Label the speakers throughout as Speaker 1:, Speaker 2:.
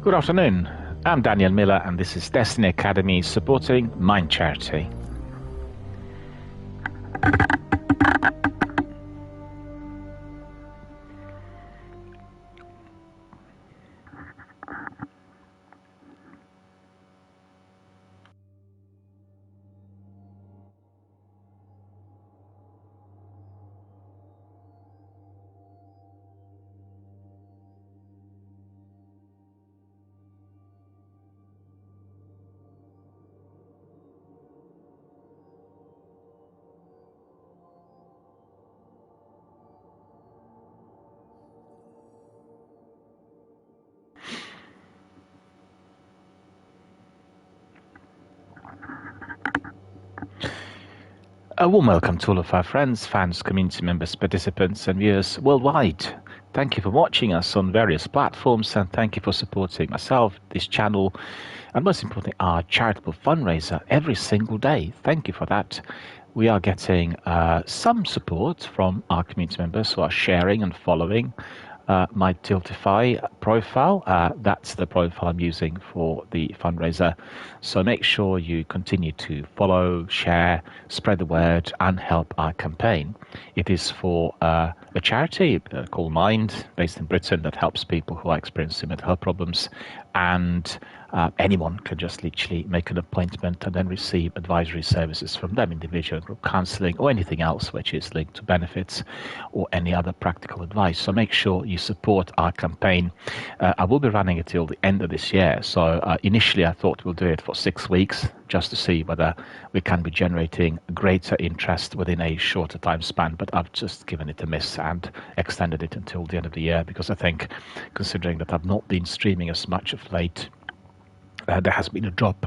Speaker 1: Good afternoon. I'm Daniel Miller, and this is Destiny Academy supporting Mind Charity. A warm welcome to all of our friends, fans, community members, participants, and viewers worldwide. Thank you for watching us on various platforms, and thank you for supporting myself, this channel, and most importantly, our charitable fundraiser every single day. Thank you for that. We are getting some support from our community members who are sharing and following my Tiltify profile. That's the profile I'm using for the fundraiser. So make sure you continue to follow, share, spread the word, and help our campaign. It is for a charity called Mind, based in Britain, that helps people who are experiencing mental health problems. And anyone can just literally make an appointment and then receive advisory services from them, individual group counselling or anything else which is linked to benefits or any other practical advice. So make sure you support our campaign. I will be running it till the end of this year. So initially I thought we'll do it for 6 weeks just to see whether we can be generating greater interest within a shorter time span. But I've just given it a miss and extended it until the end of the year because I think, considering that I've not been streaming as much of late, there has been a drop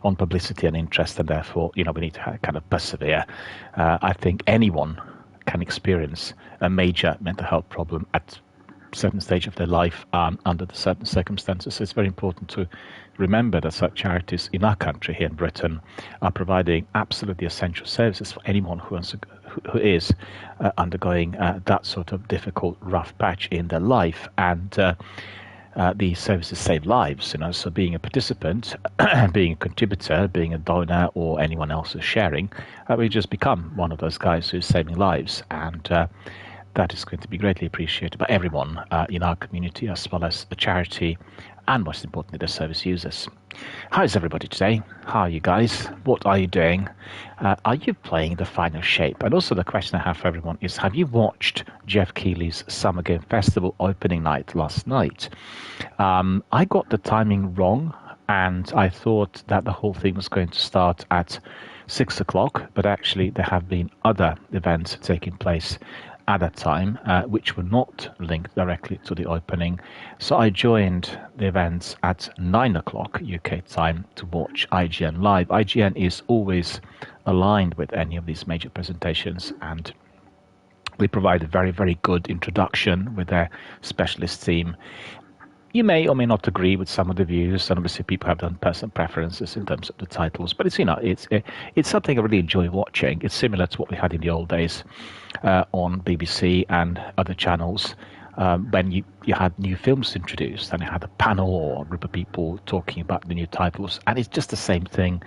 Speaker 1: on publicity and interest, and therefore, we need to kind of persevere. I think anyone can experience a major mental health problem at a certain stage of their life under the certain circumstances. So it's very important to remember that such charities in our country, here in Britain, are providing absolutely essential services for anyone who is undergoing that sort of difficult, rough patch in their life. And these services save lives, so being a participant, being a contributor, being a donor, or anyone else who's sharing, we just become one of those guys who's saving lives. And that is going to be greatly appreciated by everyone in our community, as well as the charity, and most importantly, the service users. How is everybody today? How are you guys? What are you doing? Are you playing the final shape? And also the question I have for everyone is, have you watched Jeff Keighley's Summer Game Festival opening night last night? I got the timing wrong, and I thought that the whole thing was going to start at 6 o'clock, but actually there have been other events taking place at that time, which were not linked directly to the opening. So I joined the events at 9 o'clock UK time to watch IGN live. IGN is always aligned with any of these major presentations, and they provide a very, very good introduction with their specialist team. You may or may not agree with some of the views, and obviously people have done personal preferences in terms of the titles. But it's something I really enjoy watching. It's similar to what we had in the old days on BBC and other channels when you had new films introduced and you had a panel or a group of people talking about the new titles. And it's just the same thing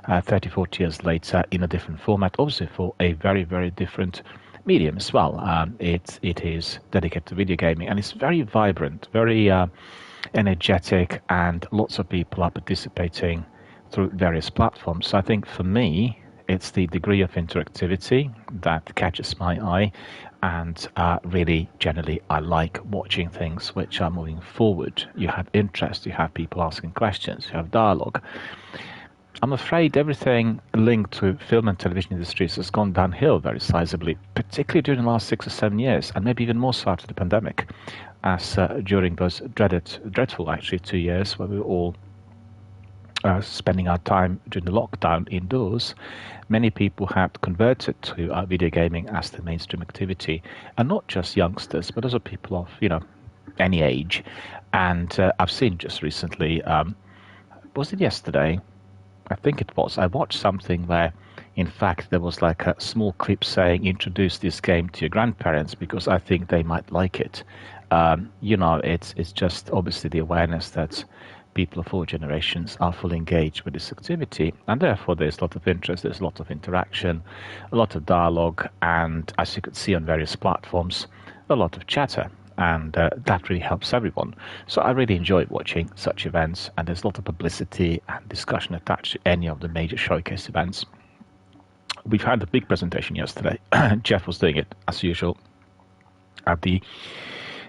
Speaker 1: 30, 40 years later in a different format, obviously for a very, very different medium as well. It is dedicated to video gaming, and it's very vibrant, very energetic, and lots of people are participating through various platforms. So I think for me, it's the degree of interactivity that catches my eye, and really, generally, I like watching things which are moving forward. You have interest, you have people asking questions, you have dialogue. I'm afraid everything linked to film and television industries has gone downhill very sizably, particularly during the last 6 or 7 years, and maybe even more so after the pandemic, as during those dreadful, actually, 2 years where we were all spending our time during the lockdown indoors. Many people had converted to video gaming as the mainstream activity, and not just youngsters, but also people of, any age. And I've seen just recently, was it yesterday? I think it was. I watched something where, in fact, there was like a small clip saying, introduce this game to your grandparents because I think they might like it. it's just obviously the awareness that people of all generations are fully engaged with this activity, and therefore there's a lot of interest, there's a lot of interaction, a lot of dialogue, and as you could see on various platforms, a lot of chatter. And that really helps everyone. So I really enjoy watching such events, and there's a lot of publicity and discussion attached to any of the major showcase events. We've had a big presentation yesterday. Jeff was doing it as usual at the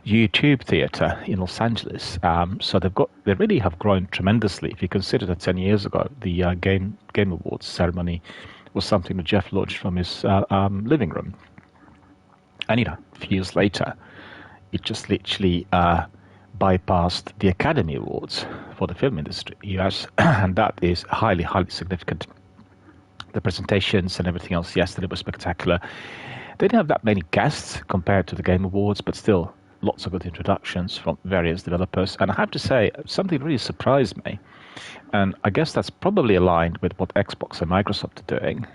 Speaker 1: YouTube Theatre in Los Angeles. So they really have grown tremendously. If you consider that 10 years ago, the Game Awards ceremony was something that Jeff launched from his living room. And a few years later, it just literally bypassed the Academy Awards for the film industry, US, and that is highly, highly significant. The presentations and everything else yesterday was spectacular. They didn't have that many guests compared to the Game Awards, but still lots of good introductions from various developers. And I have to say, something really surprised me, and I guess that's probably aligned with what Xbox and Microsoft are doing.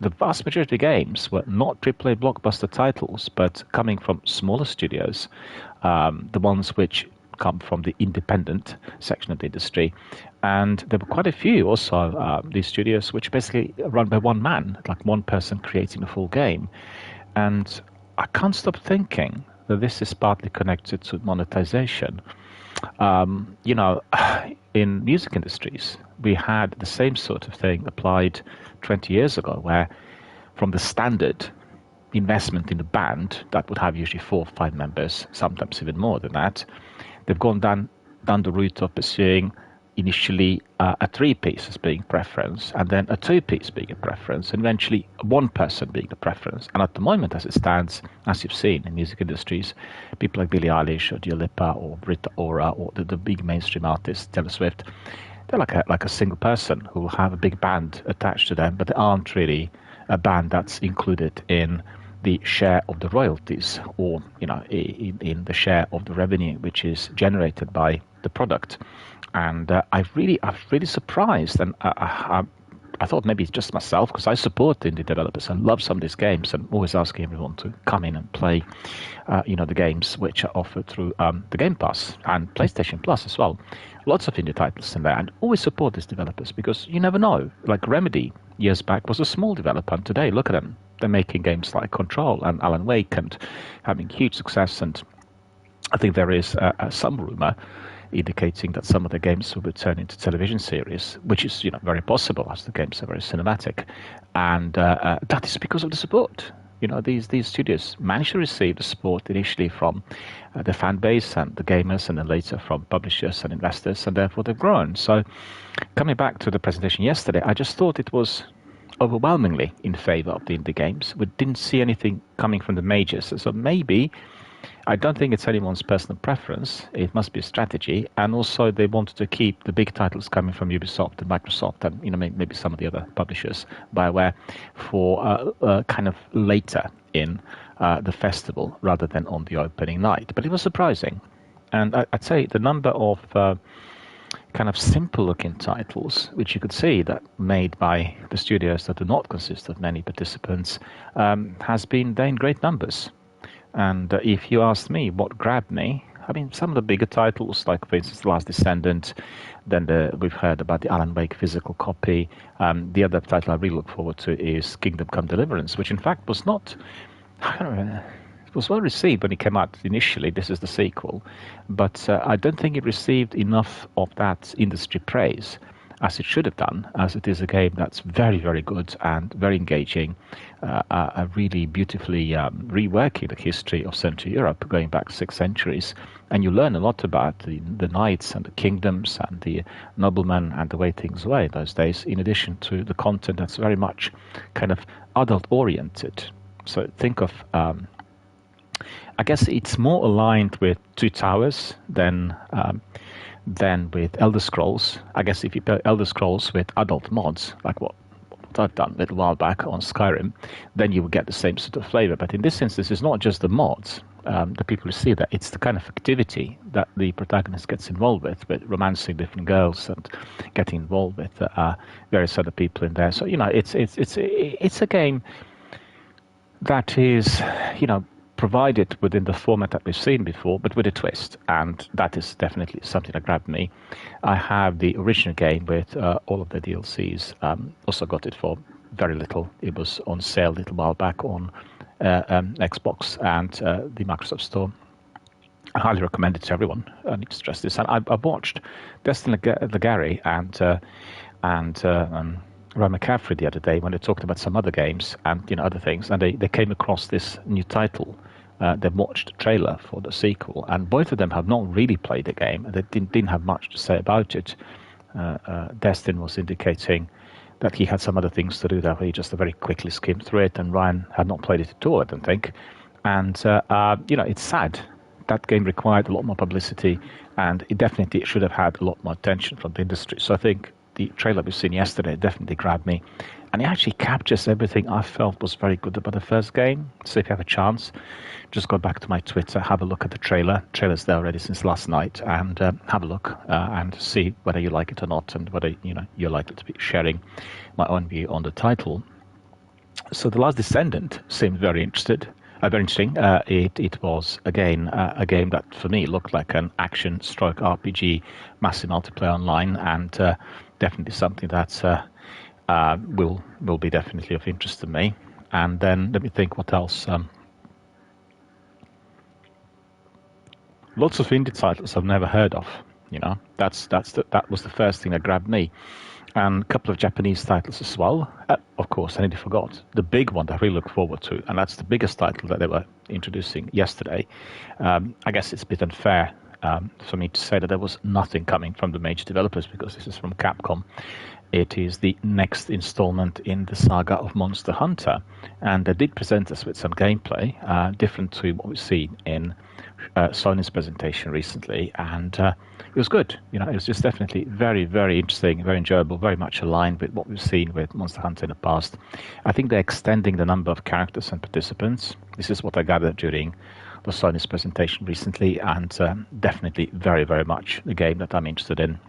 Speaker 1: The vast majority of games were not AAA blockbuster titles, but coming from smaller studios, the ones which come from the independent section of the industry. And there were quite a few also, these studios, which basically run by one man, like one person creating a full game. And I can't stop thinking that this is partly connected to monetization. In music industries, we had the same sort of thing applied 20 years ago, where from the standard investment in a band that would have usually 4 or 5 members, sometimes even more than that, they've gone down the route of pursuing initially a 3-piece as being preference, and then a 2-piece being a preference, and eventually one person being the preference. And at the moment, as it stands, as you've seen in music industries, people like Billie Eilish or Dua Lipa or Rita Ora or the big mainstream artists, Taylor Swift, they're like a single person who will have a big band attached to them, but they aren't really a band that's included in the share of the royalties, or in the share of the revenue which is generated by the product. And I was really surprised, and I thought maybe it's just myself, because I support indie developers and love some of these games, and always asking everyone to come in and play the games which are offered through the Game Pass and PlayStation Plus as well. Lots of indie titles in there, and always support these developers, because you never know. Like Remedy years back was a small developer, and today look at them. They're making games like Control and Alan Wake and having huge success. And I think there is some rumor indicating that some of the games will be turned into television series, which is very possible, as the games are very cinematic. And that is because of the support. These studios managed to receive the support initially from the fan base and the gamers, and then later from publishers and investors, and therefore they've grown. So coming back to the presentation yesterday, I just thought it was overwhelmingly in favor of the indie games. We didn't see anything coming from the majors. So maybe, I don't think it's anyone's personal preference. It must be a strategy. And also they wanted to keep the big titles coming from Ubisoft and Microsoft and maybe some of the other publishers, BioWare, for kind of later in the festival rather than on the opening night. But it was surprising. And I'd say the number of kind of simple-looking titles, which you could see that made by the studios that do not consist of many participants, has been there in great numbers. And if you ask me what grabbed me, some of the bigger titles, like for instance The Last Descendant, then we've heard about the Alan Wake physical copy. The other title I really look forward to is Kingdom Come Deliverance, which in fact was not, it was well received when it came out initially. This is the sequel, but I don't think it received enough of that industry praise as it should have done, as it is a game that's very, very good and very engaging, really beautifully reworking the history of Central Europe going back 6 centuries. And you learn a lot about the knights and the kingdoms and the noblemen and the way things were in those days, in addition to the content that's very much kind of adult-oriented. So think of, I guess it's more aligned with Two Towers than with Elder Scrolls. I guess if you pair Elder Scrolls with adult mods, like what I've done a little while back on Skyrim, then you will get the same sort of flavor. But in this instance, it's not just the mods, the people who see that, it's the kind of activity that the protagonist gets involved with romancing different girls and getting involved with various other people in there. So, it's a game that is, provided within the format that we've seen before, but with a twist, and that is definitely something that grabbed me. I have the original game with all of the DLCs. Also got it for very little. It was on sale a little while back on Xbox and the Microsoft Store. I highly recommend it to everyone. I need to stress this. And I watched Destin Legary and Ryan McCaffrey the other day when they talked about some other games and other things, and they came across this new title. They watched the trailer for the sequel, and both of them have not really played the game. They didn't have much to say about it. Destin was indicating that he had some other things to do, that he just very quickly skimmed through it, and Ryan had not played it at all, I don't think. And it's sad. That game required a lot more publicity, and it definitely should have had a lot more attention from the industry. So I think the trailer we've seen yesterday definitely grabbed me, and it actually captures everything I felt was very good about the first game. So if you have a chance, just go back to my Twitter, have a look at the trailer. Trailer's there already since last night, and have a look and see whether you like it or not, and whether you're likely to be sharing my own view on the title. So The Last Descendant seemed very interesting. It was, again, a game that, for me, looked like an action-stroke RPG, massive multiplayer online, and definitely something that will be definitely of interest to me. And then, let me think what else. Lots of indie titles I've never heard of. That was the first thing that grabbed me. And a couple of Japanese titles as well. Of course, I nearly forgot the big one that I really look forward to, and that's the biggest title that they were introducing yesterday. I guess it's a bit unfair for me to say that there was nothing coming from the major developers, because this is from Capcom. It is the next installment in the saga of Monster Hunter, and they did present us with some gameplay, different to what we've seen in Sony's presentation recently, and it was good. It was just definitely very, very interesting, very enjoyable, very much aligned with what we've seen with Monster Hunter in the past. I think they're extending the number of characters and participants. This is what I gathered during the Sony's presentation recently, and definitely very, very much the game that I'm interested in.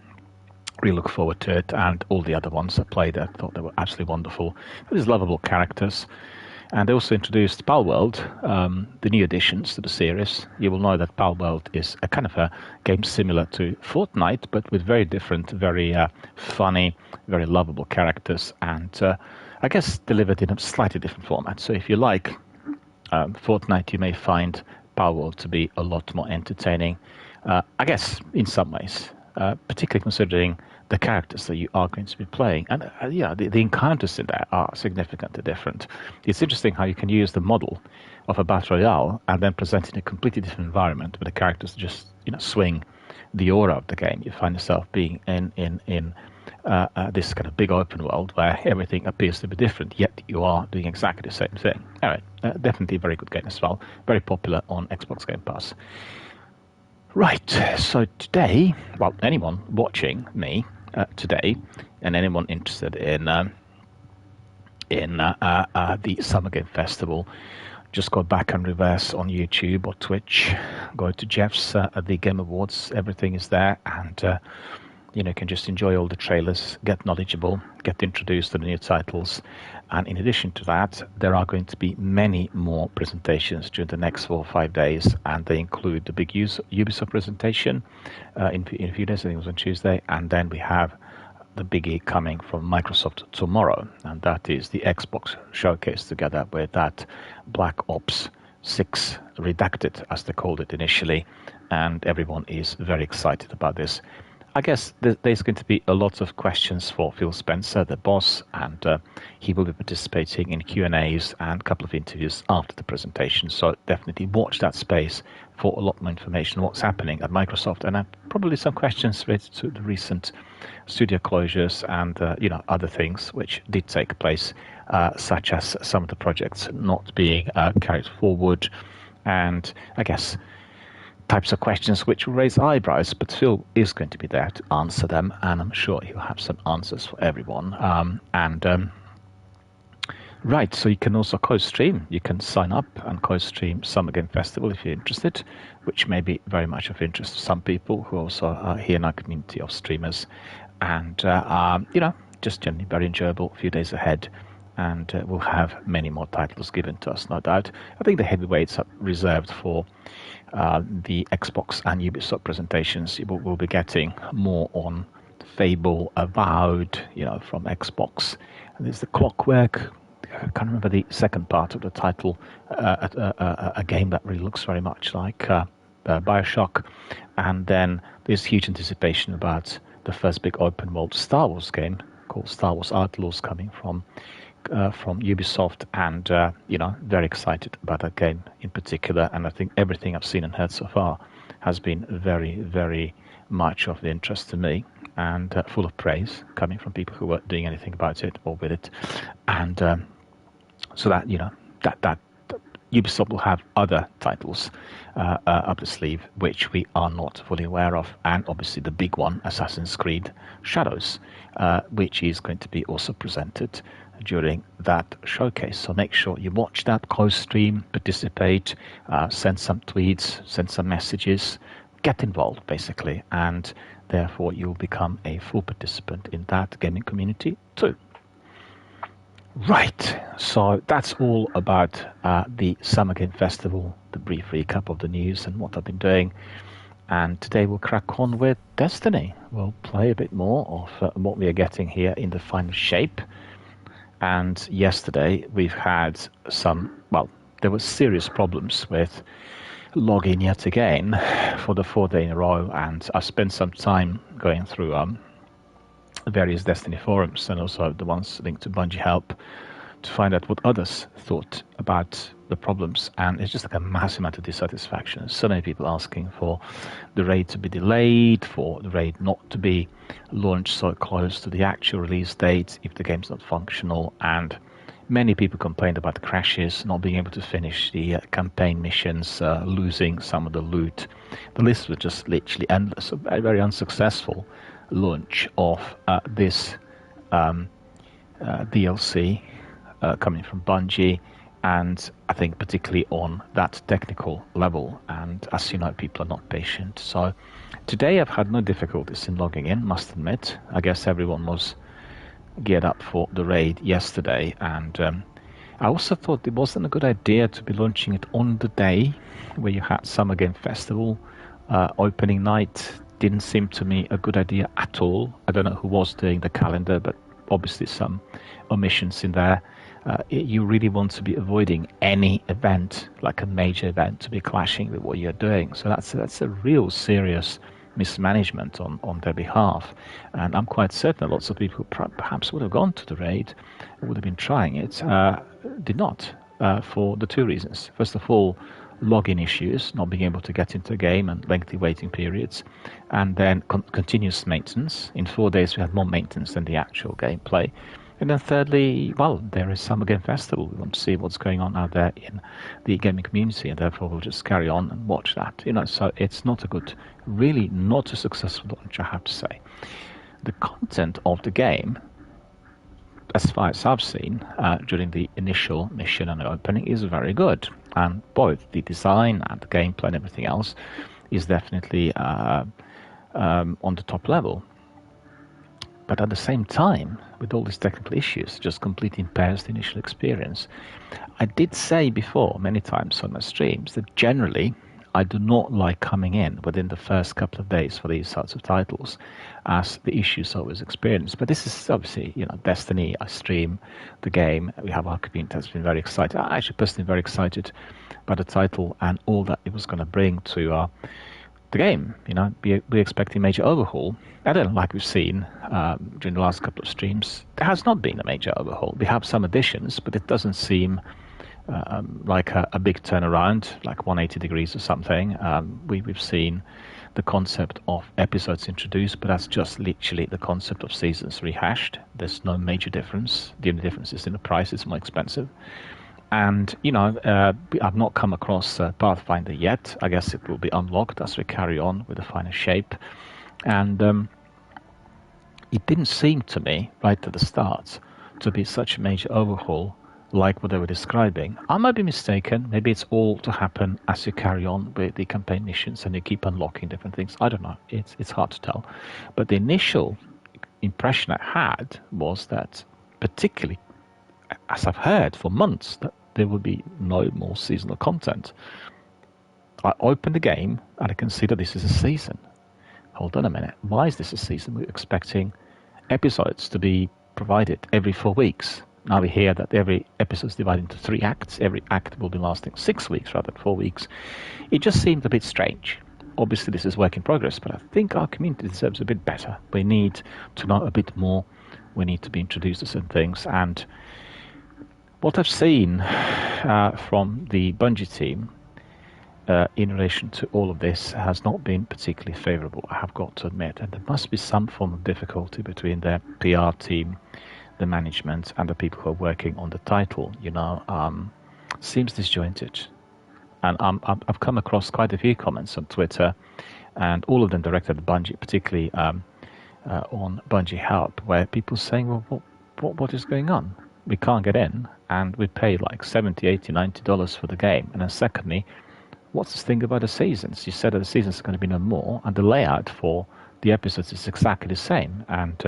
Speaker 1: Really look forward to it, and all the other ones I played, I thought they were absolutely wonderful. These lovable characters. And they also introduced Palworld, the new additions to the series. You will know that Palworld is a kind of a game similar to Fortnite, but with very different, very funny, very lovable characters, and I guess delivered in a slightly different format. So if you like Fortnite, you may find Palworld to be a lot more entertaining, I guess, in some ways, particularly considering the characters that you are going to be playing. And the encounters in there are significantly different. It's interesting how you can use the model of a Battle Royale and then present it in a completely different environment where the characters just swing the aura of the game. You find yourself being in this kind of big open world where everything appears to be different, yet you are doing exactly the same thing. Anyway, definitely a very good game as well. Very popular on Xbox Game Pass. Right, so today, well, anyone watching me today, and anyone interested in the Summer Game Festival, just go back and reverse on YouTube or Twitch. Go to Jeff's at the Game Awards. Everything is there, and you can just enjoy all the trailers, get knowledgeable, get introduced to the new titles. And in addition to that, there are going to be many more presentations during the next 4 or 5 days, and they include the big Ubisoft presentation in a few days. I think it was on Tuesday, and then we have the biggie coming from Microsoft tomorrow, and that is the Xbox showcase, together with that Black Ops 6 Redacted, as they called it initially, and everyone is very excited about this. I guess there's going to be a lot of questions for Phil Spencer, the boss, and he will be participating in Q&As and a couple of interviews after the presentation. So definitely watch that space for a lot more information on what's happening at Microsoft, and probably some questions related to the recent studio closures and other things which did take place, such as some of the projects not being carried forward, and I guess types of questions which will raise eyebrows, but Phil is going to be there to answer them, and I'm sure he'll have some answers for everyone. Right, so you can also co-stream. You can sign up and co-stream Summer Game Festival if you're interested, which may be very much of interest to some people who also are here in our community of streamers. And, just generally very enjoyable a few days ahead and we'll have many more titles given to us, no doubt. I think the heavyweights are reserved for the Xbox and Ubisoft presentations. We'll be getting more on Fable, Avowed, from Xbox. And there's the Clockwork. I can't remember the second part of the title. A game that really looks very much like Bioshock. And then there's huge anticipation about the first big open world Star Wars game called Star Wars Outlaws coming from Ubisoft, and very excited about that game in particular. And I think everything I've seen and heard so far has been very, very much of the interest to me, and full of praise coming from people who weren't doing anything about it or with it. And so that that Ubisoft will have other titles up the sleeve which we are not fully aware of, and obviously the big one, Assassin's Creed Shadows, which is going to be also presented during that showcase. So make sure you watch that close stream, participate, send some tweets, send some messages, get involved basically, and therefore you'll become a full participant in that gaming community too. Right, so that's all about the Summer Game Festival, the brief recap of the news and what I've been doing. And today we'll crack on with Destiny. We'll play a bit more of what we are getting here in the final shape. And yesterday we've had there were serious problems with login yet again for the 4th day in a row. And I spent some time going through various Destiny forums and also the ones linked to Bungie Help to find out what others thought about the problems. And it's just like a massive amount of dissatisfaction. So many people asking for the raid to be delayed, for the raid not to be launched so close to the actual release date if the game's not functional. And many people complained about the crashes, not being able to finish the campaign missions, losing some of the loot. The list was just literally endless. A very, very unsuccessful launch of this DLC coming from Bungie, and I think particularly on that technical level. And as you know, people are not patient. So today I've had no difficulties in logging in, must admit. I guess everyone was geared up for the raid yesterday, and I also thought it wasn't a good idea to be launching it on the day where you had Summer Game Festival opening night. Didn't seem to me a good idea at all. I don't know who was doing the calendar, but obviously some omissions in there. You really want to be avoiding any event, like a major event, to be clashing with what you're doing. So that's a real serious mismanagement on their behalf. And I'm quite certain lots of people who perhaps would have gone to the raid, would have been trying it, did not, for the two reasons. First of all, login issues, not being able to get into a game and lengthy waiting periods, and then continuous maintenance. In 4 days we had more maintenance than the actual gameplay. And then thirdly, there is Summer Game Festival. We want to see what's going on out there in the gaming community, and therefore we'll just carry on and watch that. So it's not really not a successful launch, I have to say. The content of the game, as far as I've seen during the initial mission and opening, is very good. And both the design and the gameplay and everything else is definitely on the top level. But at the same time, with all these technical issues, just completely impairs the initial experience. I did say before many times on my streams that generally I do not like coming in within the first couple of days for these sorts of titles, as the issues always experience. But this is obviously, Destiny. I stream the game. We have our community that's been very excited. I actually personally very excited about the title and all that it was going to bring to the game. We're expecting a major overhaul. I don't know, like we've seen during the last couple of streams, there has not been a major overhaul. We have some additions, but it doesn't seem like a big turnaround, like 180 degrees or something. We've seen the concept of episodes introduced, but that's just literally the concept of seasons rehashed. There's no major difference. The only difference is in the price. It's more expensive. And, I've not come across Pathfinder yet. I guess it will be unlocked as we carry on with the final shape. And it didn't seem to me, right at the start, to be such a major overhaul like what they were describing. I might be mistaken. Maybe it's all to happen as you carry on with the campaign missions and you keep unlocking different things. I don't know. It's hard to tell. But the initial impression I had was that, particularly as I've heard for months, that there will be no more seasonal content. I open the game and I can see that this is a season. Hold on a minute. Why is this a season? We're expecting episodes to be provided every 4 weeks. Now we hear that every episode is divided into 3 acts. Every act will be lasting 6 weeks rather than 4 weeks. It just seemed a bit strange. Obviously, this is work in progress, but I think our community deserves a bit better. We need to know a bit more. We need to be introduced to certain things. And what I've seen from the Bungie team in relation to all of this has not been particularly favourable, I have got to admit. And there must be some form of difficulty between their PR team, the management, and the people who are working on the title. Seems disjointed. And I've come across quite a few comments on Twitter, and all of them directed at Bungie, particularly on Bungie Help, where people saying, well, what is going on? We can't get in, and we pay like $70, $80, $90 for the game. And then secondly, what's this thing about the seasons? You said that the seasons are going to be no more, and the layout for the episodes is exactly the same. And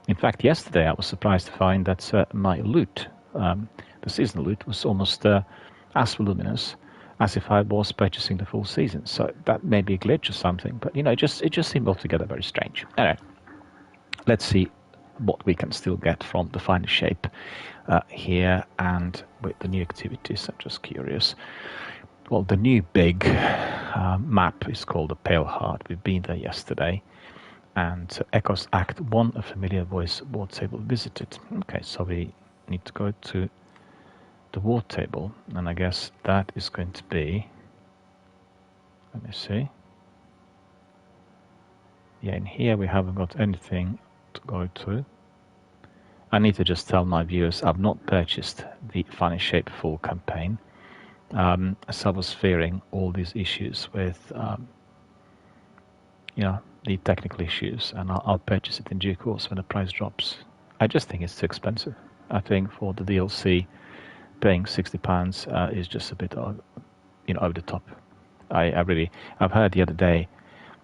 Speaker 1: in fact, yesterday I was surprised to find that my loot, the seasonal loot, was almost as voluminous as if I was purchasing the full season. So that may be a glitch or something, but it just seemed altogether very strange. Anyway, let's see what we can still get from the Final Shape here and with the new activities. I'm just curious. Well, the new big map is called the Pale Heart. We've been there yesterday. And Echoes Act 1, a familiar voice war table visited. Okay, so we need to go to the war table, and I guess that is going to be, let me see. Yeah, in here we haven't got anything to go to. I need to just tell my viewers I've not purchased the Final Shape full campaign. As I was fearing all these issues with, the technical issues, and I'll purchase it in due course when the price drops. I just think it's too expensive. I think for the DLC, paying £60 is just a bit, over the top. I've heard the other day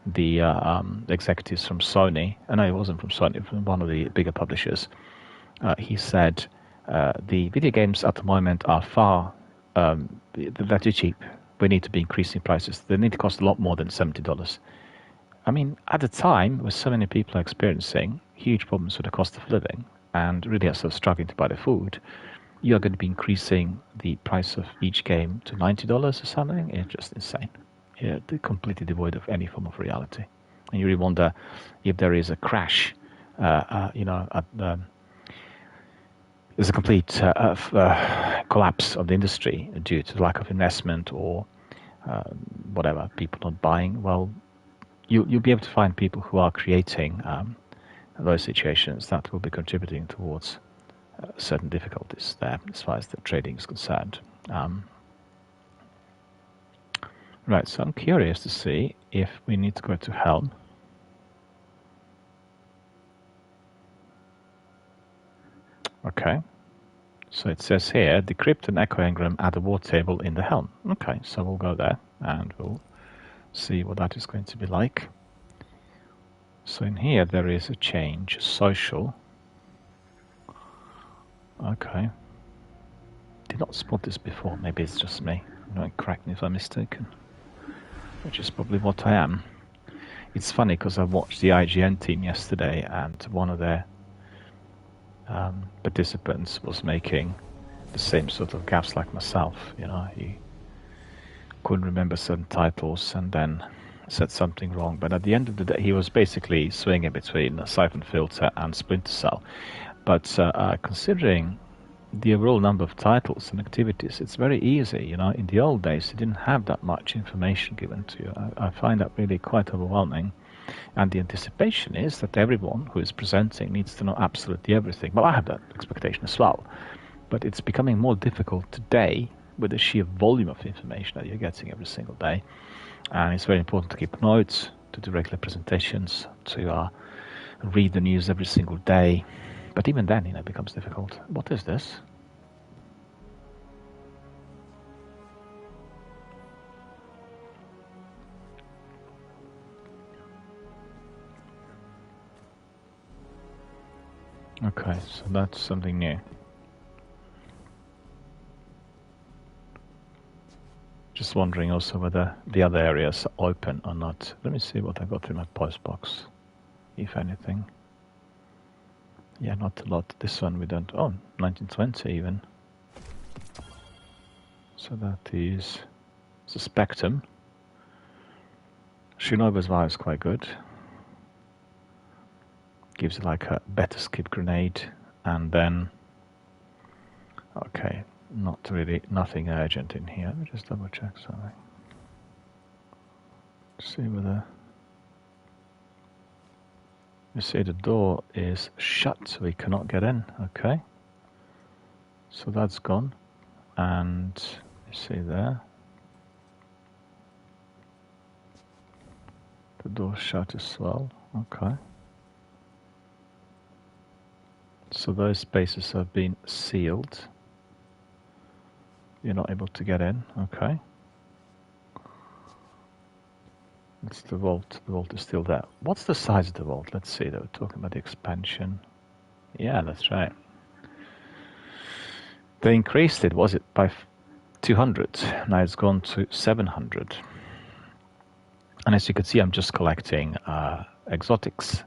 Speaker 1: the executives from Sony, and it wasn't from Sony, from one of the bigger publishers. He said the video games at the moment are they're too cheap. We need to be increasing prices. They need to cost a lot more than $70. I mean, at the time, where so many people are experiencing huge problems with the cost of living and really are sort of struggling to buy the food, you're going to be increasing the price of each game to $90 or something. It's just insane. They're completely devoid of any form of reality. And you really wonder if there is a crash, there's a complete collapse of the industry due to lack of investment or whatever, people not buying. Well, you'll be able to find people who are creating those situations that will be contributing towards certain difficulties there as far as the trading is concerned. Right, so I'm curious to see if we need to go to Helm. Okay, so it says here, decrypt an echo engram at the war table in the Helm. Okay, so we'll go there and we'll see what that is going to be like. So in here there is a change, social. Okay. Did not spot this before. Maybe it's just me. Correct me if I'm mistaken. Which is probably what I am. It's funny because I watched the IGN team yesterday, and one of their participants was making the same sort of gaps like myself. He couldn't remember certain titles and then said something wrong. But at the end of the day, he was basically swinging between Siphon Filter and Splinter Cell. But considering the overall number of titles and activities, it's very easy. In the old days, you didn't have that much information given to you. I find that really quite overwhelming. And the anticipation is that everyone who is presenting needs to know absolutely everything. Well, I have that expectation as well. But it's becoming more difficult today with the sheer volume of information that you're getting every single day. And it's very important to keep notes, to do regular presentations, to read the news every single day. But even then, it becomes difficult. What is this? Okay, so that's something new. Just wondering also whether the other areas are open or not. Let me see what I got in my postbox, if anything. Yeah, not a lot. This one we don't... Oh, 1920 even. So that is... It's a Spectrum. Shinobu's Vibe is quite good. Gives it like a better skip grenade. And then... Okay, not really... Nothing urgent in here. Let me just double check something. See whether... You see the door is shut, so we cannot get in. Okay. So that's gone. And you see there. The door shut as well. Okay. So those spaces have been sealed. You're not able to get in. Okay. It's the vault. The vault is still there. What's the size of the vault? Let's see. They were talking about the expansion. Yeah, that's right. They increased it, was it, by 200. Now it's gone to 700. And as you can see, I'm just collecting exotics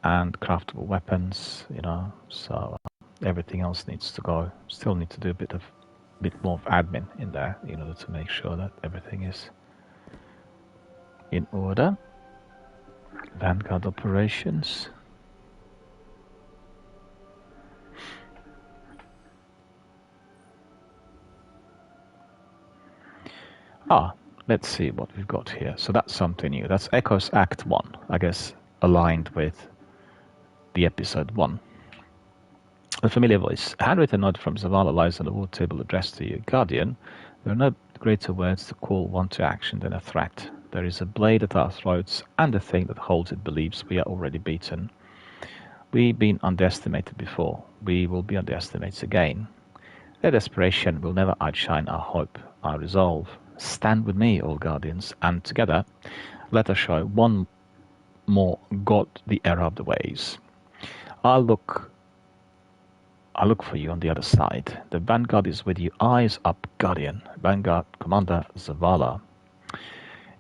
Speaker 1: and craftable weapons, you know, so everything else needs to go. Still need to do a bit more of admin in there in order to make sure that everything is in order. Vanguard operations. Let's see what we've got here. So that's something new. That's Echoes Act 1, I guess, aligned with the episode 1. A familiar voice. A handwritten note from Zavala lies on the wall table addressed to you. Guardian, there are no greater words to call one to action than a threat. There is a blade at our throats, and the thing that holds it believes we are already beaten. We've been underestimated before. We will be underestimated again. Their desperation will never outshine our hope, our resolve. Stand with me, all Guardians, and together let us show one more God the error of the ways. I'll look for you on the other side. The Vanguard is with you. Eyes up, Guardian. Vanguard Commander Zavala.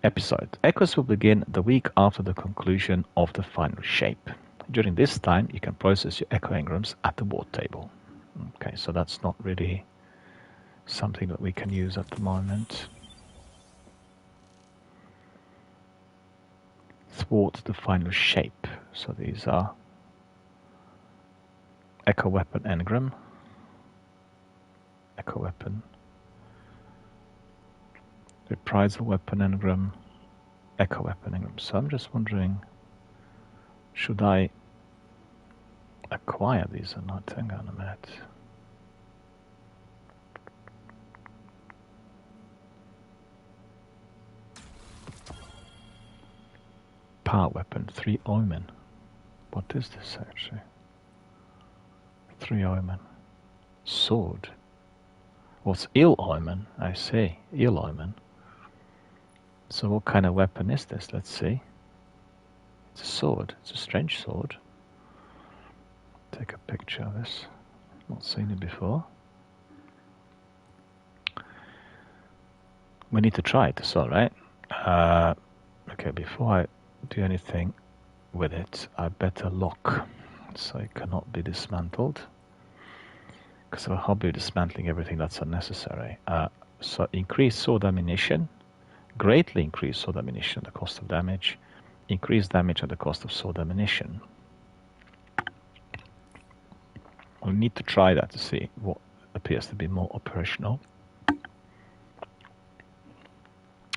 Speaker 1: Episode. Echoes will begin the week after the conclusion of the final shape. During this time, you can process your Echo engrams at the war table. Okay, so that's not really something that we can use at the moment. Thwart the final shape. So these are Echo Weapon Engram. Echo Weapon. Reprisal Weapon Engram. Echo Weapon Engram. So I'm just wondering, should I acquire these or not? Hang on a minute. Power Weapon, 3 Omen. What is this actually? 3 Omen. Sword. What's Ill Omen? I see. Ill Omen. So what kind of weapon is this? Let's see. It's a sword. It's a strange sword. Take a picture of this. Not seen it before. We need to try it as well, right? Okay, before I do anything with it, I better lock so it cannot be dismantled, because I have a hobby of dismantling everything that's unnecessary. So increase sword ammunition, greatly increase sword ammunition at the cost of damage, increase damage at the cost of sword ammunition. We'll need to try that to see what appears to be more operational.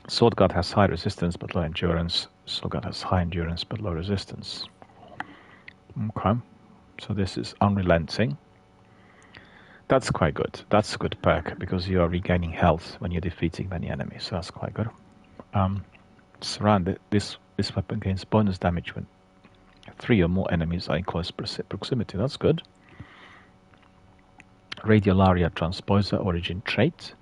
Speaker 1: Sword Guard has high resistance but low endurance. Sword Guard has high endurance but low resistance. Okay, so this is unrelenting. That's quite good. That's a good perk because you are regaining health when you're defeating many enemies. So that's quite good. Surround this weapon gains bonus damage when 3 or more enemies are in close proximity. That's good. Radiolaria Transposer origin trait.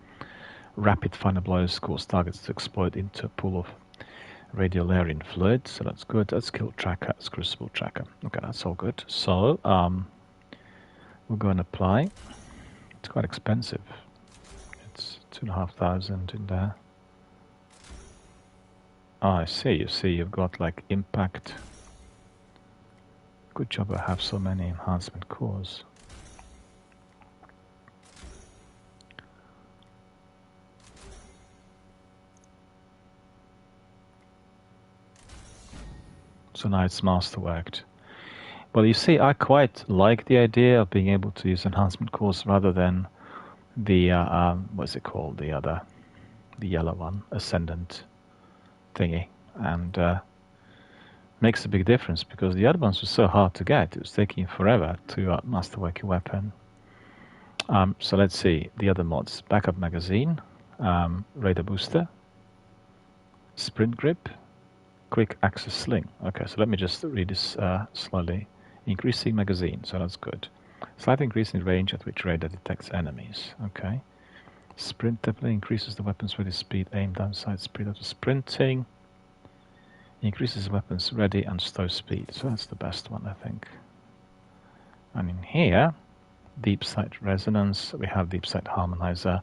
Speaker 1: Rapid final blows cause targets to explode into a pool of radiolarian fluid, so that's good. That's Kill Tracker, that's Crucible Tracker. Okay, that's all good. So, we'll go and apply. It's quite expensive. It's 2,500 in there. Oh, I see. You see, you've got like impact. Good job I have so many enhancement cores. So now it's masterworked. Well, you see, I quite like the idea of being able to use enhancement cores rather than the, what's it called? The yellow one, Ascendant thingy. And makes a big difference because the other ones were so hard to get. It was taking forever to masterwork your weapon. So let's see the other mods. Backup magazine, radar booster, sprint grip, quick access sling. Okay, so let me just read this slowly. Increasing magazine, so that's good. Slight increase in range at which radar detects enemies. Okay. Sprint definitely increases the weapon's ready speed, aim downside speed after sprinting. Increases weapons ready and stow speed. So that's the best one, I think. And in here, deep sight resonance. We have deep sight harmonizer.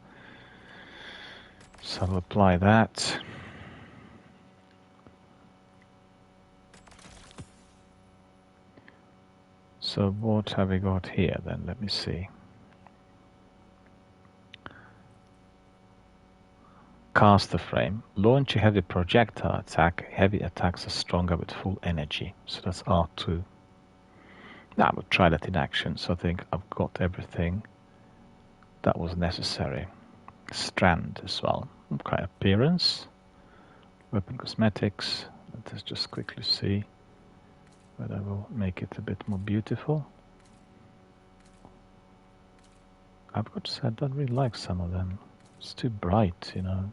Speaker 1: So I'll apply that. So what have we got here then? Let me see. Caster frame. Launch a heavy projectile attack. Heavy attacks are stronger with full energy. So that's R2. Now I will try that in action. So I think I've got everything that was necessary. Strand as well. Okay, appearance. Weapon cosmetics. Let's just quickly see whether I will make it a bit more beautiful. I've got to say I don't really like some of them. It's too bright, you know.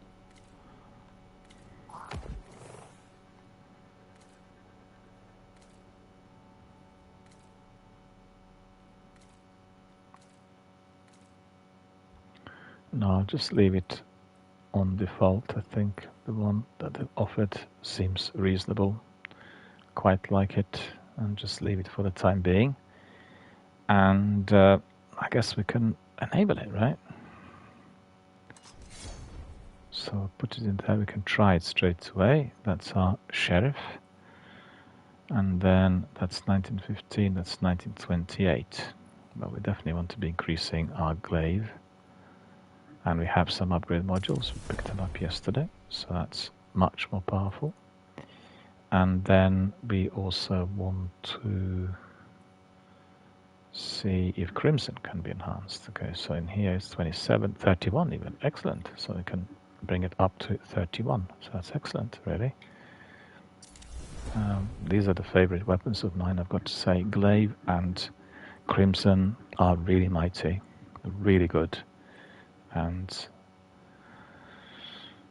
Speaker 1: No, I'll just leave it on default. I think the one that they've offered seems reasonable. Quite like it, and just leave it for the time being. And I guess we can enable it, right? So put it in there. We can try it straight away. That's our sheriff. And then that's 1915, that's 1928. But we definitely want to be increasing our glaive. And we have some upgrade modules. We picked them up yesterday, so that's much more powerful. And then we also want to see if Crimson can be enhanced. Okay, so in here it's 27, 31 even. Excellent. So we can bring it up to 31. So that's excellent, really. These are the favorite weapons of mine, I've got to say. Glaive and Crimson are really mighty, really good. And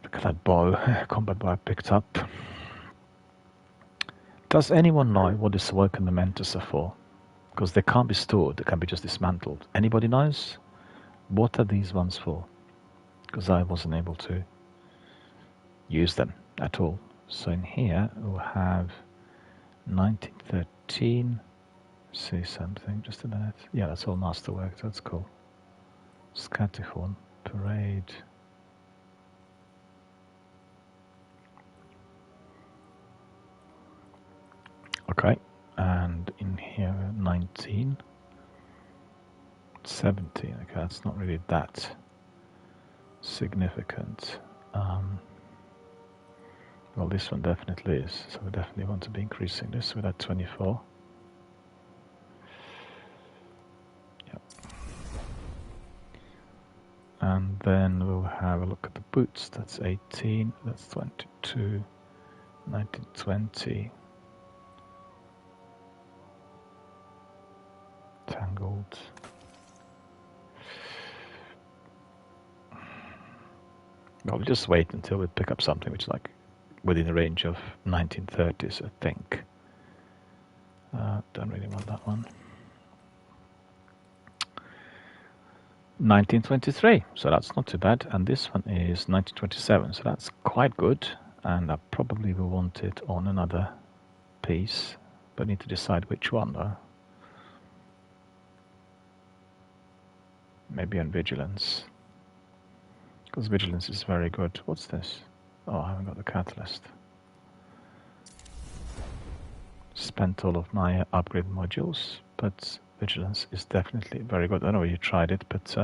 Speaker 1: look at that bow, combat bow I picked up. Does anyone know what this work and the Mentos are for? Because they can't be stored, they can be just dismantled. Anybody knows? What are these ones for? Because I wasn't able to use them at all. So in here we'll have 1913. See something, just a minute. Yeah, that's all masterwork, that's cool. Scatterhorn, parade. Okay, and in here 19, 17. Okay, that's not really that significant. Well, this one definitely is, so we definitely want to be increasing this with that 24. Yep. And then we'll have a look at the boots. That's 18, that's 22, 1920. Tangled. Well, we'll just wait until we pick up something which is like within the range of 1930s, I think. Don't really want that one. 1923, so that's not too bad. And this one is 1927, so that's quite good. And I probably will want it on another piece, but I need to decide which one though. Maybe on vigilance. Because vigilance is very good. What's this? Oh, I haven't got the catalyst. Spent all of my upgrade modules, but vigilance is definitely very good. I don't know if you tried it, but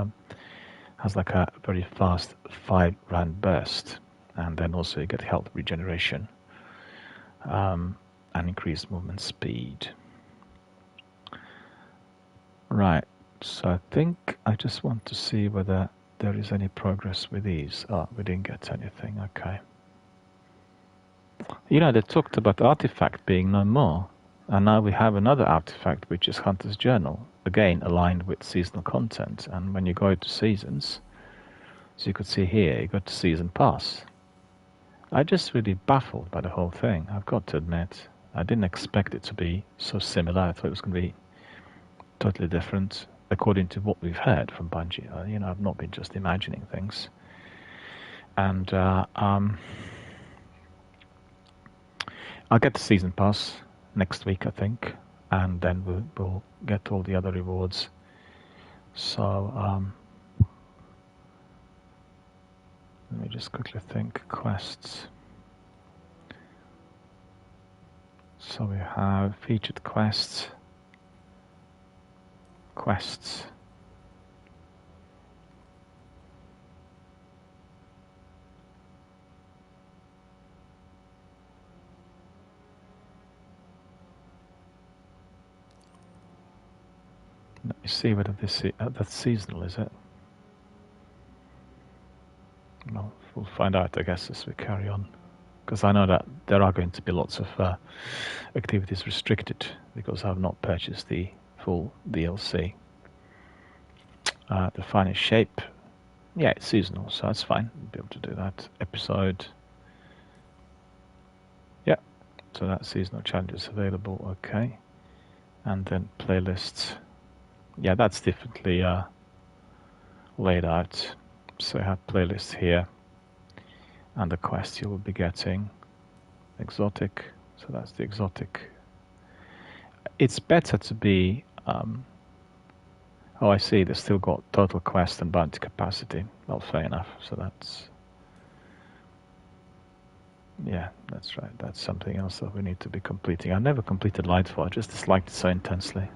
Speaker 1: has like a very fast 5-round burst, and then also you get health regeneration and increased movement speed. Right, so I think I just want to see whether there is any progress with these. Oh, we didn't get anything. Okay. You know, they talked about artifact being no more, and now we have another artifact, which is Hunter's Journal, again aligned with seasonal content. And when you go to seasons, as you could see here, you go to season pass. I'm just really baffled by the whole thing, I've got to admit. I didn't expect it to be so similar. I thought it was going to be totally different, according to what we've heard from Bungie. You know, I've not been just imagining things. And I'll get the season pass next week, I think, and then we'll get all the other rewards. So let me just quickly think. Quests. So we have featured quests. Quests. Let me see whether this that's seasonal, is it? Well, we'll find out, I guess, as we carry on. Because I know that there are going to be lots of activities restricted because I've not purchased the full DLC. The finest shape, yeah, it's seasonal, so that's fine. We'll be able to do that. Episode, yeah, so that seasonal challenge is available, okay. And then playlists, yeah, that's differently laid out. So I have playlists here, and the quest you will be getting exotic. So that's the exotic. It's better to be. Oh, I see. They've still got total quest and bounty capacity. Well, fair enough. So that's. Yeah, that's right. That's something else that we need to be completing. I never completed Lightfall. I just disliked it so intensely.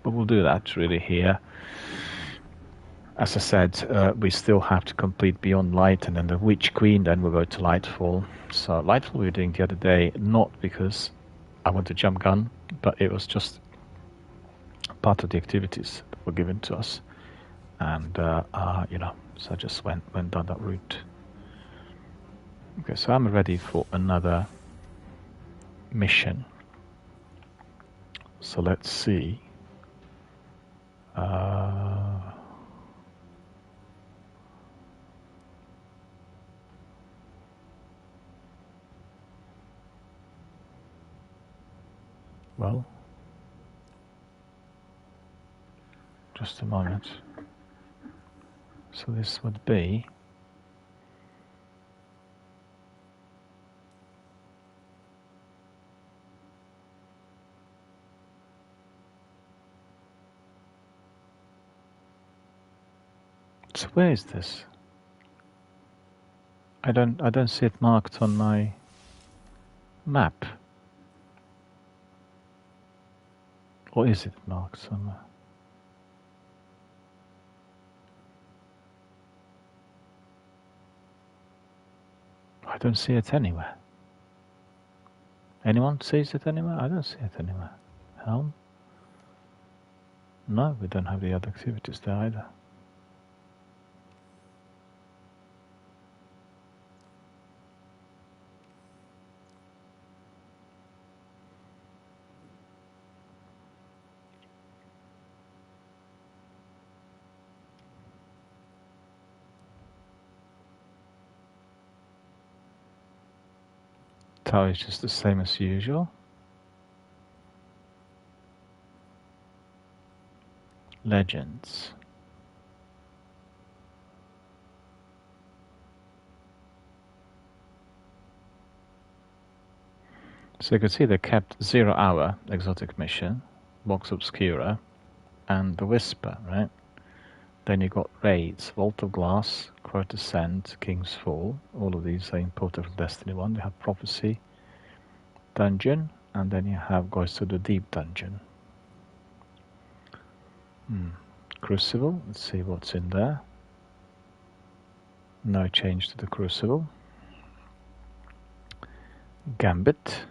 Speaker 1: But we'll do that really here. As I said, we still have to complete Beyond Light, and then the Witch Queen, then we'll go to Lightfall. So Lightfall we were doing the other day, not because I want to jump gun, but it was just part of the activities that were given to us. And, you know, so I just went down that route. Okay, so I'm ready for another mission. So let's see. Well, just a moment. So this would be so where is this? I don't see it marked on my map. Or is it marked somewhere? I don't see it anywhere. Anyone sees it anywhere? I don't see it anywhere. Helm? No, we don't have the other activities there either. Tower is just the same as usual. Legends. So you can see they kept 0 Hour exotic mission, Vox Obscura, and the Whisper, right? Then you got Raids, Vault of Glass, Crow Descent, King's Fall. All of these are imported from Destiny 1. You have Prophecy, Dungeon, and then you have Goes to the Deep Dungeon. Crucible, let's see what's in there. No change to the Crucible. Gambit.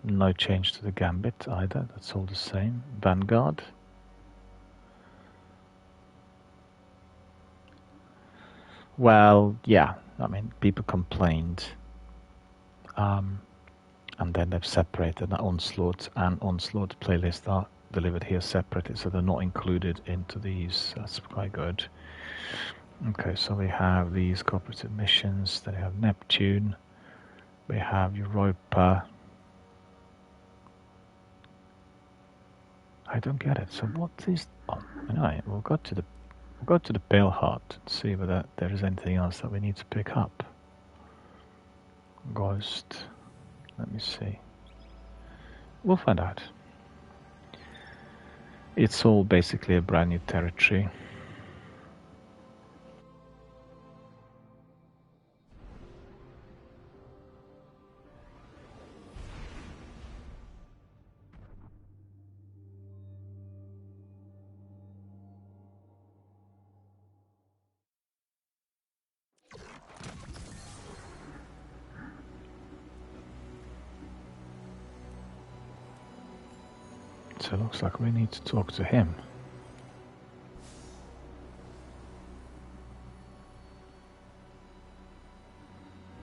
Speaker 1: No change to the Gambit either, that's all the same. Vanguard. Well, yeah, I mean, people complained. And then they've separated the Onslaught and Onslaught playlist are delivered here separated, so they're not included into these. That's quite good. Okay, so we have these cooperative missions. Then we have Neptune. We have Europa. I don't get it. So what is? Oh, anyway, we'll go to the Pale Heart and see whether there is anything else that we need to pick up. Ghost. Let me see. We'll find out. It's all basically a brand new territory. So it looks like we need to talk to him.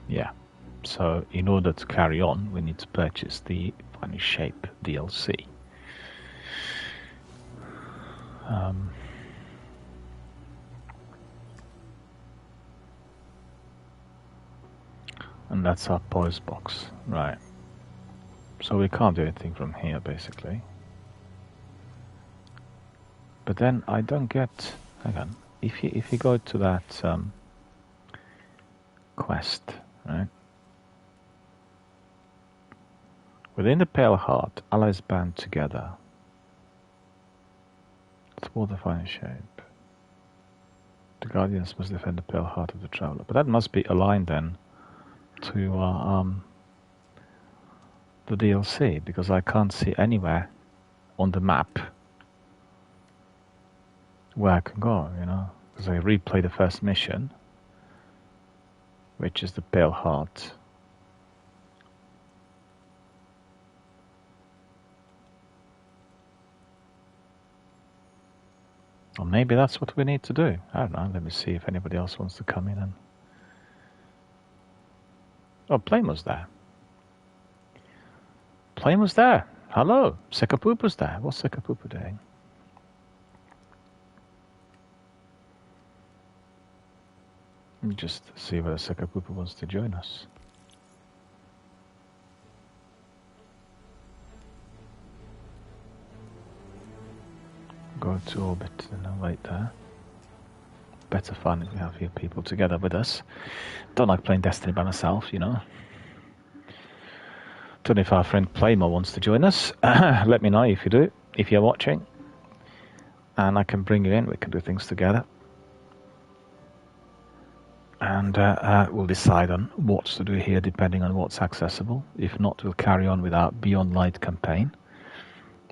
Speaker 1: Yeah. So in order to carry on, we need to purchase the Final Shape DLC. And that's our pause box, right? So we can't do anything from here, basically. But then I don't get. Hang on. If you go to that quest, right? Within the Pale Heart, allies band together. Toward the Final Shape. The Guardians must defend the Pale Heart of the Traveler. But that must be aligned then to the DLC, because I can't see anywhere on the map where I can go, you know. Because I replay the first mission, which is the Pale Heart. Or maybe that's what we need to do. I don't know. Let me see if anybody else wants to come in and... Oh, Plane was there. Plane was there. Hello. Sekapupa's there. What's Sekapupa doing? Let me just see whether Sekapupa wants to join us. Go to orbit and then wait there. Better fun if we have a few people together with us. Don't like playing Destiny by myself, you know. Don't know if our friend Playmore wants to join us. Let me know if you do, if you're watching. And I can bring you in, we can do things together. And we'll decide on what to do here depending on what's accessible. If not, we'll carry on with our Beyond Light campaign.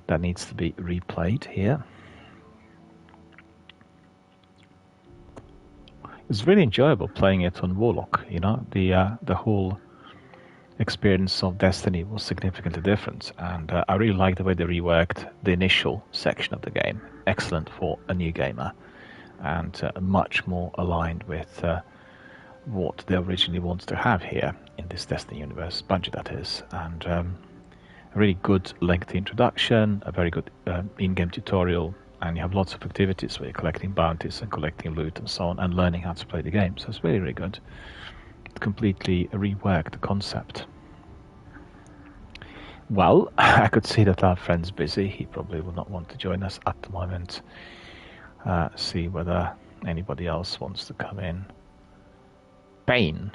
Speaker 1: That needs to be replayed here. It's really enjoyable playing it on Warlock, you know. The whole experience of Destiny was significantly different, and I really like the way they reworked the initial section of the game. Excellent for a new gamer, and much more aligned with what they originally wanted to have here in this Destiny universe, Bungie that is, and a really good lengthy introduction, a very good in-game tutorial, and you have lots of activities where you're collecting bounties and collecting loot and so on, and learning how to play the game. So it's really, really good. It completely reworked the concept. Well, I could see that our friend's busy. He probably will not want to join us at the moment. See whether anybody else wants to come in. Bane.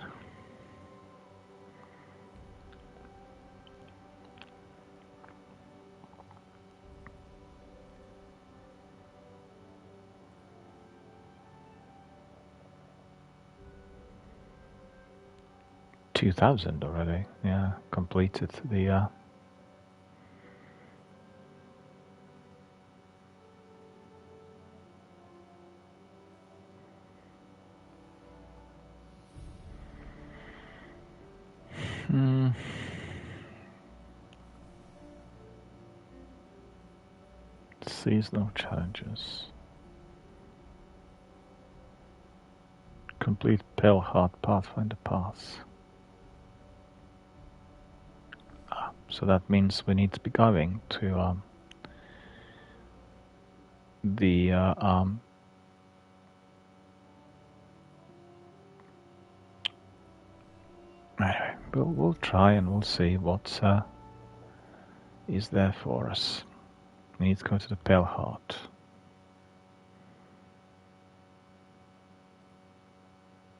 Speaker 1: 2,000 already. Yeah, completed the. Seasonal challenges. Complete Pale Heart Pathfinder Pass. So that means we need to be going to the anyway, we'll try and we'll see what is there for us. We need to go to the Pale Heart.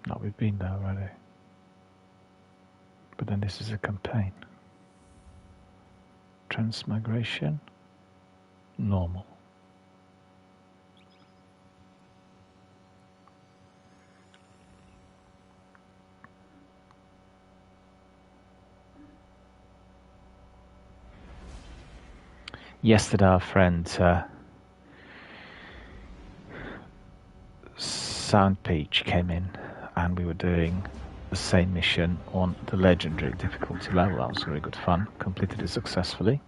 Speaker 1: No, we've been there already. But then this is a campaign. Transmigration. Normal. Yesterday our friend Soundpage came in and we were doing the same mission on the legendary difficulty level. That was very good fun. Completed it successfully.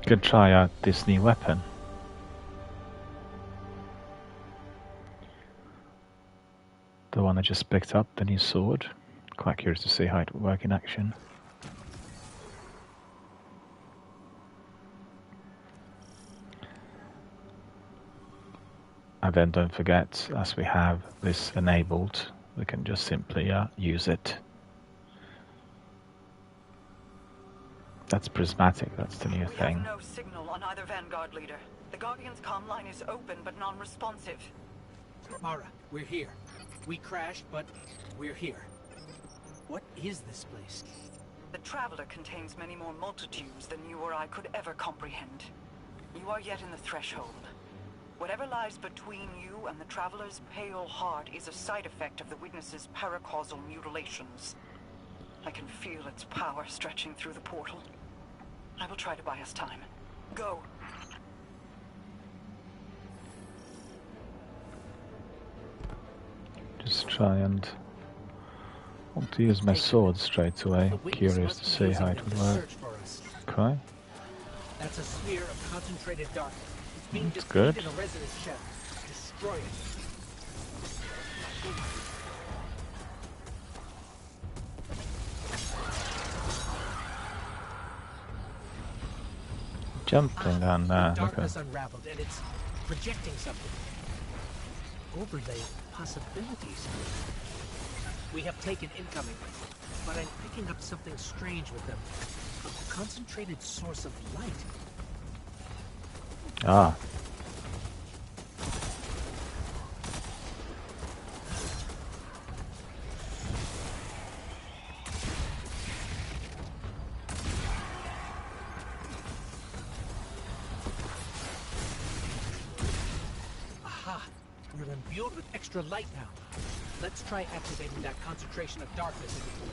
Speaker 1: Could try out this new weapon. The one I just picked up, the new sword. Quite curious to see how it would work in action. And then don't forget, as we have this enabled, we can just simply use it. That's prismatic, that's the new thing.
Speaker 2: We have no signal on either Vanguard leader. The Guardian's comm line is open but non-responsive.
Speaker 3: Mara, we're here. We crashed, but we're here. What is this place?
Speaker 2: The Traveler contains many more multitudes than you or I could ever comprehend. You are yet in the threshold. Whatever lies between you and the Traveler's pale heart is a side effect of the Witness's paracausal mutilations. I can feel its power stretching through the portal. I will try to buy us time. Go.
Speaker 1: Just try and want to use my sword straight away. Curious to see how it would work. Okay.
Speaker 3: That's a sphere of concentrated darkness. It's being
Speaker 1: That's good.
Speaker 3: in a resonance shaft. Destroy it.
Speaker 1: Jumping down there.
Speaker 3: Darkness unraveled and it's projecting something. Overlay possibilities. We have taken incoming, but I'm picking up something strange with them. A concentrated source of light.
Speaker 1: Ah.
Speaker 3: Aha! We're imbued with extra light now. Let's try activating that concentration of darkness again.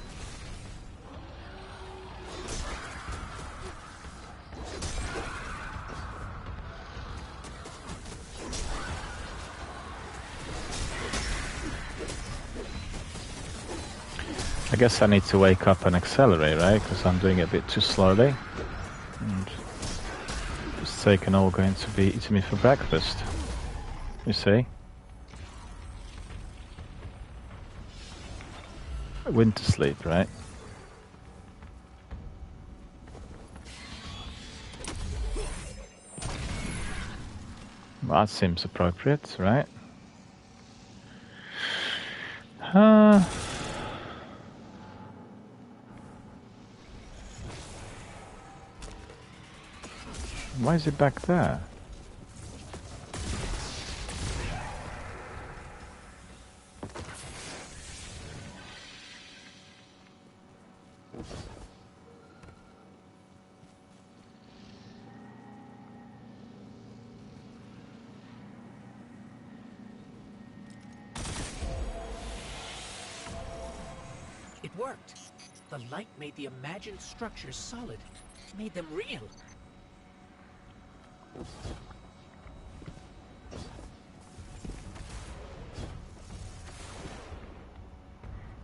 Speaker 1: I guess I need to wake up and accelerate, right? Because I'm doing it a bit too slowly. And it's taken all going to be eating me for breakfast. You see? Winter sleep, right? Well, that seems appropriate, right? Why is it back there?
Speaker 3: It worked. The light made the imagined structures solid, made them real.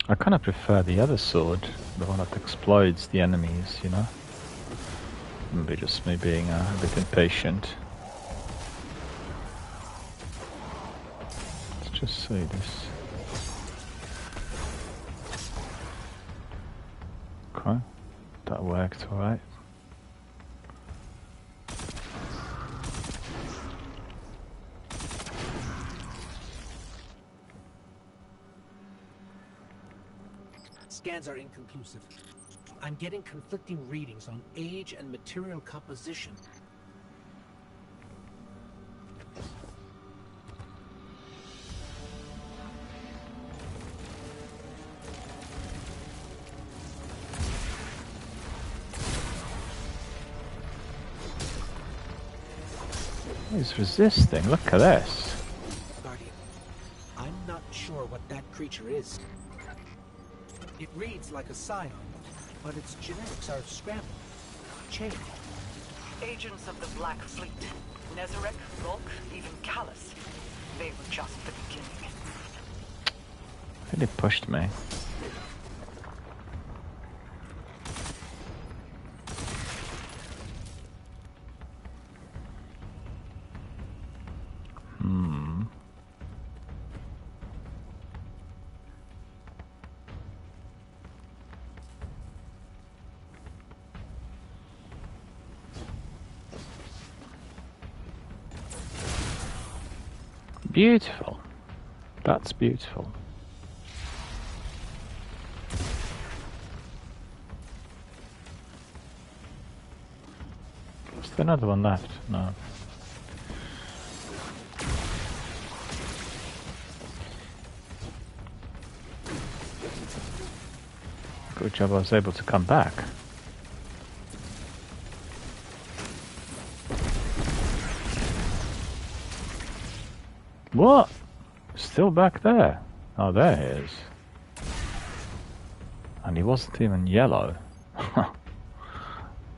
Speaker 1: I kind of prefer the other sword, the one that explodes the enemies, you know? Maybe just me being a bit impatient. Let's just see this. Okay, that worked alright.
Speaker 3: Scans are inconclusive. I'm getting conflicting readings on age and material composition.
Speaker 1: He's resisting, look at this.
Speaker 3: Guardian, I'm not sure what that creature is. It reads like a scion, but its genetics are scrambled, changed.
Speaker 2: Agents of the Black Fleet. Nezarec, Volk, even Callus. They were just the beginning.
Speaker 1: I think it pushed me. Beautiful. That's beautiful. Is there another one left? No. Good job I was able to come back. What? Still back there? Oh, there he is. And he wasn't even yellow.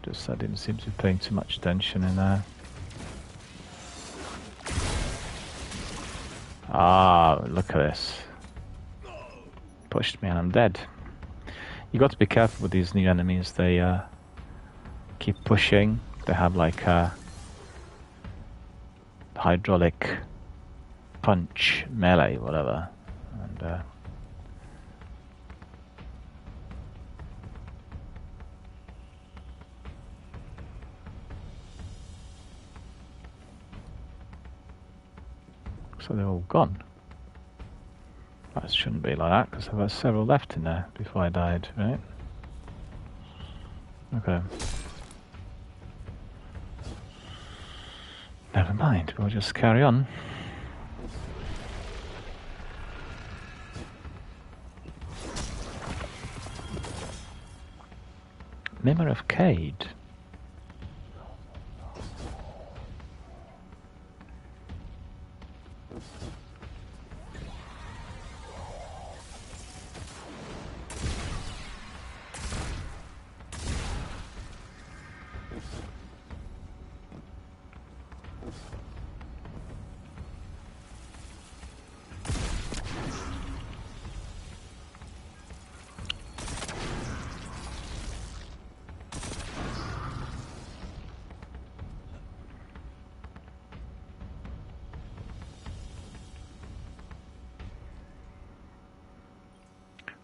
Speaker 1: Just I didn't seem to be paying too much attention in there. Ah, look at this. Pushed me and I'm dead. You got to be careful with these new enemies. They keep pushing. They have like a hydraulic punch, melee, whatever. And so they're all gone. That shouldn't be like that, because there were several left in there before I died, right? Okay. Never mind, we'll just carry on. Mimmer of Cade.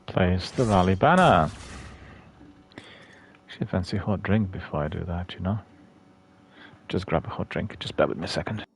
Speaker 1: Place the rally banner. Actually, fancy a hot drink before I do that, you know. Just grab a hot drink. Just bear with me a second.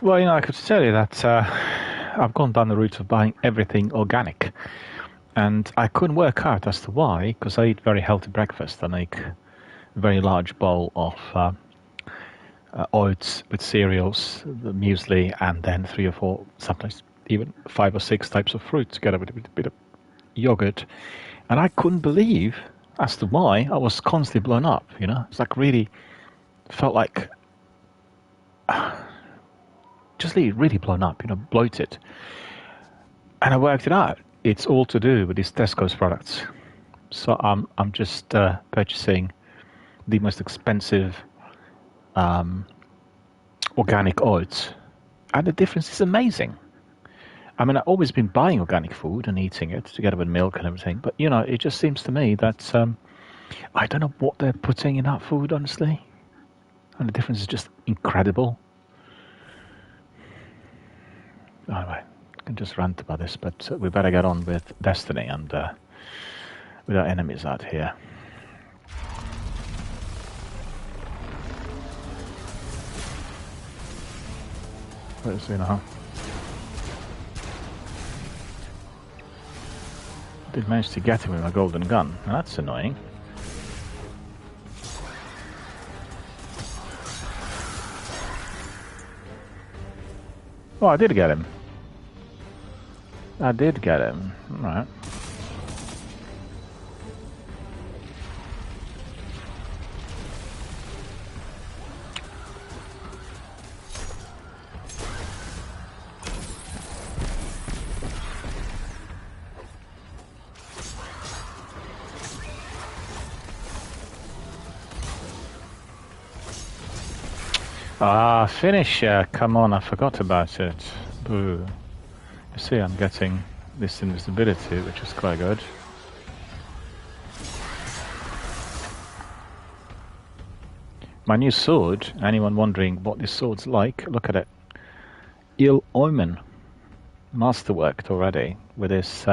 Speaker 1: Well, I could tell you that I've gone down the route of buying everything organic. And I couldn't work out as to why, because I eat very healthy breakfast. I make a very large bowl of oats with cereals, the muesli, and then 3 or 4, sometimes even 5 or 6 types of fruit together with a bit of yogurt. And I couldn't believe as to why I was constantly blown up. It's like really felt like just really blown up. Bloated. And I worked it out. It's all to do with these Tesco's products. So I'm just purchasing the most expensive organic oats, and the difference is amazing. I mean, I've always been buying organic food and eating it together with milk and everything, but it just seems to me that I don't know what they're putting in that food, honestly, and the difference is just incredible. Anyway, I can just rant about this, but we better get on with Destiny and with our enemies out here. Let's see now. Did manage to get him with my golden gun. Now that's annoying. Oh, I did get him. I did get him. Alright. Ah, finisher! Come on, I forgot about it. Boo. You see, I'm getting this invisibility, which is quite good. My new sword, anyone wondering what this sword's like, look at it. Il Omen. Masterworked already with this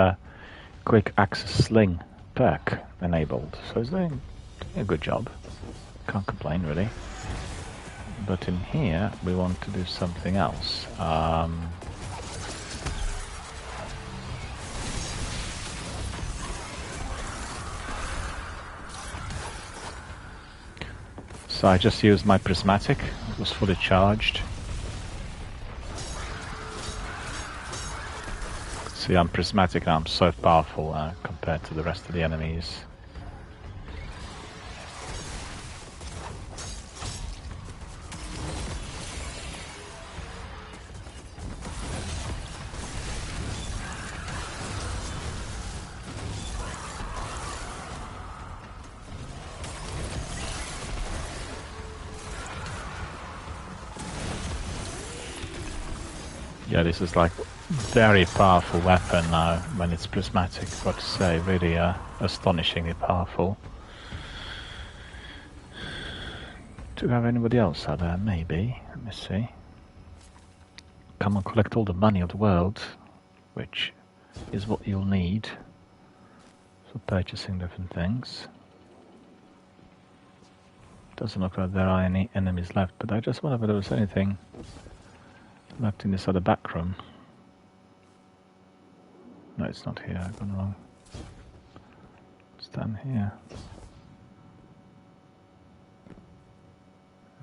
Speaker 1: quick access sling perk enabled. So it's doing a good job. Can't complain, really. But in here, we want to do something else. So I just used my prismatic. It was fully charged. See, I'm prismatic and I'm so powerful compared to the rest of the enemies. Yeah, this is like very powerful weapon now when it's prismatic. Got to say, really astonishingly powerful. Do we have anybody else out there? Maybe. Let me see. Come and collect all the money of the world, which is what you'll need for purchasing different things. Doesn't look like there are any enemies left, but I just wonder if there was anything left in this other back room. No, it's not here. I've gone wrong. It's down here.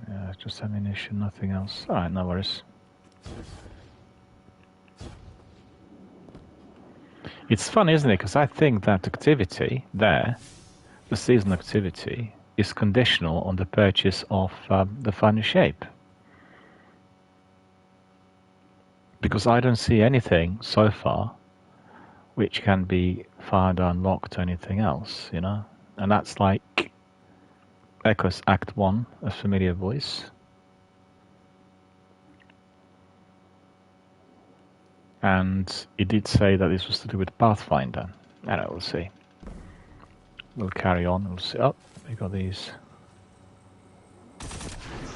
Speaker 1: Yeah, it's just ammunition, nothing else. Alright, no worries. It's fun, isn't it? Because I think that activity there, the season activity, is conditional on the purchase of the final shape. Because I don't see anything so far which can be found or unlocked or anything else, you know? And that's like Echoes Act 1, a familiar voice. And it did say that this was to do with Pathfinder. I don't know, we'll see. We'll carry on, we'll see. Oh, we got these.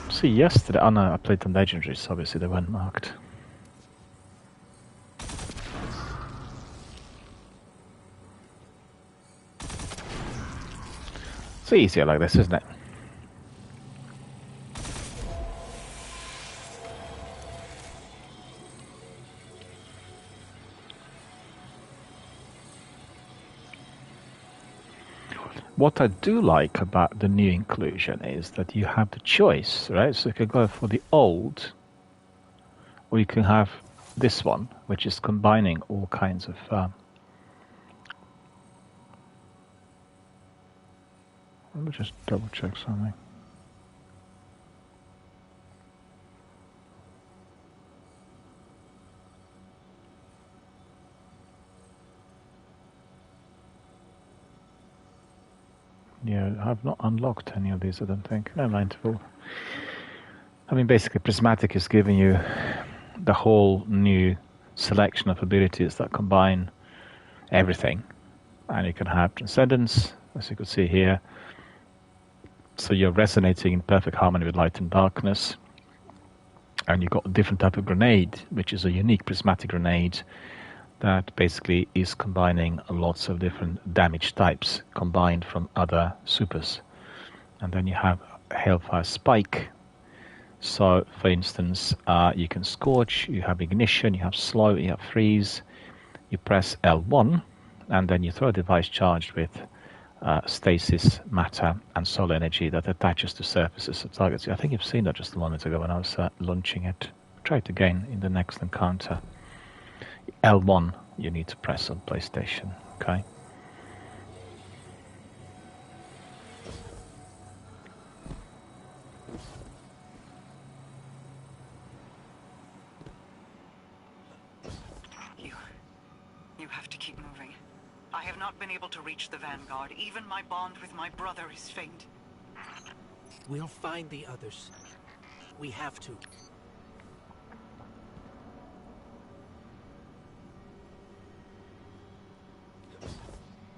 Speaker 1: See, yesterday, oh no, I played the legendaries, so obviously they weren't marked. It's easier like this, isn't it? What I do like about the new inclusion is that you have the choice, right? So you can go for the old, or you can have this one, which is combining all kinds of let me just double check something. Yeah, I've not unlocked any of these, I don't think. No mind. I mean, basically, Prismatic is giving you the whole new selection of abilities that combine everything. And you can have Transcendence, as you can see here. So you're resonating in perfect harmony with light and darkness. And you've got a different type of grenade, which is a unique Prismatic grenade that basically is combining lots of different damage types combined from other supers. And then you have Hailfire Spike. So, for instance, you can Scorch, you have Ignition, you have Slow, you have Freeze. You press L1, and then you throw a device charged with Stasis, Matter, and Solar Energy that attaches to surfaces of targets. I think you've seen that just a moment ago when I was launching it. Try it again in the next encounter. L1 you need to press on PlayStation, okay?
Speaker 2: You have to keep moving. I have not been able to reach the Vanguard. Even my bond with my brother is faint.
Speaker 3: We'll find the others. We have to.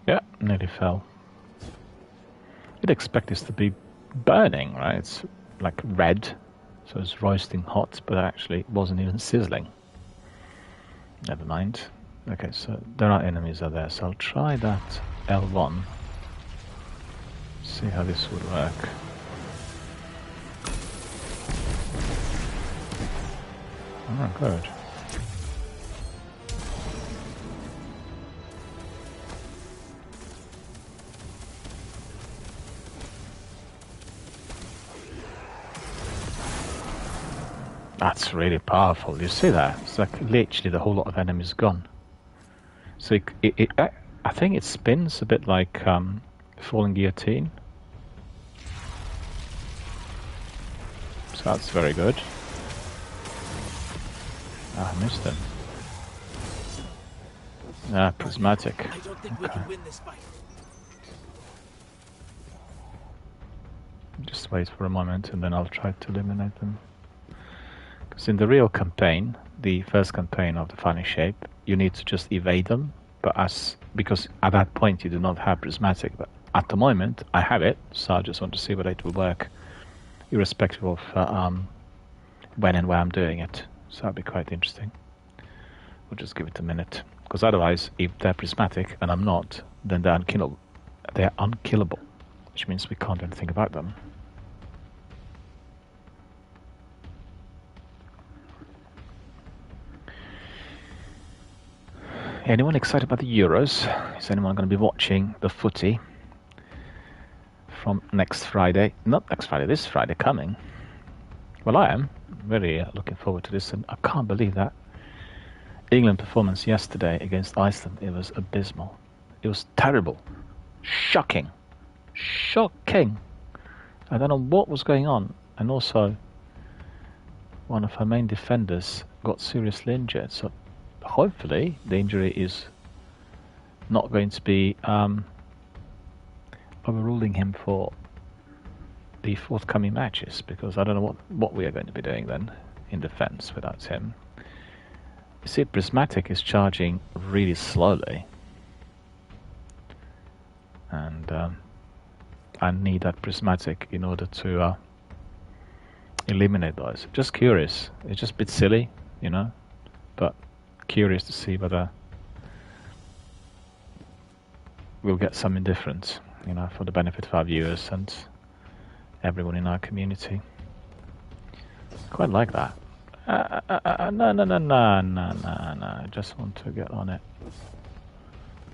Speaker 1: Yeah, nearly fell. You'd expect this to be burning, right? It's like red, so it's roasting hot, but actually it wasn't even sizzling. Never mind. Okay, so there are enemies out there, so I'll try that L1. See how this would work. Oh, good. That's really powerful. You see that? It's like literally the whole lot of enemies gone. So I think it spins a bit like Falling Guillotine. So that's very good. Ah, I missed him. Ah, Prismatic.
Speaker 3: I don't think we can win this fight.
Speaker 1: Just wait for a moment and then I'll try to eliminate them. Because in the real campaign, the first campaign of the Final Shape, you need to just evade them. But because at that point you do not have Prismatic, but at the moment I have it, so I just want to see whether it will work, irrespective of when and where I'm doing it. So that'll be quite interesting. We'll just give it a minute, because otherwise, if they're Prismatic and I'm not, then they're unkillable. They're unkillable, which means we can't do anything about them. Anyone excited about the Euros? Is anyone going to be watching the footy from next Friday? Not next Friday, this Friday coming. Well, I am very looking forward to this, and I can't believe that England performance yesterday against Iceland. It was abysmal. It was terrible, shocking. I don't know what was going on, and also one of our main defenders got seriously injured. So hopefully the injury is not going to be overruling him for the forthcoming matches, because I don't know what we are going to be doing then in defense without him. You see, Prismatic is charging really slowly, and I need that Prismatic in order to eliminate those. Just curious. It's just a bit silly, you know, but curious to see whether we'll get something different, you know, for the benefit of our viewers and everyone in our community. Quite like that. No. I just want to get on it.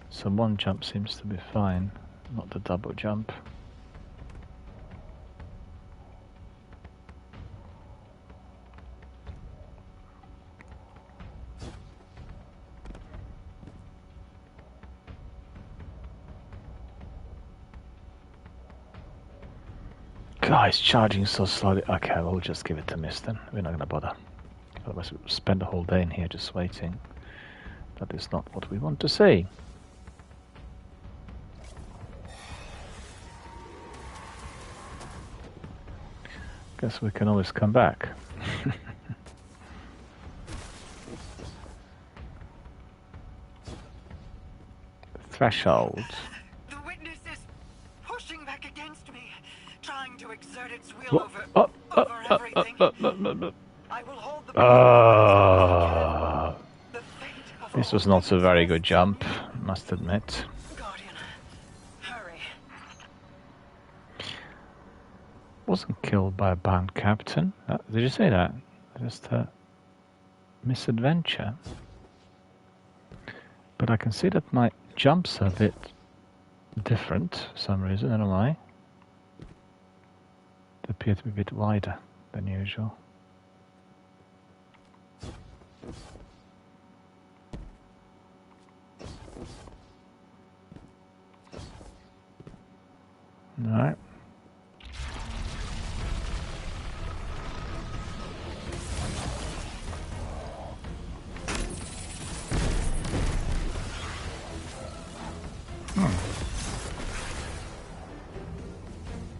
Speaker 1: So one jump seems to be fine. not the double jump. Guys, charging so slowly. Okay, we'll just give it a miss then. We're not going to bother. Otherwise, we'll spend the whole day in here just waiting. That is not what we want to see. Guess we can always come back. Threshold.
Speaker 2: The witness is pushing back against me, trying to exert its will over everything. I will hold the fate of
Speaker 1: This was not a very good jump, must admit.
Speaker 2: Guardian, hurry.
Speaker 1: Wasn't killed by a band captain. Did you say that? Just a misadventure. But I can see that my jumps are a bit different for some reason. I don't know why. They appear to be a bit wider than usual. Alright.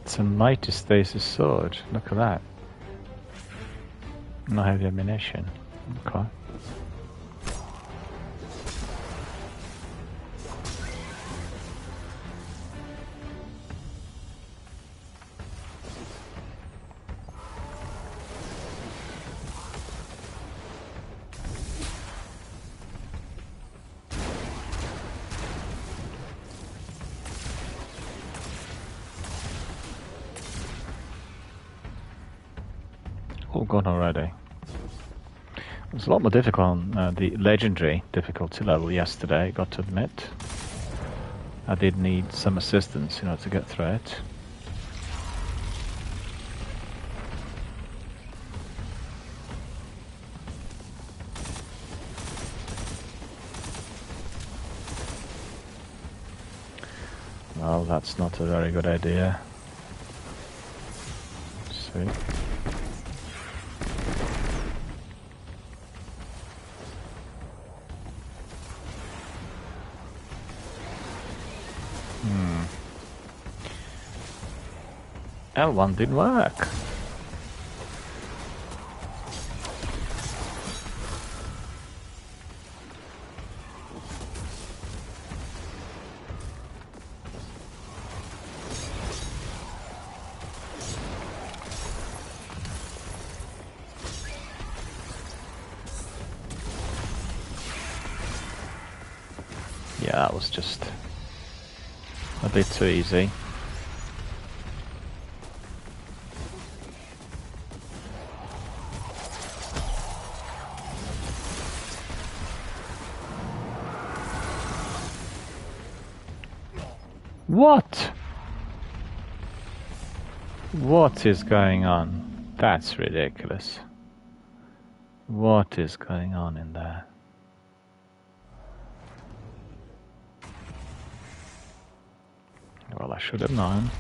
Speaker 1: It's a mighty stasis sword. Look at that. No heavy ammunition. Okay. All gone already. It was a lot more difficult on the legendary difficulty level yesterday, got to admit. I did need some assistance, you know, to get through it. Well, that's not a very good idea. Let's see. L1 didn't work. Yeah, that was just a bit too easy. What? What is going on? That's ridiculous. What is going on in there? Well, I should have known.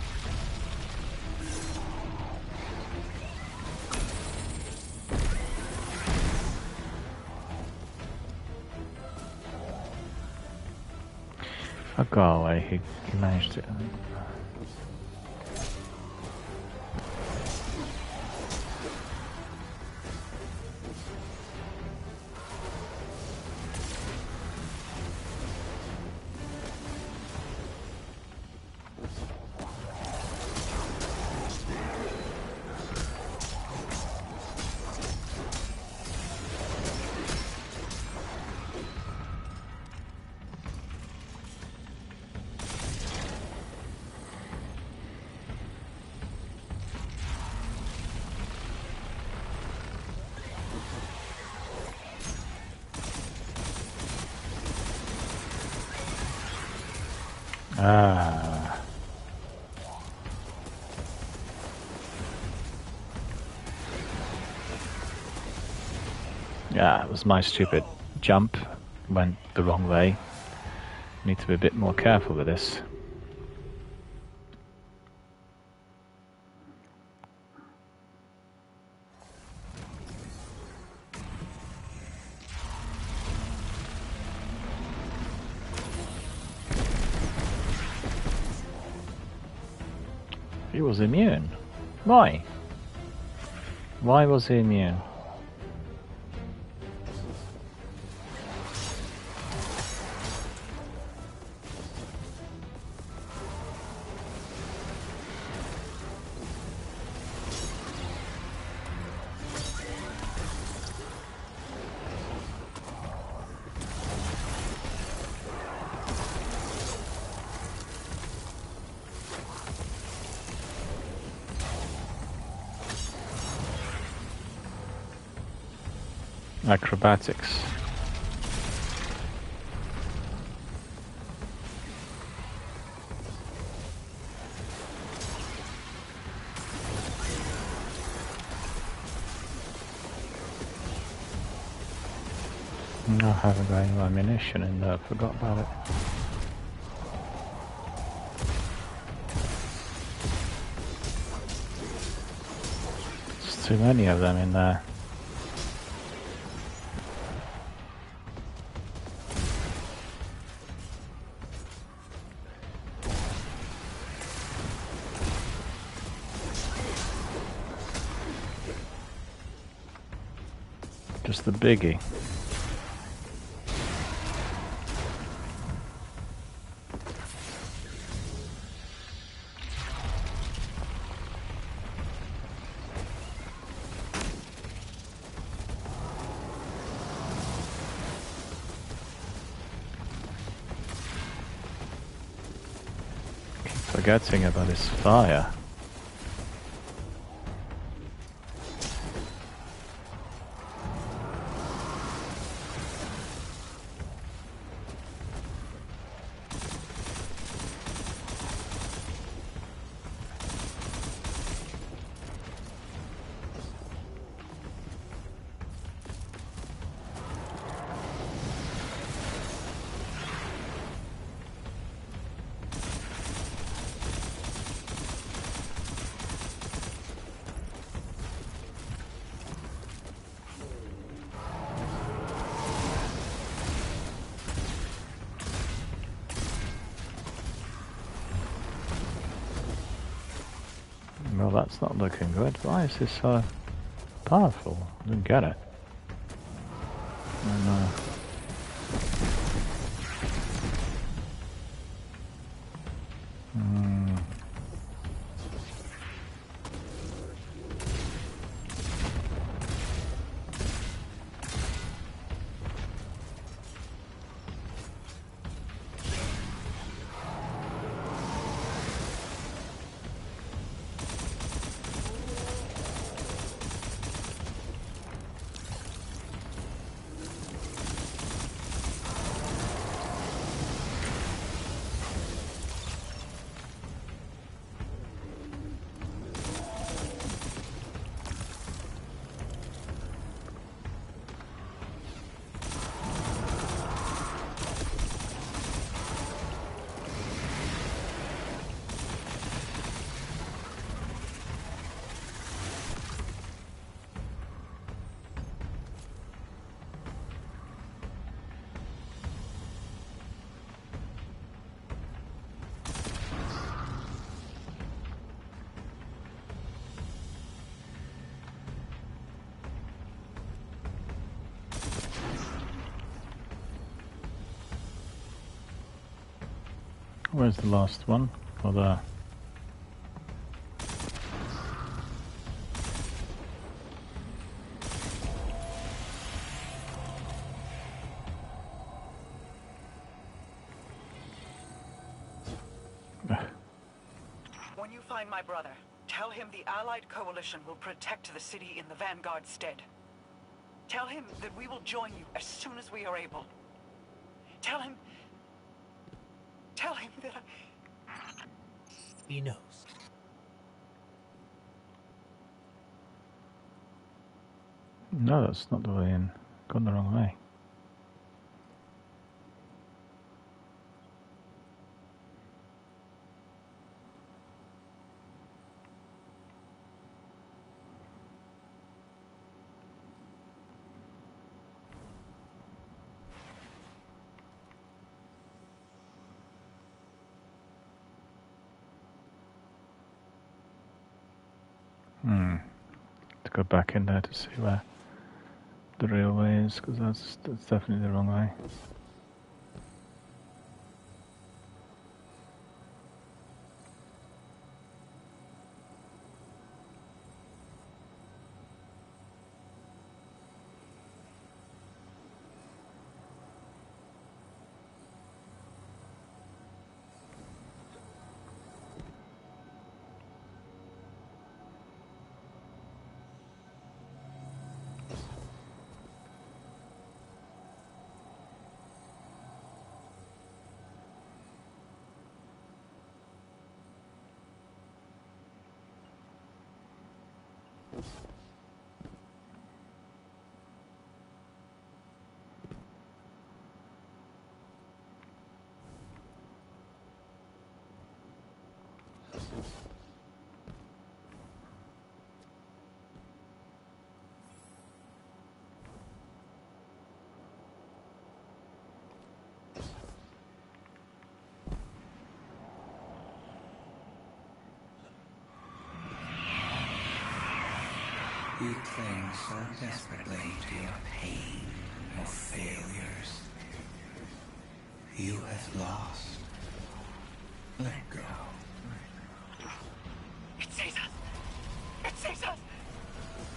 Speaker 1: Oh, go away, he managed it. Ah. Yeah, it was my stupid jump. Went the wrong way. Need to be a bit more careful with this. He was immune. Why? Why was he immune? Acrobatics. I haven't got any ammunition in there, I forgot about it. There's too many of them in there. Just the biggie. Keep forgetting about his fire. Well, that's not looking good. Why is this so powerful? I didn't get it. And, where's the last one? Oh, there.
Speaker 2: When you find my brother, tell him the Allied Coalition will protect the city in the Vanguard's stead. Tell him that we will join you as soon as we are able. Tell him that
Speaker 3: He knows.
Speaker 1: No, that's not the way in. Gone the wrong way. To go back in there to see where the real way is, because that's definitely the wrong way.
Speaker 4: You cling so desperately to your pain, your failures. You have lost. Let go.
Speaker 2: It saves us! It saves us!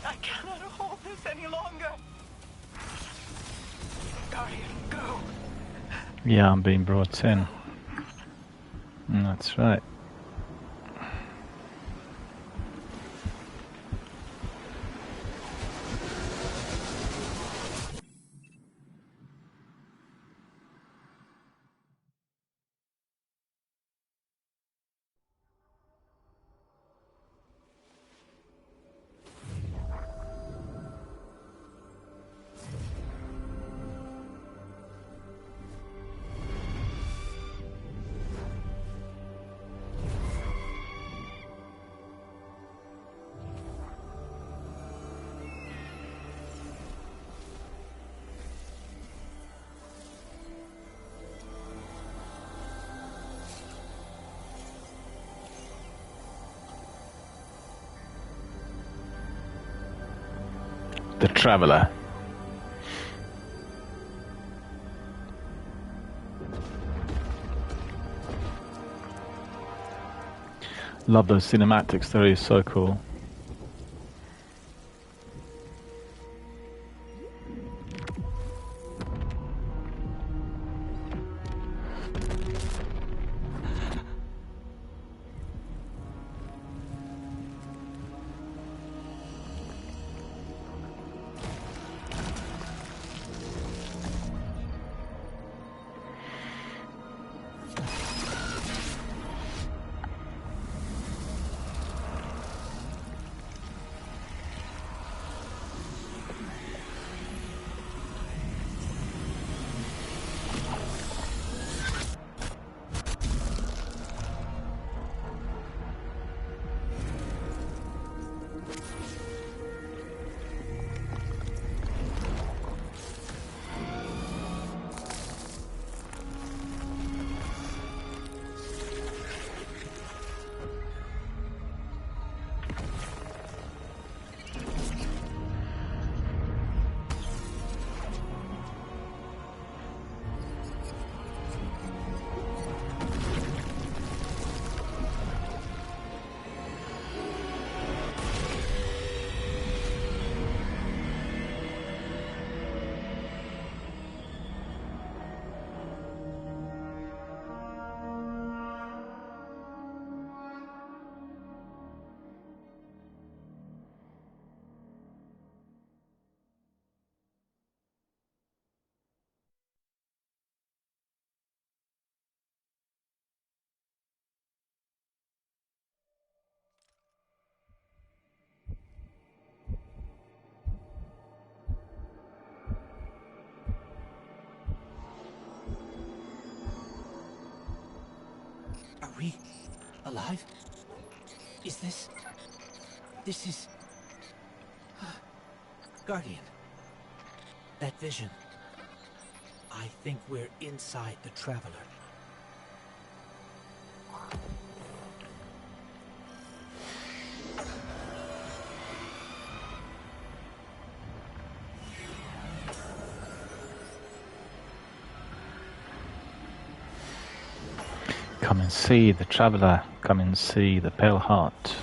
Speaker 2: I cannot hold this any longer! Guardian, go!
Speaker 1: Yeah, I'm being brought in. That's right. The Traveller. Love those cinematics, they're so cool.
Speaker 3: Are we alive? Is this... This is... Guardian. That vision. I think we're inside the Traveler.
Speaker 1: Come and see the Traveler. Come and see the Pale Heart.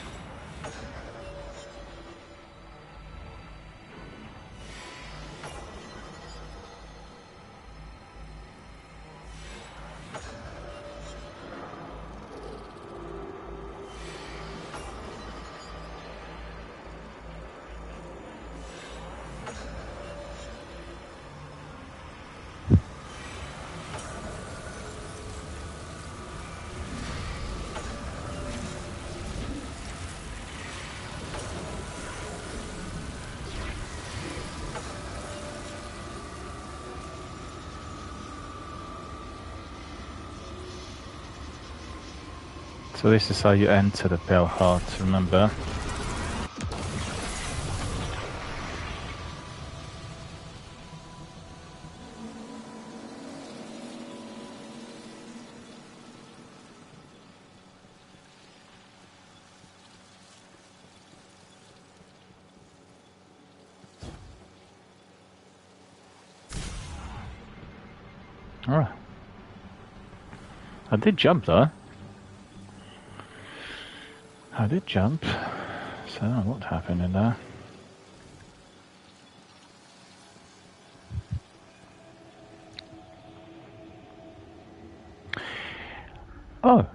Speaker 1: So this is how you enter the Pale Heart, remember? Alright. I did jump though. I did jump, so what happened in there? Oh,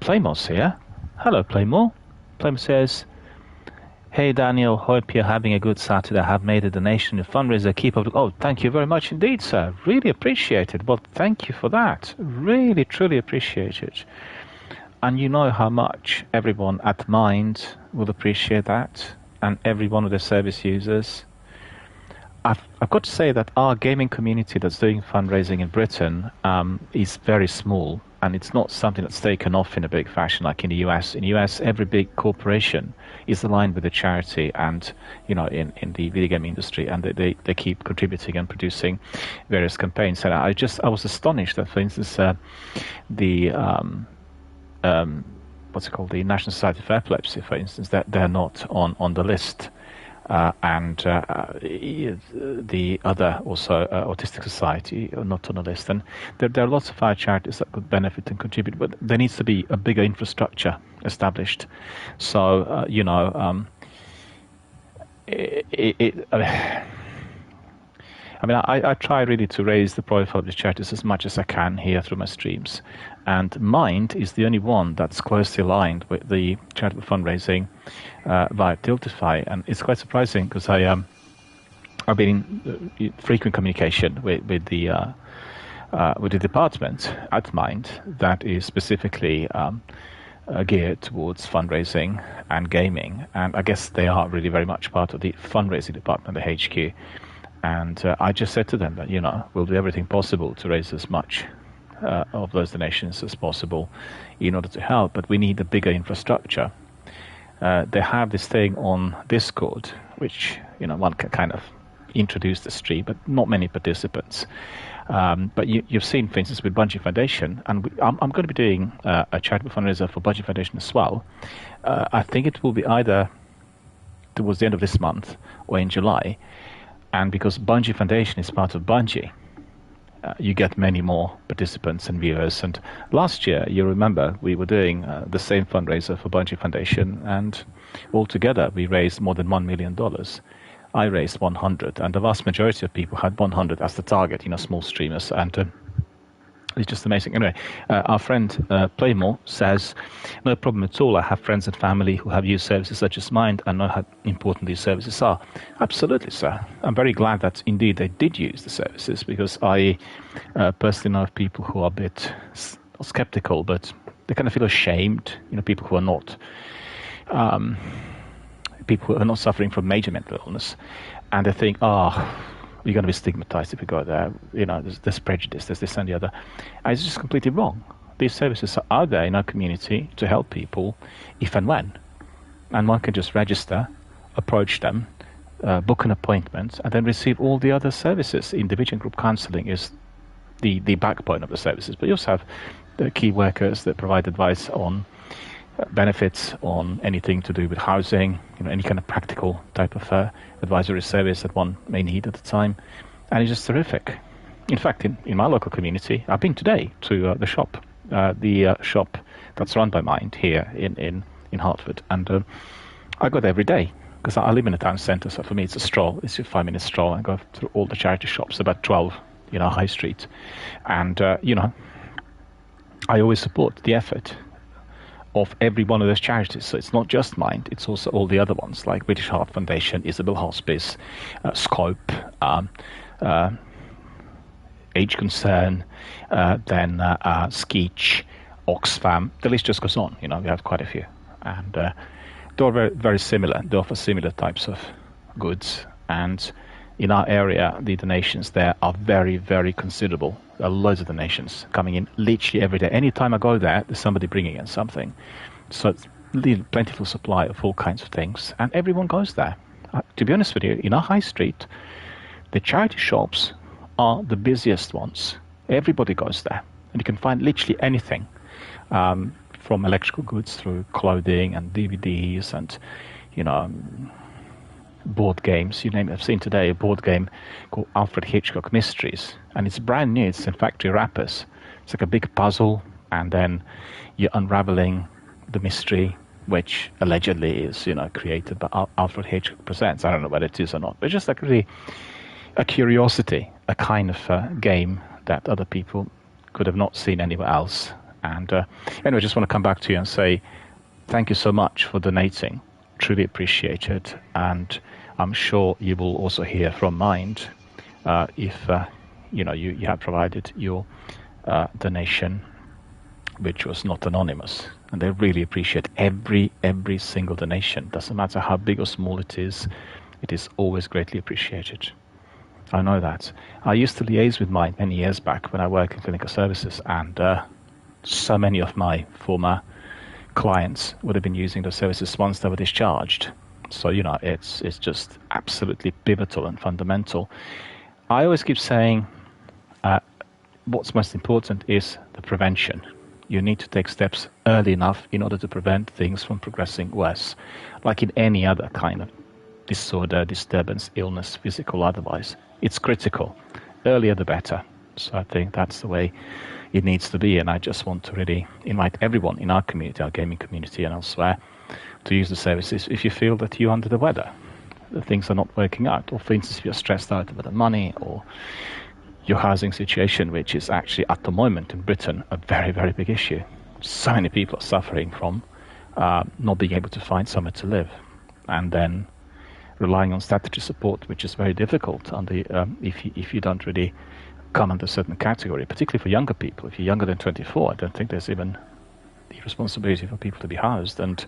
Speaker 1: Playmore's here. Hello, Playmore. Playmore says, "Hey Daniel, hope you're having a good Saturday. I have made a donation to fundraiser. Keep up." Oh, thank you very much indeed, sir. Really appreciate it. Well, thank you for that. Really, truly appreciate it. And you know how much everyone at Mind will appreciate that, and every one of the service users. I've got to say that our gaming community that's doing fundraising in Britain is very small, and it's not something that's taken off in a big fashion like in the US. In the US, every big corporation is aligned with a charity, and in the video game industry, and they keep contributing and producing various campaigns. And I was astonished that, for instance, what's it called? The National Society for Epilepsy, for instance, that they're not on the list, and the other also Autistic Society are not on the list. And there are lots of other charities that could benefit and contribute, but there needs to be a bigger infrastructure established. So I try really to raise the profile of the charities as much as I can here through my streams. And Mind is the only one that's closely aligned with the charitable fundraising via Tiltify. And it's quite surprising because I've been in frequent communication with the department at Mind that is specifically geared towards fundraising and gaming. And I guess they are really very much part of the fundraising department, the HQ. And I just said to them that, we'll do everything possible to raise as much of those donations as possible in order to help, but we need a bigger infrastructure. They have this thing on Discord, which, one can kind of introduce the stream, but not many participants. But you've seen, for instance, with Bungie Foundation, and I'm going to be doing a charitable fundraiser for Bungie Foundation as well. I think it will be either towards the end of this month or in July. And because Bungie Foundation is part of Bungie, you get many more participants and viewers. And last year, you remember, we were doing the same fundraiser for Bungie Foundation, and altogether we raised more than $1 million. I raised 100, and the vast majority of people had 100 as the target, small streamers. And it's just amazing. Anyway, our friend Playmore says, "No problem at all. I have friends and family who have used services such as Mind and know how important these services are." Absolutely, sir. I'm very glad that indeed they did use the services, because I personally know of people who are a bit skeptical, but they kind of feel ashamed. People who are not suffering from major mental illness, and they think, you're going to be stigmatized if you go there. There's prejudice, there's this and the other. And it's just completely wrong. these services are out there in our community to help people if and when. And one can just register, approach them, book an appointment, and then receive all the other services. Individual group counseling is the backbone of the services. But you also have the key workers that provide advice on benefits, on anything to do with housing, any kind of practical type of advisory service that one may need at the time. And it's just terrific. In fact, in my local community, I've been today to the shop, shop that's run by Mind here in Hartford, and I go there every day because I live in a town centre. So for me, it's a stroll. It's a 5-minute stroll. I go through all the charity shops, about 12, High Street, and I always support the effort of every one of those charities. So it's not just Mind, it's also all the other ones like British Heart Foundation, Isabel Hospice, Scope, Age Concern, then Skeech, Oxfam. The list just goes on. We have quite a few, and they're very, very similar. They offer similar types of goods, and in our area, the donations there are very, very considerable. There are loads of donations coming in literally every day. Anytime I go there, there's somebody bringing in something. So it's plentiful supply of all kinds of things, and everyone goes there. To be honest with you, in our high street, the charity shops are the busiest ones. Everybody goes there, and you can find literally anything, from electrical goods through clothing and DVDs and, board games, you name it. I've seen today a board game called Alfred Hitchcock Mysteries, and it's brand new. It's in factory wrappers. It's like a big puzzle, and then you're unraveling the mystery, which allegedly is, created by Alfred Hitchcock Presents. I don't know whether it is or not, but just like really a curiosity, a kind of game that other people could have not seen anywhere else. And anyway, I just want to come back to you and say thank you so much for donating. Truly appreciate it, and I'm sure you will also hear from Mind if you have provided your donation, which was not anonymous, and they really appreciate every single donation. Doesn't matter how big or small it is always greatly appreciated. I know that. I used to liaise with Mind many years back when I worked in clinical services, and so many of my former clients would have been using the services once they were discharged. So, it's just absolutely pivotal and fundamental. I always keep saying what's most important is the prevention. You need to take steps early enough in order to prevent things from progressing worse, like in any other kind of disorder, disturbance, illness, physical, otherwise. It's critical. Earlier the better. So I think that's the way it needs to be, and I just want to really invite everyone in our community, our gaming community and elsewhere, to use the services if you feel that you're under the weather, that things are not working out, or for instance, if you're stressed out about the money or your housing situation, which is actually at the moment in Britain a very, very big issue. So many people are suffering from not being able to find somewhere to live, and then relying on statutory support, which is very difficult if you don't really come under a certain category, particularly for younger people. If you're younger than 24, I don't think there's even the responsibility for people to be housed, and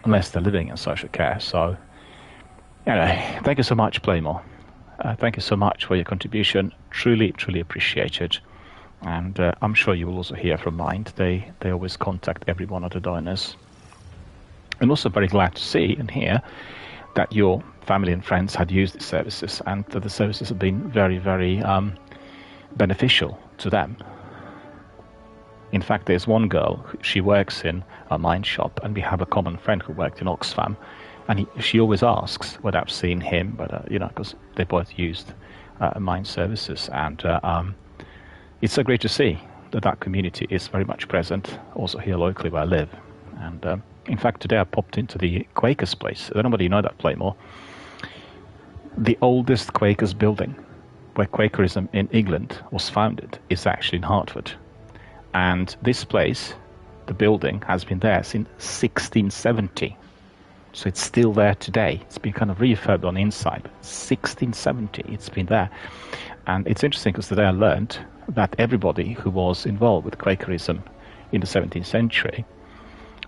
Speaker 1: unless they're living in social care. So, anyway, thank you so much, Playmore. Thank you so much for your contribution. Truly, truly appreciate it. And I'm sure you will also hear from Mind. They always contact every one of the donors. I'm also very glad to see and hear that your family and friends had used these services, and that the services have been very, very beneficial to them. In fact, there's one girl, she works in a Mind shop, and we have a common friend who worked in Oxfam, and she always asks whether I've seen him, but because they both used Mind services, and it's so great to see that community is very much present also here locally where I live. And in fact, today I popped into the Quakers place. I don't know whether you know that, Playmore. The oldest Quakers building where Quakerism in England was founded is actually in Hartford. And this place, the building, has been there since 1670. So it's still there today. It's been kind of refurbed on the inside. But 1670, it's been there. And it's interesting because today I learned that everybody who was involved with Quakerism in the 17th century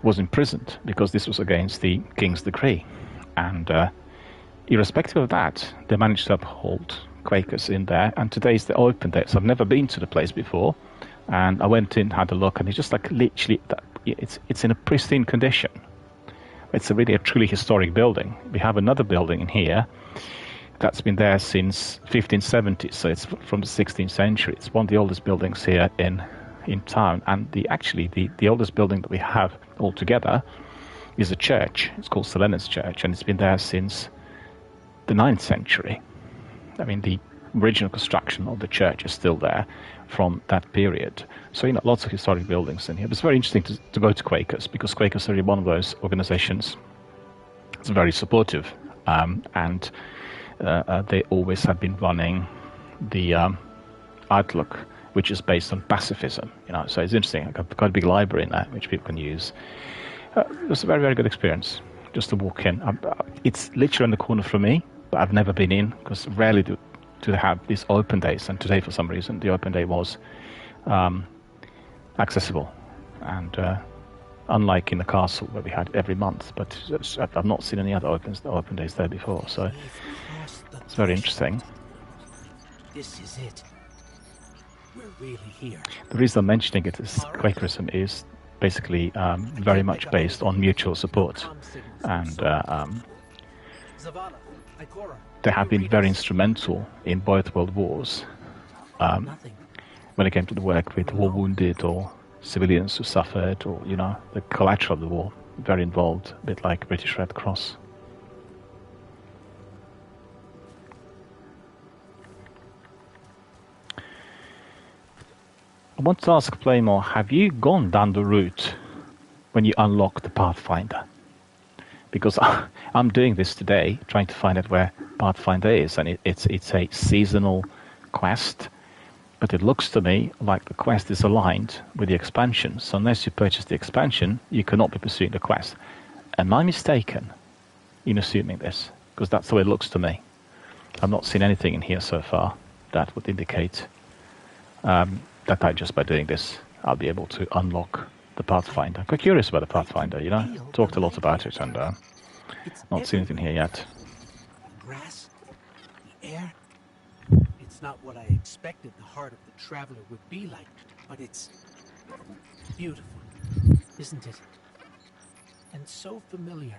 Speaker 1: was imprisoned because this was against the king's decree. And irrespective of that, they managed to uphold Quakers in there, and today's the open day. So I've never been to the place before, And I went in, had a look, and it's just like literally, it's in a pristine condition. It's a truly historic building. We have another building in here that's been there since 1570, so it's from the 16th century. It's one of the oldest buildings here in town, and the oldest building that we have altogether is a church. It's called St. Leonard's Church, and it's been there since the 9th century. I mean, the original construction of the church is still there from that period. So, lots of historic buildings in here. But it's very interesting to go to Quakers, because Quakers are really one of those organizations that's very supportive. And they always have been running the Outlook, which is based on pacifism. So it's interesting. I've got a big library in there which people can use. It was a very, very good experience just to walk in. It's literally in the corner from me, but I've never been in because rarely do they have these open days. And today, for some reason, the open day was accessible. And unlike in the castle where we had every month, but I've not seen any other open days there before. So it's very interesting.
Speaker 3: This is it. We're really here.
Speaker 1: The reason I'm mentioning it is Quakerism is basically very much based on mutual support, and they have been very instrumental in both world wars when it came to the work with war wounded or civilians who suffered, or the collateral of the war. Very involved, a bit like British Red Cross. I want to ask Playmore, have you gone down the route when you unlock the Pathfinder? Because I'm doing this today, trying to find out where Pathfinder is, and it's a seasonal quest, but it looks to me like the quest is aligned with the expansion. So unless you purchase the expansion, you cannot be pursuing the quest. Am I mistaken in assuming this? Because that's the way it looks to me. I've not seen anything in here so far that would indicate that just by doing this, I'll be able to unlock the Pathfinder. I'm quite curious about the Pathfinder, Talked a lot about it, and not seen anything here yet.
Speaker 3: The grass, the air. It's not what I expected the heart of the traveler would be like, but it's beautiful, isn't it? And so familiar.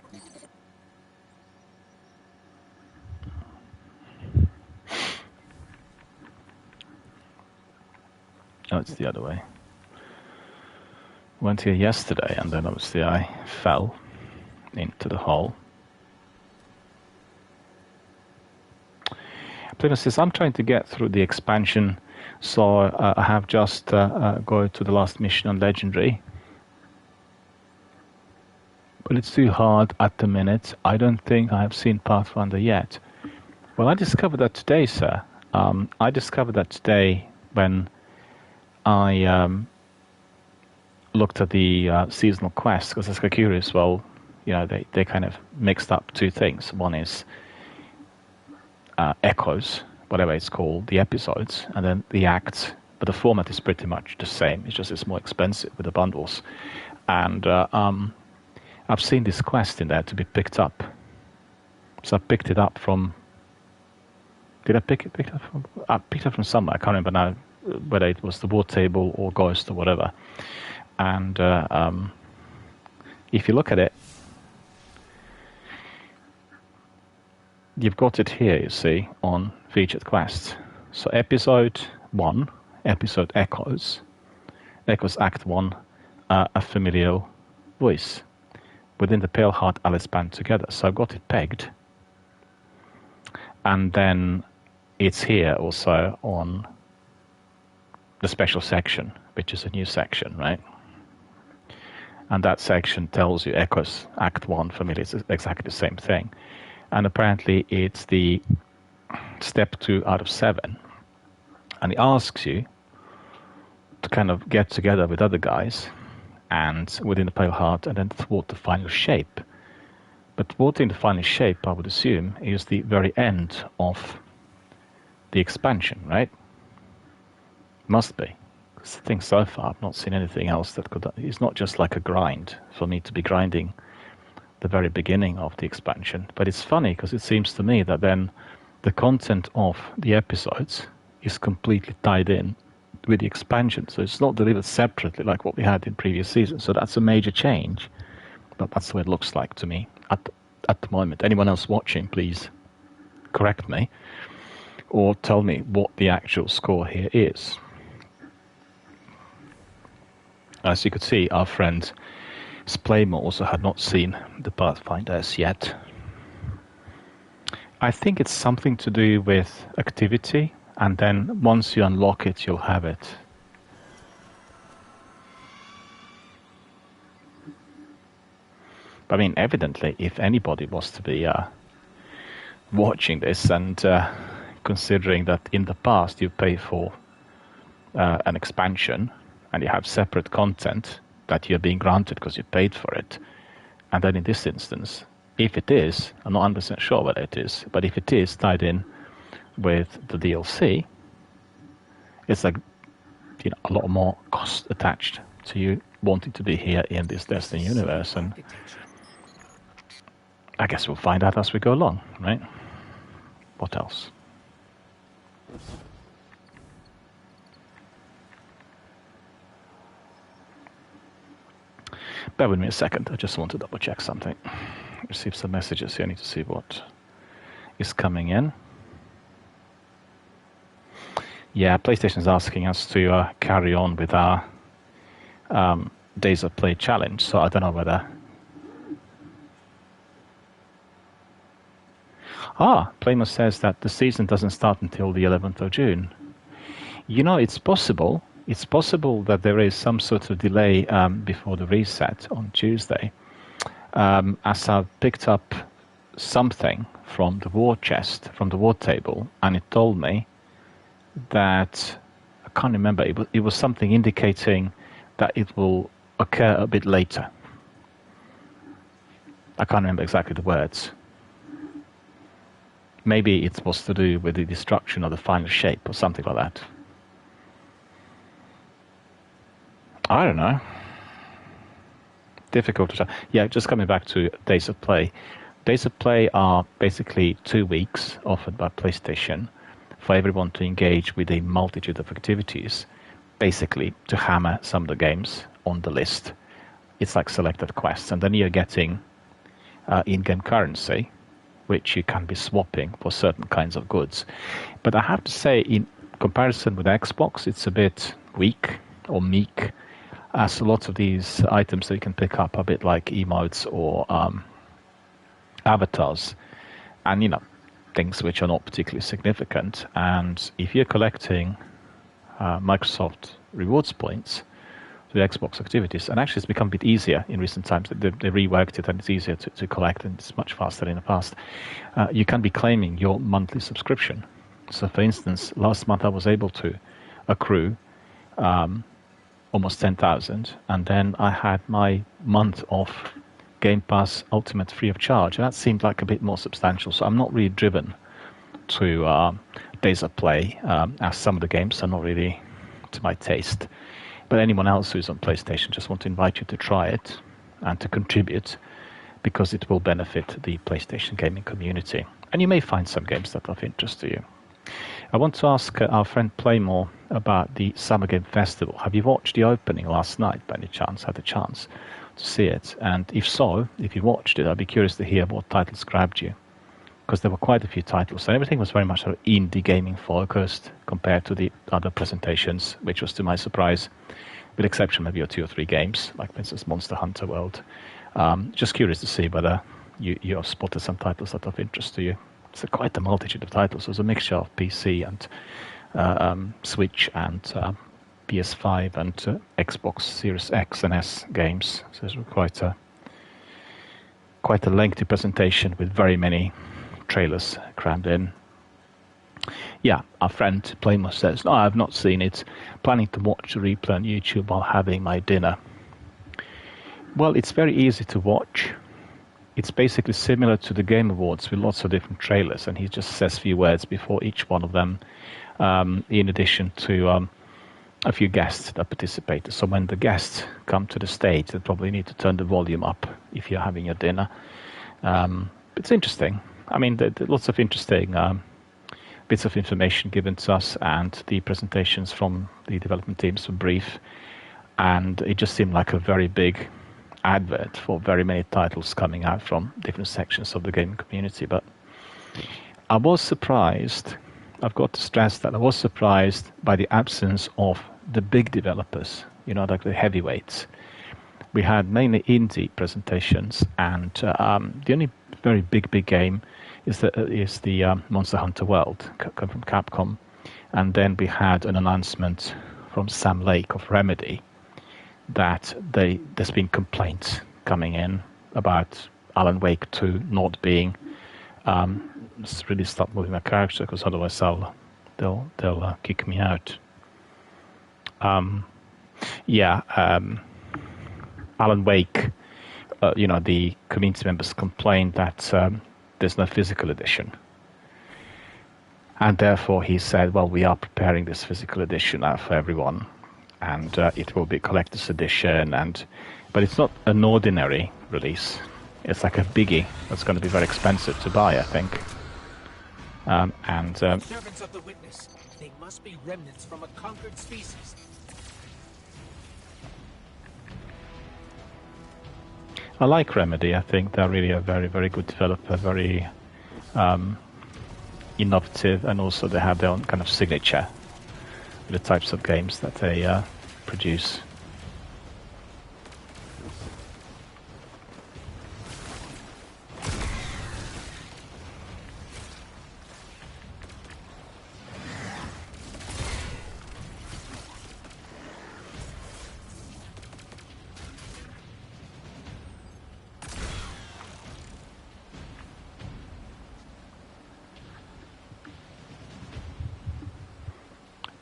Speaker 1: Oh, it's the other way. Went here yesterday, and then obviously I fell into the hole. Plymouth says, I'm trying to get through the expansion, so I have just go to the last mission on Legendary. But it's too hard at the minute. I don't think I have seen Pathfinder yet. Well, I discovered that today, sir. I discovered that today when I looked at the seasonal quest, because I was quite curious. Well, they kind of mixed up two things. One is echoes, whatever it's called, the episodes, and then the acts. But the format is pretty much the same. It's just it's more expensive with the bundles. And I've seen this quest in there to be picked up. So I picked it up from. Did I pick it up from? I picked it up from somewhere. I can't remember now whether it was the War Table or Ghost or whatever. And if you look at it, you've got it here, you see, on featured quests. So episode 1, episode Echoes Act 1, a familial voice. Within the Pale Heart Alice band together. So I've got it pegged. And then it's here also on the special section, which is a new section, right? And that section tells you Echoes Act 1 familiar. It's exactly the same thing. And apparently it's the step 2 out of 7. And it asks you to kind of get together with other guys and within the Pale Heart and then thwart the final shape. But thwarting the final shape, I would assume, is the very end of the expansion, right? Must be. Because I think so far I've not seen anything else that could. It's not just like a grind for me to be grinding the very beginning of the expansion. But it's funny because it seems to me that then the content of the episodes is completely tied in with the expansion. So it's not delivered separately like what we had in previous seasons. So that's a major change. But that's what it looks like to me at the moment. Anyone else watching, please correct me or tell me what the actual score here is. As you could see, our friend Splaymore also had not seen the Pathfinder as yet. I think it's something to do with activity, and then once you unlock it, you'll have it. I mean, evidently, if anybody was to be watching this and considering that in the past you pay for an expansion and you have separate content that you're being granted because you paid for it, and then in this instance, if it is, I'm not 100% sure whether it is, but if it is tied in with the DLC, it's like, a lot more cost attached to you wanting to be here in this Destiny universe, and I guess we'll find out as we go along, right? What else? Bear with me a second, I just want to double check something. Received some messages here, I need to see what is coming in. Yeah, PlayStation is asking us to carry on with our Days of Play challenge, so I don't know whether... Playmo says that the season doesn't start until the 11th of June. It's possible. It's possible that there is some sort of delay before the reset on Tuesday. As I've picked up something from the war chest, from the war table, and it told me that, I can't remember, it was something indicating that it will occur a bit later. I can't remember exactly the words. Maybe it was to do with the destruction of the final shape or something like that. I don't know. Difficult to tell. Yeah, just coming back to Days of Play. Days of Play are basically 2 weeks offered by PlayStation for everyone to engage with a multitude of activities, basically to hammer some of the games on the list. It's like selected quests, and then you're getting in-game currency, which you can be swapping for certain kinds of goods. But I have to say, in comparison with Xbox, it's a bit weak or meek, as a lot of these items that you can pick up are a bit like emotes or avatars, and things which are not particularly significant. And if you're collecting Microsoft rewards points with Xbox activities, and actually it's become a bit easier in recent times. They reworked it and it's easier to collect, and it's much faster than in the past. You can be claiming your monthly subscription. So for instance, last month I was able to accrue almost 10,000, and then I had my month of Game Pass Ultimate free of charge, and that seemed like a bit more substantial. So I'm not really driven to Days of Play, as some of the games are not really to my taste. But anyone else who's on PlayStation, just want to invite you to try it and to contribute, because it will benefit the PlayStation gaming community. And you may find some games that are of interest to you. I want to ask our friend Playmore about the Summer Game Festival. Have you watched the opening last night by any chance? Had a chance to see it? And if so, if you watched it, I'd be curious to hear what titles grabbed you, because there were quite a few titles, and everything was very much sort of indie gaming focused compared to the other presentations, which was to my surprise, with exception maybe of 2 or 3 games, like for instance Monster Hunter World. Just curious to see whether you have spotted some titles that are of interest to you. It's quite a multitude of titles. There's a mixture of PC and Switch and PS5 and Xbox Series X and S games. So it's quite a lengthy presentation with very many trailers crammed in. Yeah, our friend Playmore says, no, I've not seen it. Planning to watch the replay on YouTube while having my dinner. Well, it's very easy to watch. It's basically similar to the Game Awards with lots of different trailers, and he just says a few words before each one of them, in addition to a few guests that participate. So when the guests come to the stage, they probably need to turn the volume up if you're having your dinner. It's interesting. I mean, there are lots of interesting bits of information given to us, and the presentations from the development teams were brief. And it just seemed like a very big advert for very many titles coming out from different sections of the gaming community. But I was surprised, I've got to stress that I was surprised by the absence of the big developers, like the heavyweights. We had mainly indie presentations, and the only very big game is the Monster Hunter World from Capcom. And then we had an announcement from Sam Lake of Remedy that there's been complaints coming in about Alan Wake 2 not being really start moving my character, because otherwise they'll kick me out. Alan Wake, the community members complained that there's no physical edition. And therefore he said, well, we are preparing this physical edition now for everyone, and it will be a collector's edition, but it's not an ordinary release. It's like a biggie that's going to be very expensive to buy, I think.
Speaker 3: Servants of the witness, they must be remnants from a conquered species.
Speaker 1: I like Remedy. I think they're really a very, very good developer, very innovative, and also they have their own kind of signature with the types of games that they produce.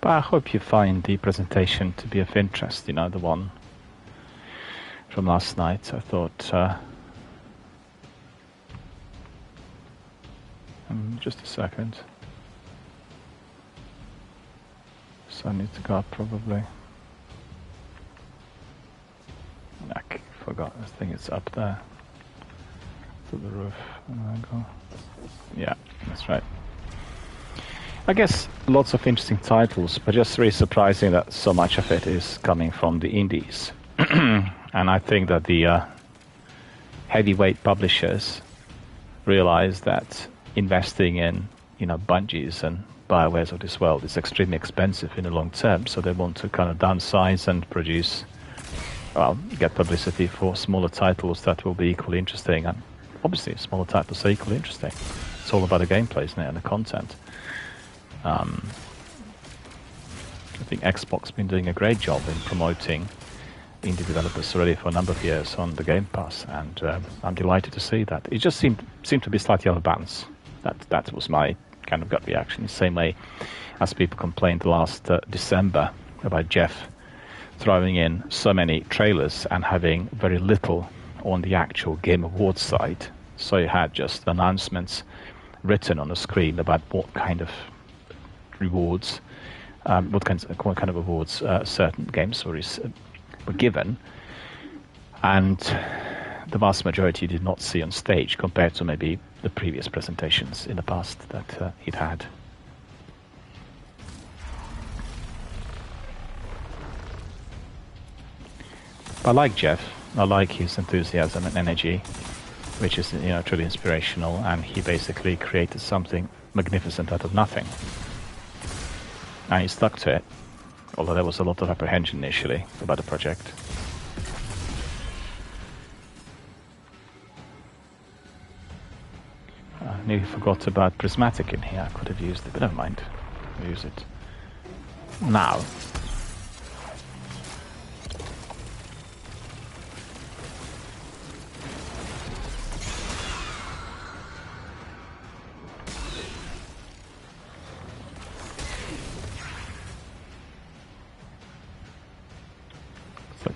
Speaker 1: But I hope you find the presentation to be of interest, the one from last night. I thought... just a second. So I need to go up, probably. I forgot, I think it's up there. To the roof. And I go. Yeah, that's right. I guess lots of interesting titles, but just really surprising that so much of it is coming from the indies. And I think that the heavyweight publishers realize that investing in, Bungies and BioWares of this world is extremely expensive in the long term, so they want to kind of downsize and produce, get publicity for smaller titles that will be equally interesting. And obviously, smaller titles are equally interesting. It's all about the gameplay, isn't it, and the content. I think Xbox has been doing a great job in promoting indie developers already for a number of years on the Game Pass, and I'm delighted to see that. It just seemed to be slightly out of balance. That was my kind of gut reaction. The same way as people complained last December about Jeff throwing in so many trailers and having very little on the actual Game Awards side. So you had just announcements written on the screen about what kind of rewards, what kind of awards certain games were given, and the vast majority did not see on stage, compared to maybe the previous presentations in the past that he'd had. I like Jeff. I like his enthusiasm and energy, which is truly inspirational, and he basically created something magnificent out of nothing. And he stuck to it, although there was a lot of apprehension initially about the project. I nearly forgot about Prismatic in here. I could have used it, but never mind. I'll use it now.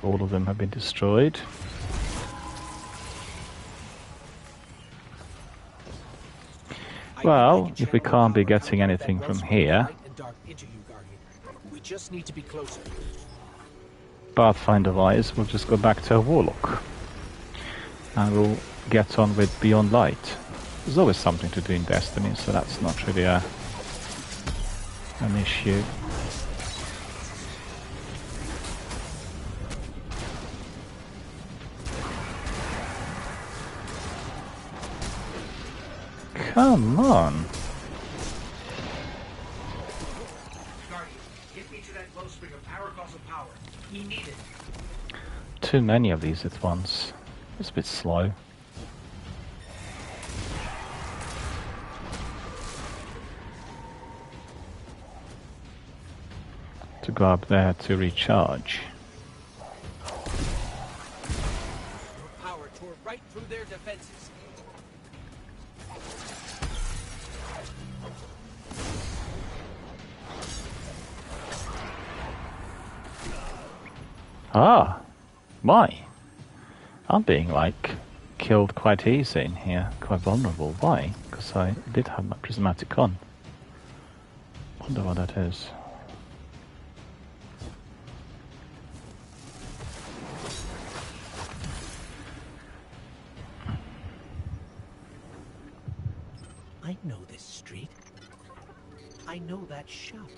Speaker 1: All of them have been destroyed. Well, if we can't be getting anything from here,
Speaker 3: we just need to be closer.
Speaker 1: Pathfinder-wise, we'll just go back to a Warlock. And we'll get on with Beyond Light. There's always something to do in Destiny, so that's not really a an issue. Come on!
Speaker 3: Guardian, get me to that glow spring of Paracosal power. We need it.
Speaker 1: Too many of these at once. It's a bit slow. To go up there to recharge.
Speaker 3: Your power tore right through their defenses.
Speaker 1: Ah! Why? I'm being, like, killed quite easy in here. Quite vulnerable. Why? Because I did have my prismatic on. Wonder what that is.
Speaker 3: I know this street. I know that shop.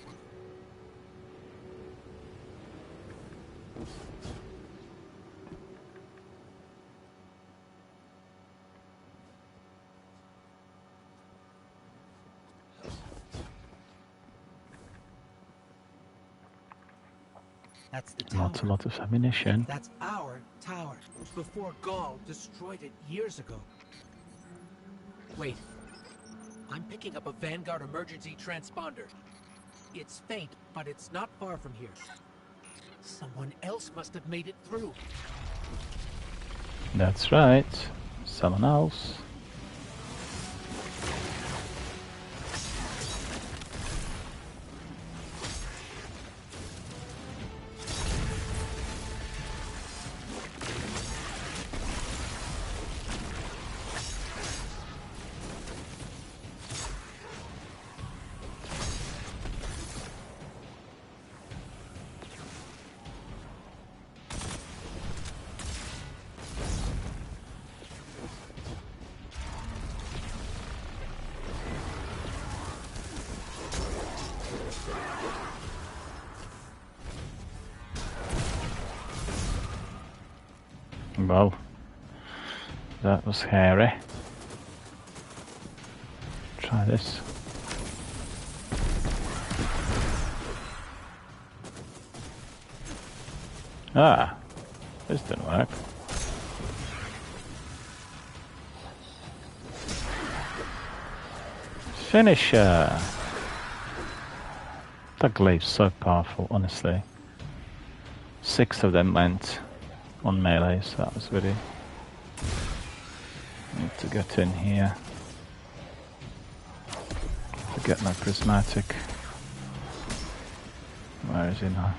Speaker 3: That's the tower.
Speaker 1: Not a lot of ammunition.
Speaker 3: That's our tower. Before Gaul destroyed it years ago. Wait. I'm picking up a Vanguard emergency transponder. It's faint, but it's not far from here. Someone else must have made it through.
Speaker 1: That's right. Someone else. Well, that was hairy. Try this. Ah, this didn't work. Finisher! That glaive's so powerful, honestly. 6 of them went on melee, so that was really... Need to get in here to get my prismatic. Where is he now?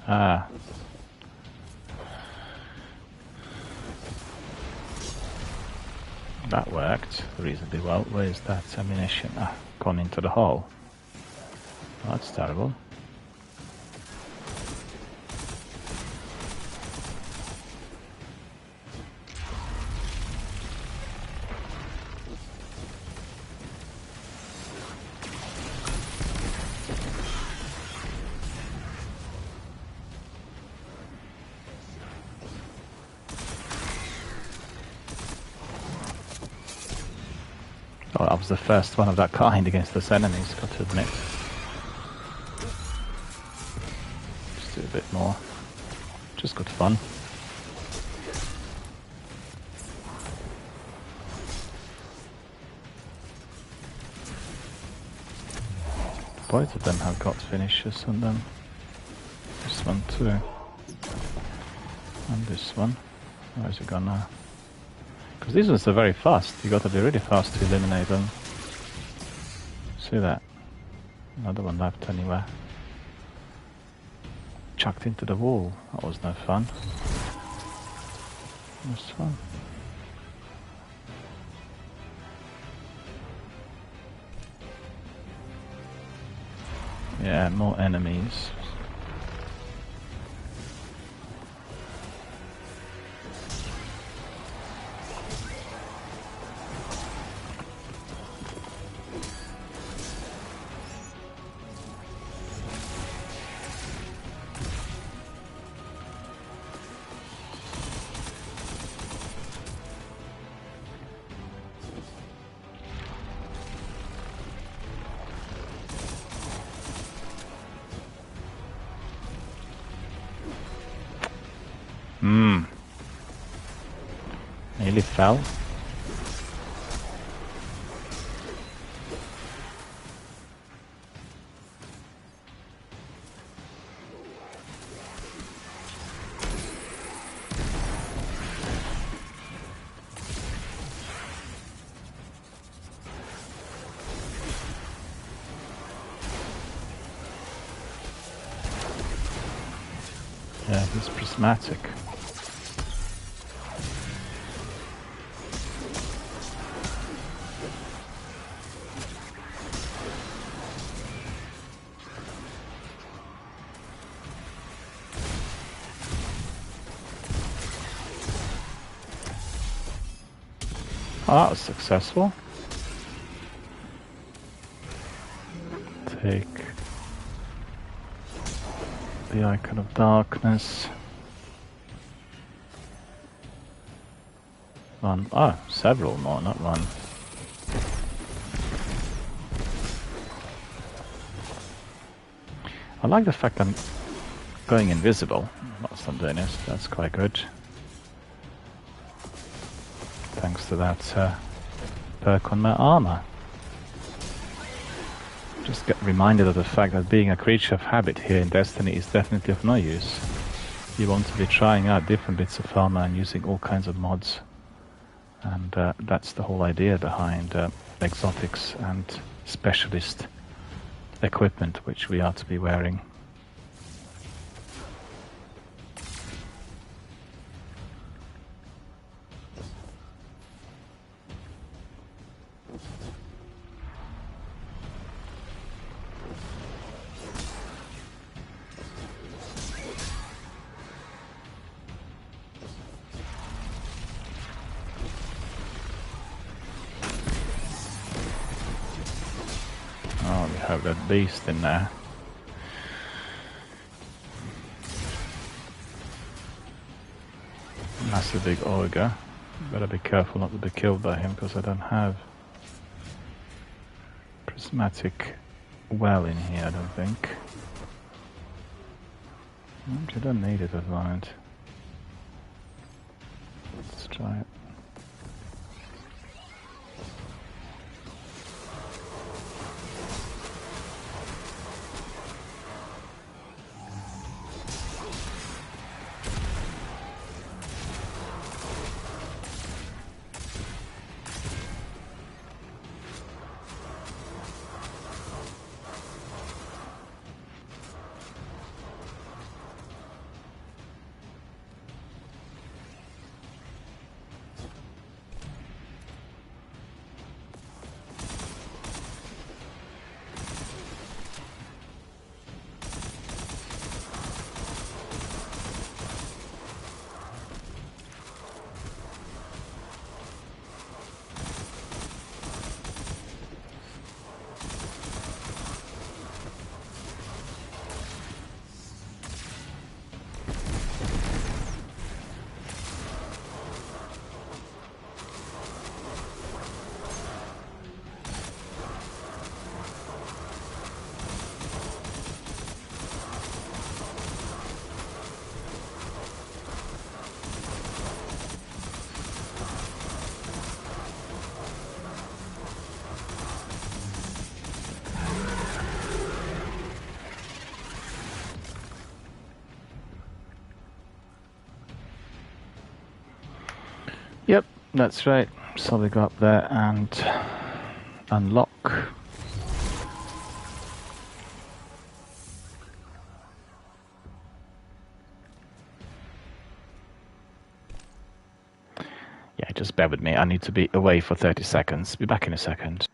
Speaker 1: Ah. That worked reasonably well. Where's that ammunition? Ah, gone into the hole. Oh, that's terrible. Oh, that was the first one of that kind against those enemies, got to admit. Just do a bit more. Just good fun. Both of them have got finishes on them. This one too. And this one. Where's it gone now? Because these ones are very fast. You got to be really fast to eliminate them. See that? Another one left anywhere. Chucked into the wall. That was no fun. It was fun. Yeah, more enemies. Nearly fell. Yeah, he's prismatic. Oh, that was successful. Take the Icon of Darkness. One. Oh, several more, not one. I like the fact I'm going invisible whilst I'm doing this. That's quite good. Thanks to that perk on my armor. Just get reminded of the fact that being a creature of habit here in Destiny is definitely of no use. You want to be trying out different bits of armor and using all kinds of mods. And that's the whole idea behind exotics and specialist equipment which we are to be wearing. Oh, we have that beast in there. Massive big ogre. Better be careful not to be killed by him because I don't have prismatic well in here, I don't think. I don't need it at the moment. Let's try it. Yep, that's right. So we go up there and unlock Just bear with me. I need to be away for 30 seconds. Be back in a second.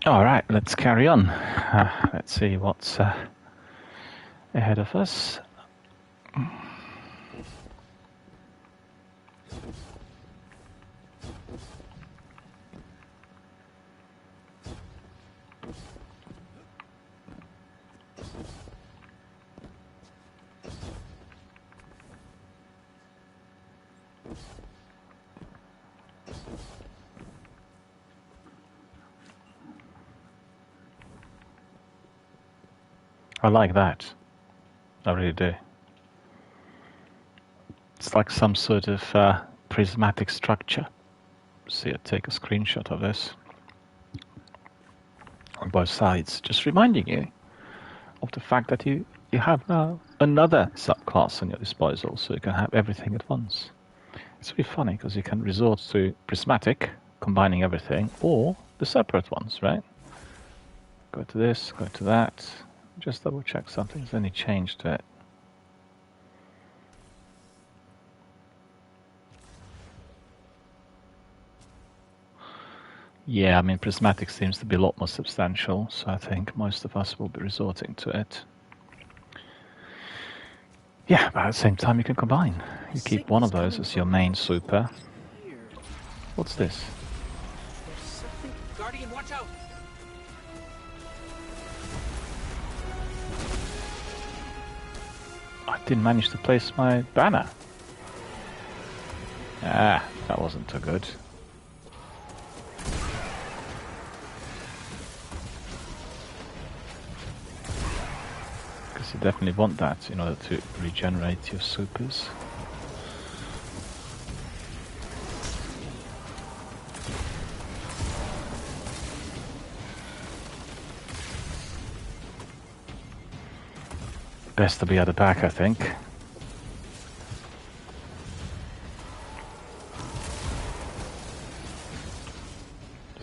Speaker 1: All right, let's carry on. Let's see what's ahead of us. I like that. I really do. It's like some sort of prismatic structure. See, I'll take a screenshot of this on both sides, just reminding you of the fact that you have now another subclass on your disposal, so you can have everything at once. It's really funny because you can resort to prismatic, combining everything, or the separate ones, right? Go to this, go to that. Just double check something's any change to it. Yeah, I mean, prismatic seems to be a lot more substantial, so I think most of us will be resorting to it. Yeah, but at the same time you can combine. You keep one of those as your main super. What's this?
Speaker 3: There's something. Guardian, watch out!
Speaker 1: I didn't manage to place my banner. Ah, that wasn't too good. Because you definitely want that in order to regenerate your supers. Best to be at the back, I think.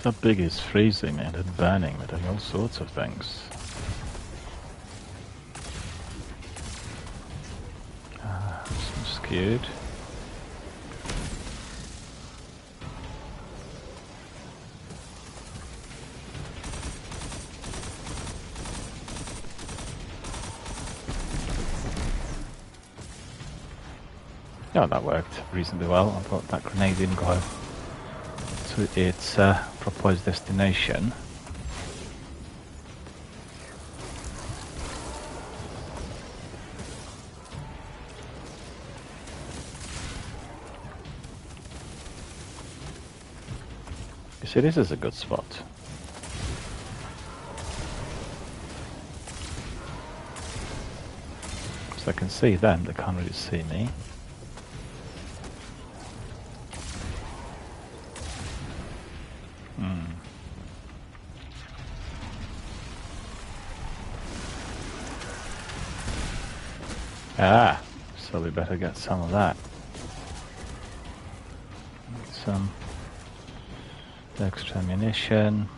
Speaker 1: That big is freezing and then burning, and doing all sorts of things. I'm scared. Yeah, that worked reasonably well. I thought that grenade didn't go to its proposed destination. You see, this is a good spot. Because I can see them, they can't really see me. Ah, so we better get some of that. Some extra ammunition.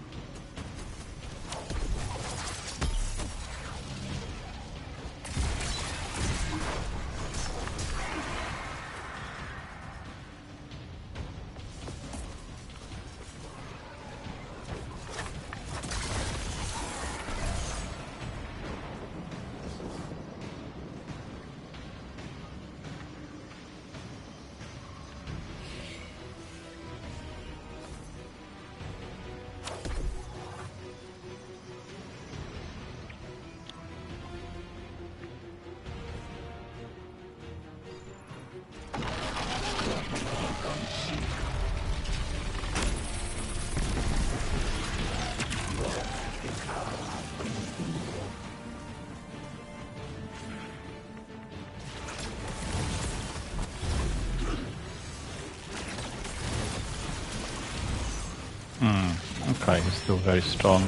Speaker 1: Okay, he's still very strong.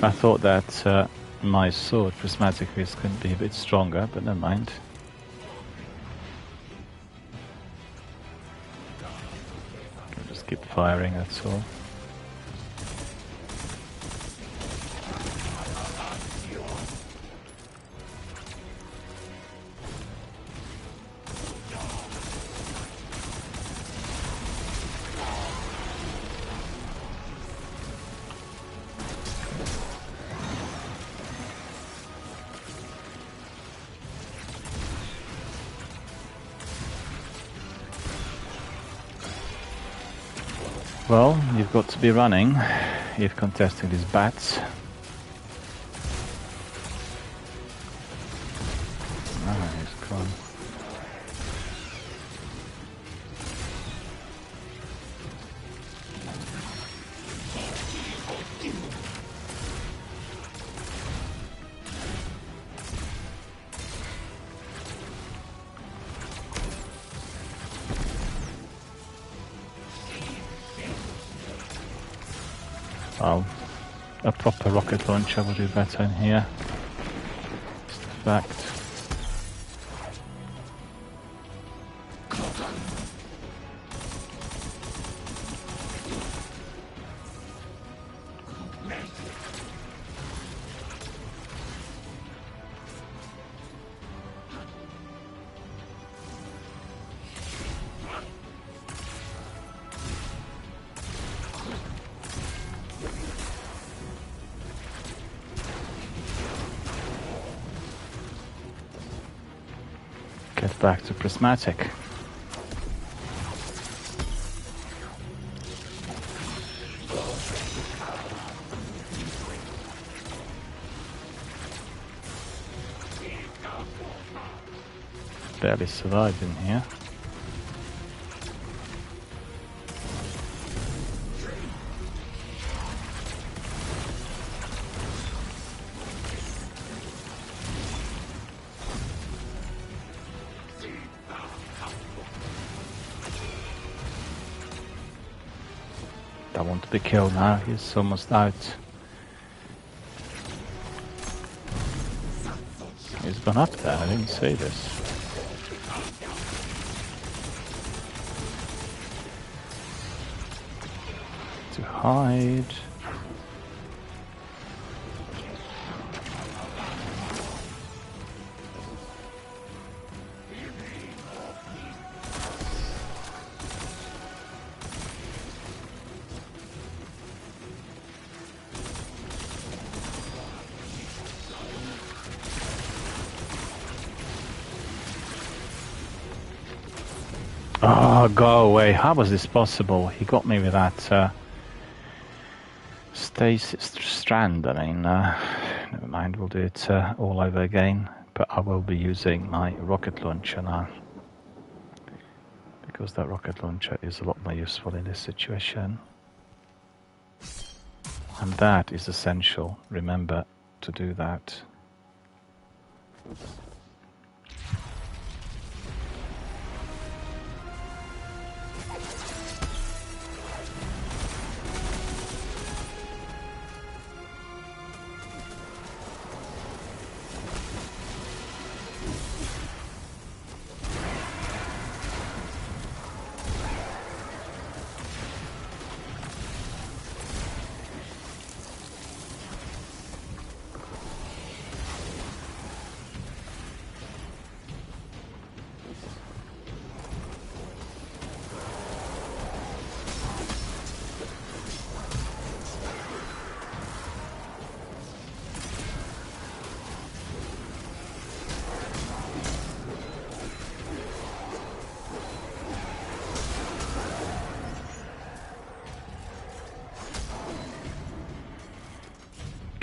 Speaker 1: I thought that my sword, Prismatic Fist, could be a bit stronger, but never mind. I'll just keep firing, that's all. Well, you've got to be running if contesting these bats. Ah, he's gone. Well, a proper rocket launcher will do better in here. Just a fact. Get back to prismatic. Barely survived in here. Don't want to be killed now, he's almost out. He's gone up there, I didn't see this. To hide. Oh, go away. How was this possible? He got me with that Stasis strand. I mean, never mind, we'll do it all over again. But I will be using my rocket launcher now. Because that rocket launcher is a lot more useful in this situation. And that is essential. Remember to do that.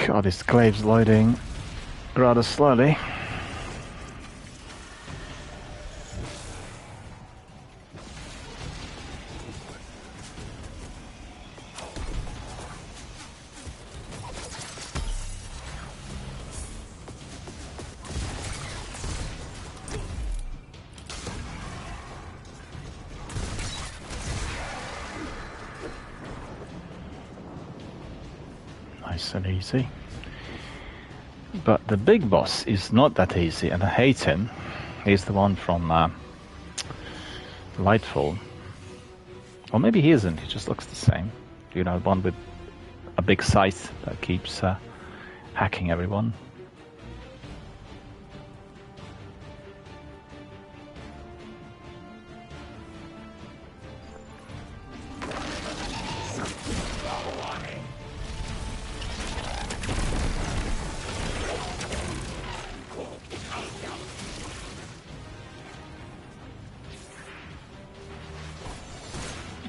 Speaker 1: God, this clave's loading rather slowly. Nice and easy. But the big boss is not that easy, and I hate him. He's the one from Lightfall. Or maybe he isn't, he just looks the same. You know, one with a big scythe that keeps hacking everyone.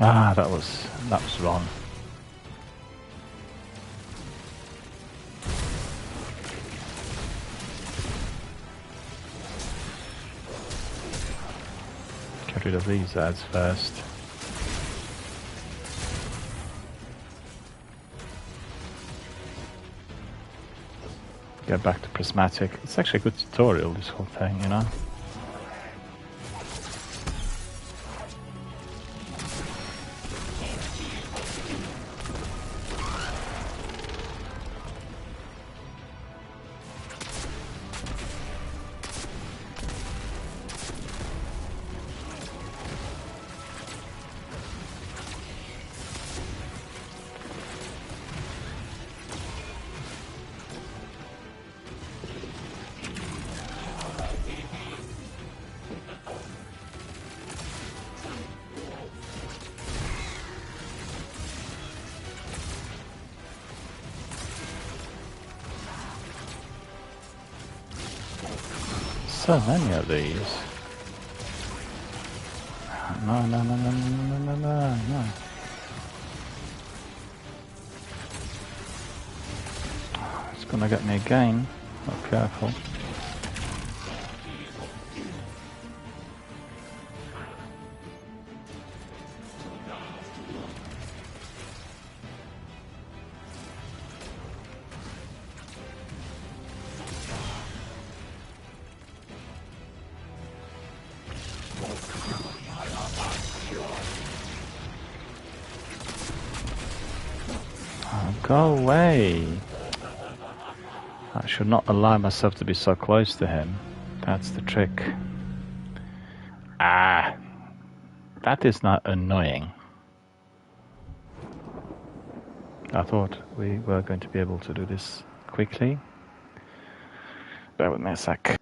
Speaker 1: Ah, that was wrong. Get rid of these ads first. Get back to prismatic. It's actually a good tutorial, this whole thing, you know. So many of these. No, no, no, no, no, no, no, no, no. It's gonna get me again. Oh, careful. Oh, go away. I should not allow myself to be so close to him. That's the trick. Ah, that is not annoying. I thought we were going to be able to do this quickly. Bear with me a sec.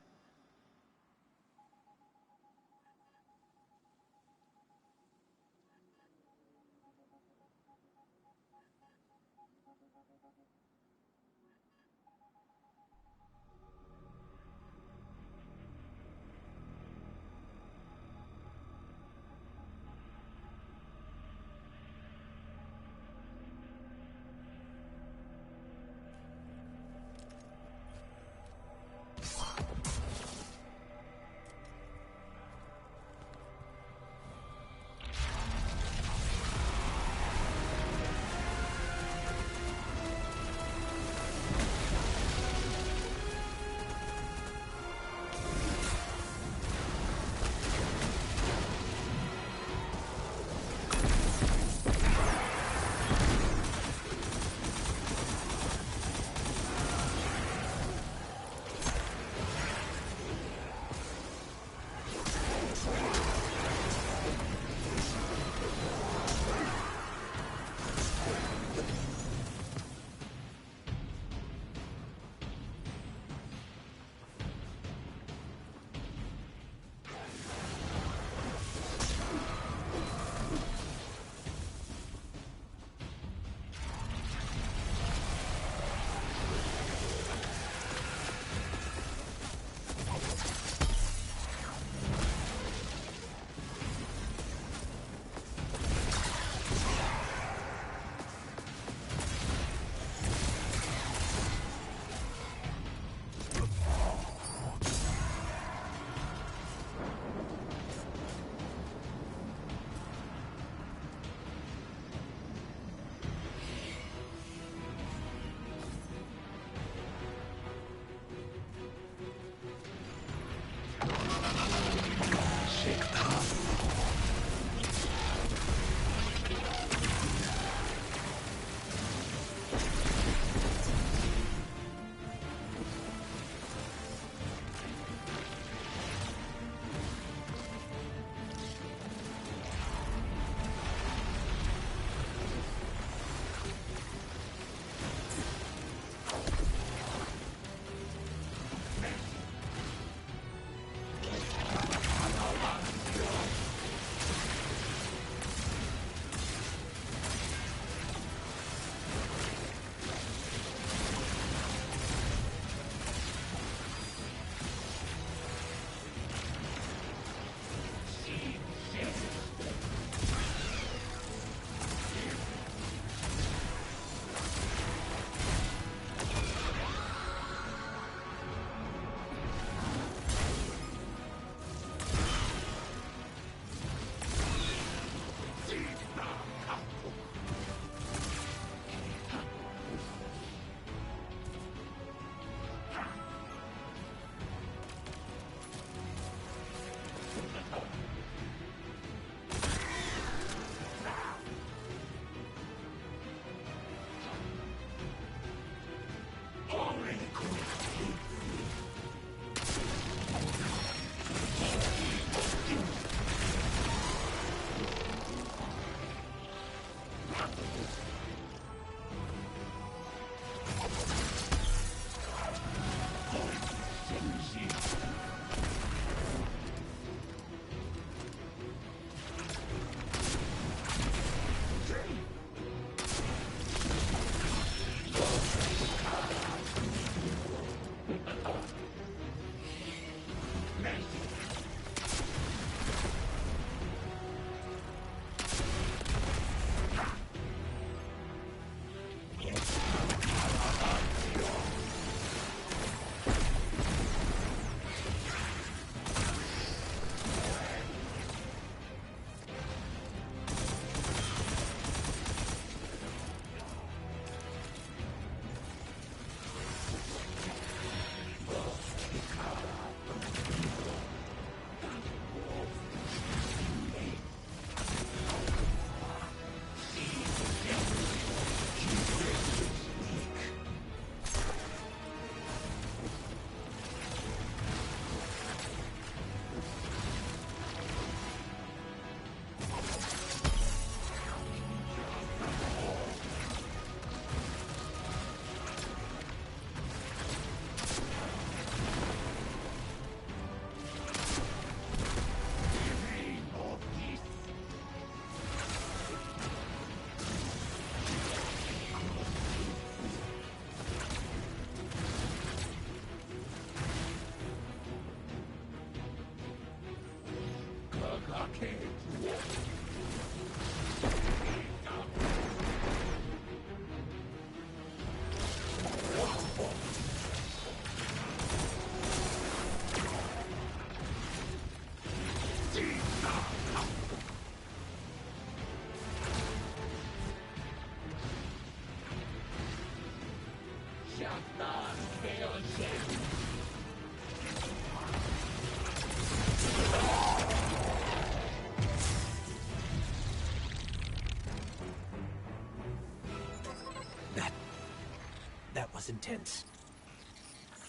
Speaker 3: That was intense.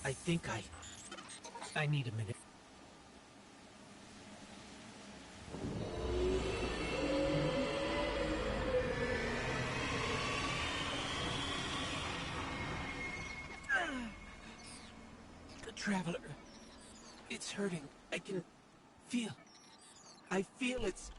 Speaker 3: I think I need a minute. The Traveler. It's hurting. I can feel. I feel it's...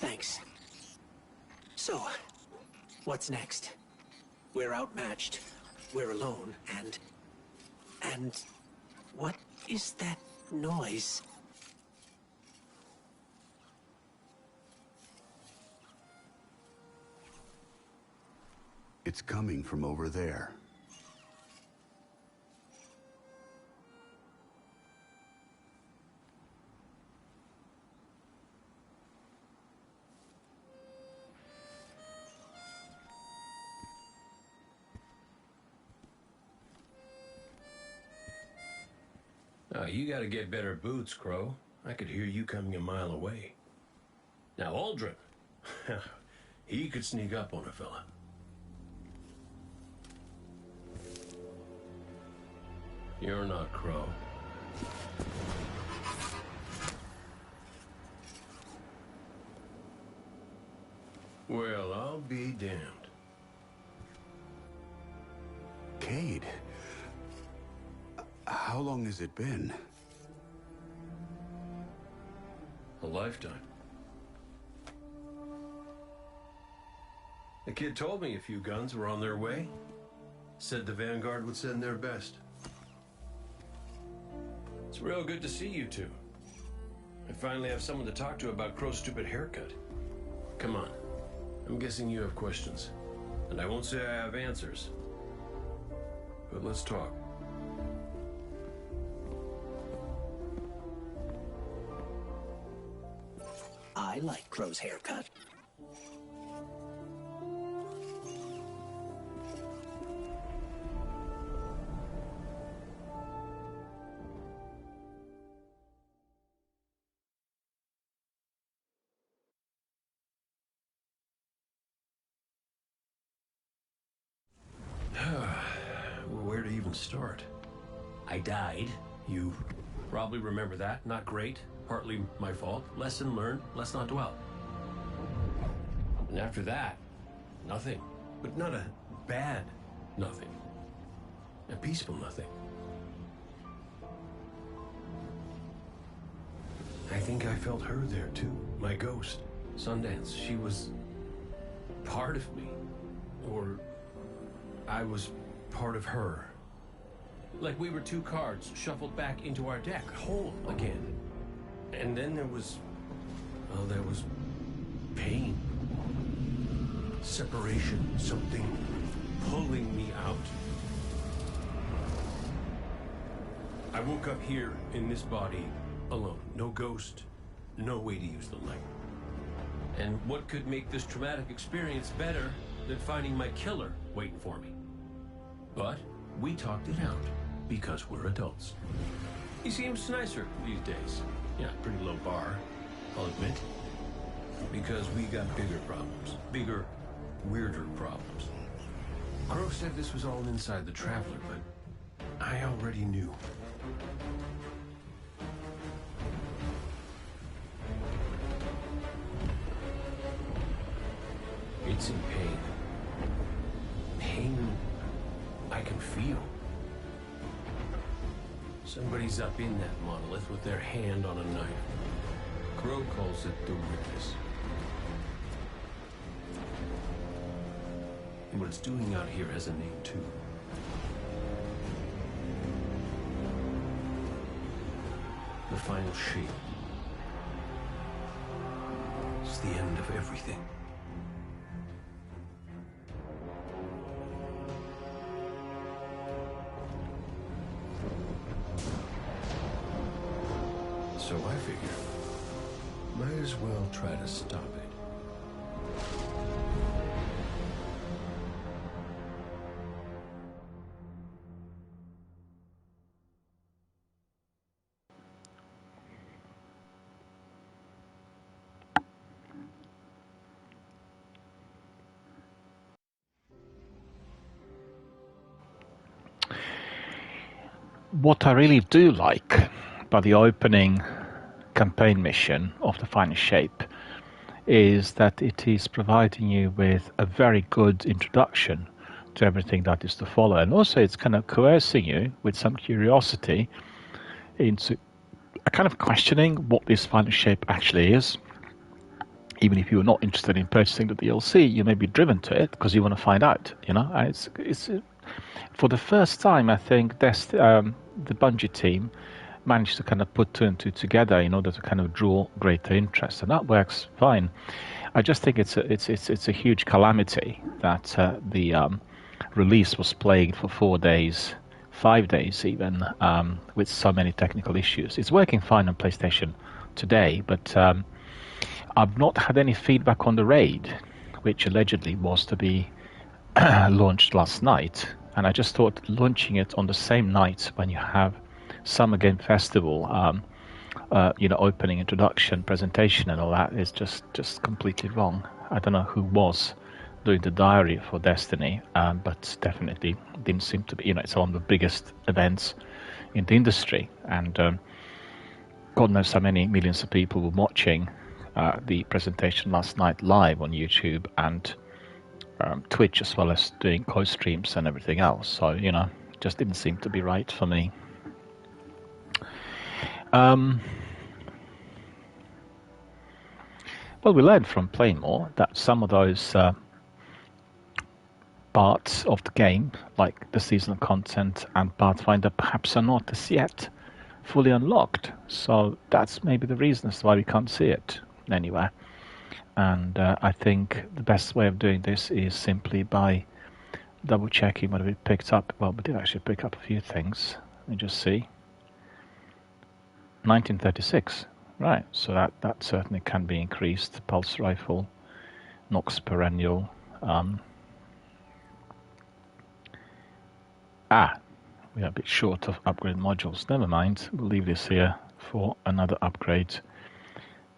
Speaker 3: Thanks. So, what's next? We're outmatched. We're alone, and what is that noise?
Speaker 5: It's coming from over there.
Speaker 6: You gotta get better boots, Crow. I could hear you coming a mile away. Now, Aldrin. He could sneak up on a fella. You're not Crow. Well, I'll be damned.
Speaker 5: Cayde. How long has it been?
Speaker 6: A lifetime. The kid told me a few guns were on their way. Said the Vanguard would send their best. It's real good to see you two. I finally have someone to talk to about Crow's stupid haircut. Come on. I'm guessing you have questions. And I won't say I have answers. But let's talk.
Speaker 3: I like Crow's haircut.
Speaker 6: Where to even start? I died. You probably remember that. Not great. Partly my fault. Lesson learned. Let's not dwell. And after that, nothing. But not a bad nothing. A peaceful nothing. I think I felt her there too. My ghost. Sundance. She was part of me. Or I was part of her. Like we were two cards shuffled back into our deck, whole again. And then there was pain. Separation, something pulling me out. I woke up here in this body alone. No ghost, no way to use the light. And what could make this traumatic experience better than finding my killer waiting for me? But we talked it out because we're adults. He seems nicer these days. Yeah, pretty low bar, I'll admit. Because we got bigger problems. Bigger, weirder problems. Crow said this was all inside the Traveler, but I already knew. It's in pain. Pain I can feel. Somebody's up in that monolith with their hand on a knife. Crow calls it the witness. And what it's doing out here has a name, too. The final shape. It's the end of everything. So I figure, might as well try to stop it.
Speaker 1: What I really do like about the opening campaign mission of The Final Shape is that it is providing you with a very good introduction to everything that is to follow. And also it's kind of coercing you with some curiosity into a kind of questioning what this Final Shape actually is. Even if you're not interested in purchasing the DLC, you may be driven to it because you want to find out, you know. And it's for the first time, I think the Bungie team managed to kind of put two and two together in order to kind of draw greater interest, and that works fine. I just think it's a huge calamity that the release was plagued for 4 days, 5 days even, with so many technical issues. It's working fine on PlayStation today, but I've not had any feedback on the raid, which allegedly was to be launched last night. And I just thought launching it on the same night when you have Summer Game Festival, opening, introduction, presentation, and all that is just completely wrong. I don't know who was doing the diary for Destiny, but definitely didn't seem to be. It's one of the biggest events in the industry, and God knows how many millions of people were watching the presentation last night live on YouTube and Twitch, as well as doing co-streams and everything else. So, it just didn't seem to be right for me. Well, we learned from playing more that some of those parts of the game, like the seasonal content and Pathfinder, perhaps are not as yet fully unlocked. So that's maybe the reason as to why we can't see it anywhere. And I think the best way of doing this is simply by double checking what we picked up. Well, we did actually pick up a few things. Let me just see. 1936. Right, so that certainly can be increased. Pulse rifle, Nox perennial. We are a bit short of upgrade modules. Never mind, we'll leave this here for another upgrade.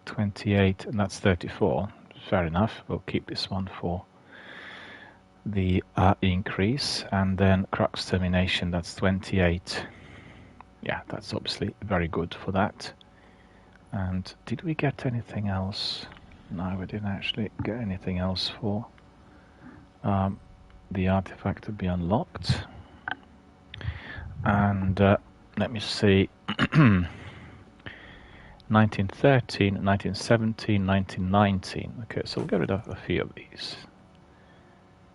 Speaker 1: 28, and that's 34. Fair enough, we'll keep this one for the increase. And then Crux Termination, that's 28. Yeah, that's obviously very good for that. And did we get anything else? No, we didn't actually get anything else for the artifact to be unlocked. And let me see. 1913, 1917, 1919. Okay, so we'll get rid of a few of these.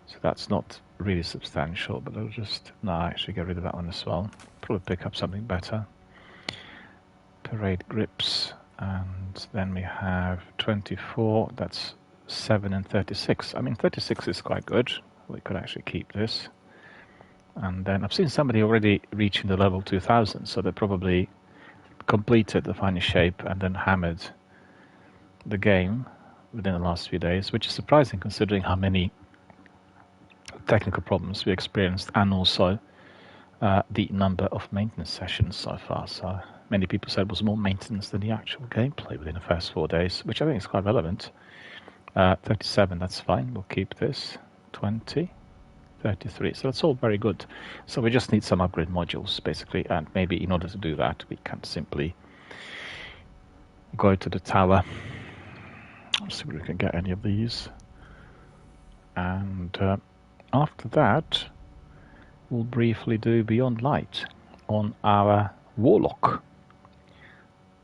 Speaker 1: So that's not really substantial, but I'll just... No, actually get rid of that one as well. Probably pick up something better. Parade grips. And then we have 24. That's 7 and 36. I mean, 36 is quite good. We could actually keep this. And then I've seen somebody already reaching the level 2000, so they probably completed the Final Shape and then hammered the game within the last few days, which is surprising considering how many technical problems we experienced and also the number of maintenance sessions so far. So many people said it was more maintenance than the actual gameplay within the first 4 days, which I think is quite relevant. 37, that's fine, we'll keep this. 20. 33, so that's all very good. So we just need some upgrade modules basically, and maybe in order to do that we can simply go to the tower. Let's see if we can get any of these, and after that we'll briefly do Beyond Light on our Warlock. I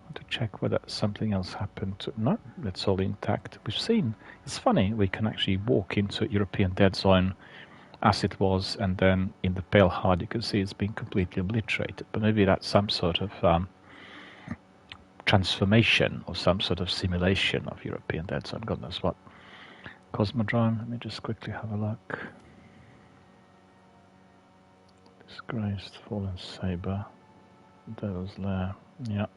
Speaker 1: want to check whether something else happened to... No, that's all intact. We've seen, it's funny, we can actually walk into European Dead Zone as it was, and then in the pale HUD you can see it's been completely obliterated. But maybe that's some sort of transformation or some sort of simulation of European Dead Zone. God knows what. Cosmodrome, let me just quickly have a look. Disgraced Fallen Saber. Devil's Lair, yeah.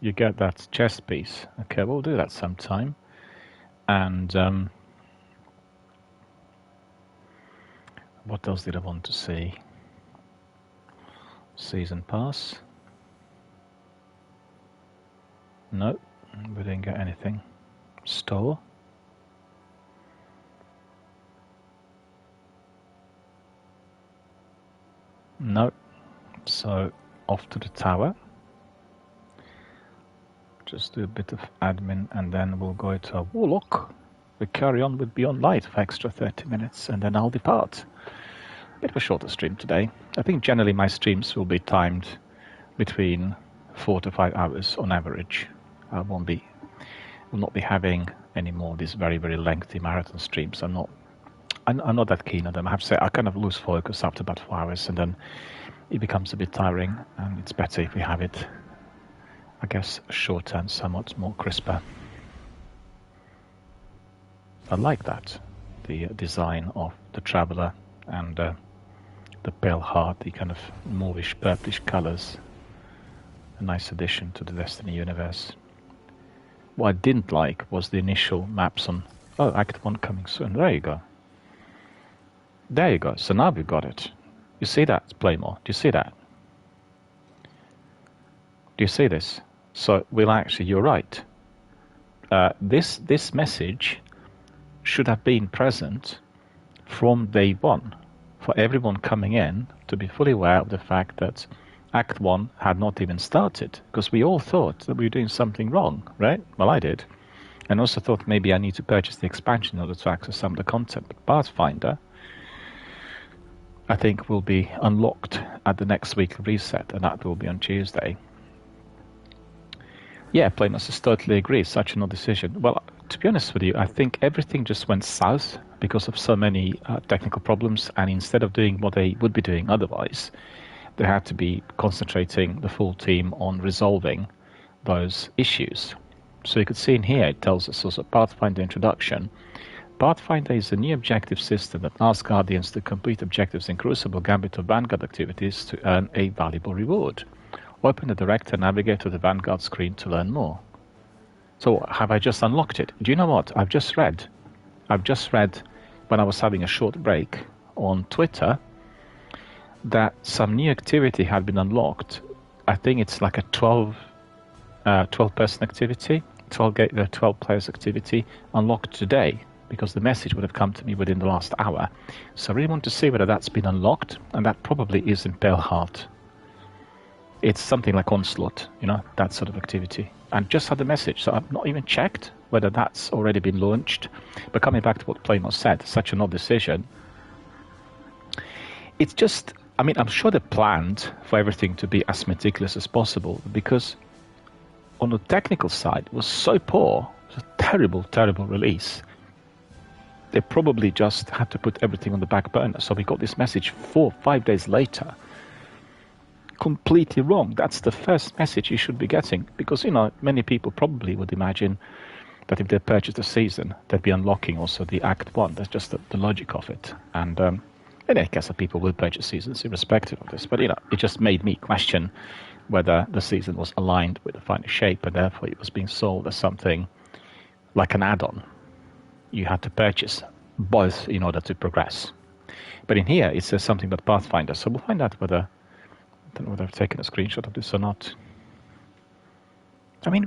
Speaker 1: you get that chest piece. Okay, we'll do that sometime. And what else did I want to see? Season pass. No, we didn't get anything. Store. No. So off to the tower. Just do a bit of admin and then we'll go to a Warlock. We carry on with Beyond Light for extra 30 minutes and then I'll depart. Bit of a shorter stream today. I think generally my streams will be timed between 4 to 5 hours on average. I will not be having any more these very, very lengthy marathon streams. I'm not that keen on them. I have to say I kind of lose focus after about 4 hours and then it becomes a bit tiring and it's better if we have it, I guess, shorter and somewhat more crisper. I like that, the design of the Traveller and the Pale Heart, the kind of mauvish, purplish colours. A nice addition to the Destiny universe. What I didn't like was the initial maps on... Oh, Act 1 coming soon. There you go. There you go. So now we've got it. You see that, Playmore? Do you see that? Do you see this? So we'll actually... You're right. This message should have been present from day one for everyone coming in to be fully aware of the fact that Act 1 had not even started, because we all thought that we were doing something wrong, right? Well, I did. And also thought maybe I need to purchase the expansion in order to access some of the content. But Pathfinder, I think, will be unlocked at the next weekly reset, and that will be on Tuesday. Yeah, Playmasters totally agree. Such an odd decision. Well, to be honest with you, I think everything just went south because of so many technical problems, and instead of doing what they would be doing otherwise, they had to be concentrating the full team on resolving those issues. So you could see in here, it tells us also Pathfinder introduction. Pathfinder is a new objective system that asks Guardians to complete objectives in Crucible, Gambit, or Vanguard activities to earn a valuable reward. Open the Director and navigate to the Vanguard screen to learn more. So have I just unlocked it? Do you know what? I've just read when I was having a short break on Twitter that some new activity had been unlocked. I think it's like a 12 person activity, 12 players activity unlocked today, because the message would have come to me within the last hour. So I really want to see whether that's been unlocked, and that probably is in Pale Heart. It's something like Onslaught, that sort of activity. And just had the message, so I've not even checked whether that's already been launched. But coming back to what Playmore said, such an odd decision. It's just, I'm sure they planned for everything to be as meticulous as possible, because on the technical side, it was so poor. It was a terrible, terrible release. They probably just had to put everything on the back burner. So we got this message 4-5 days later. Completely wrong. That's the first message you should be getting, because many people probably would imagine that if they purchased a season, they'd be unlocking also the Act 1. That's just the logic of it. And I guess that people will purchase seasons irrespective of this. But it just made me question whether the season was aligned with the final shape, and therefore it was being sold as something like an add-on. You had to purchase both in order to progress. But in here it says something about Pathfinder, so we'll find out whether. I don't know whether I've taken a screenshot of this or not.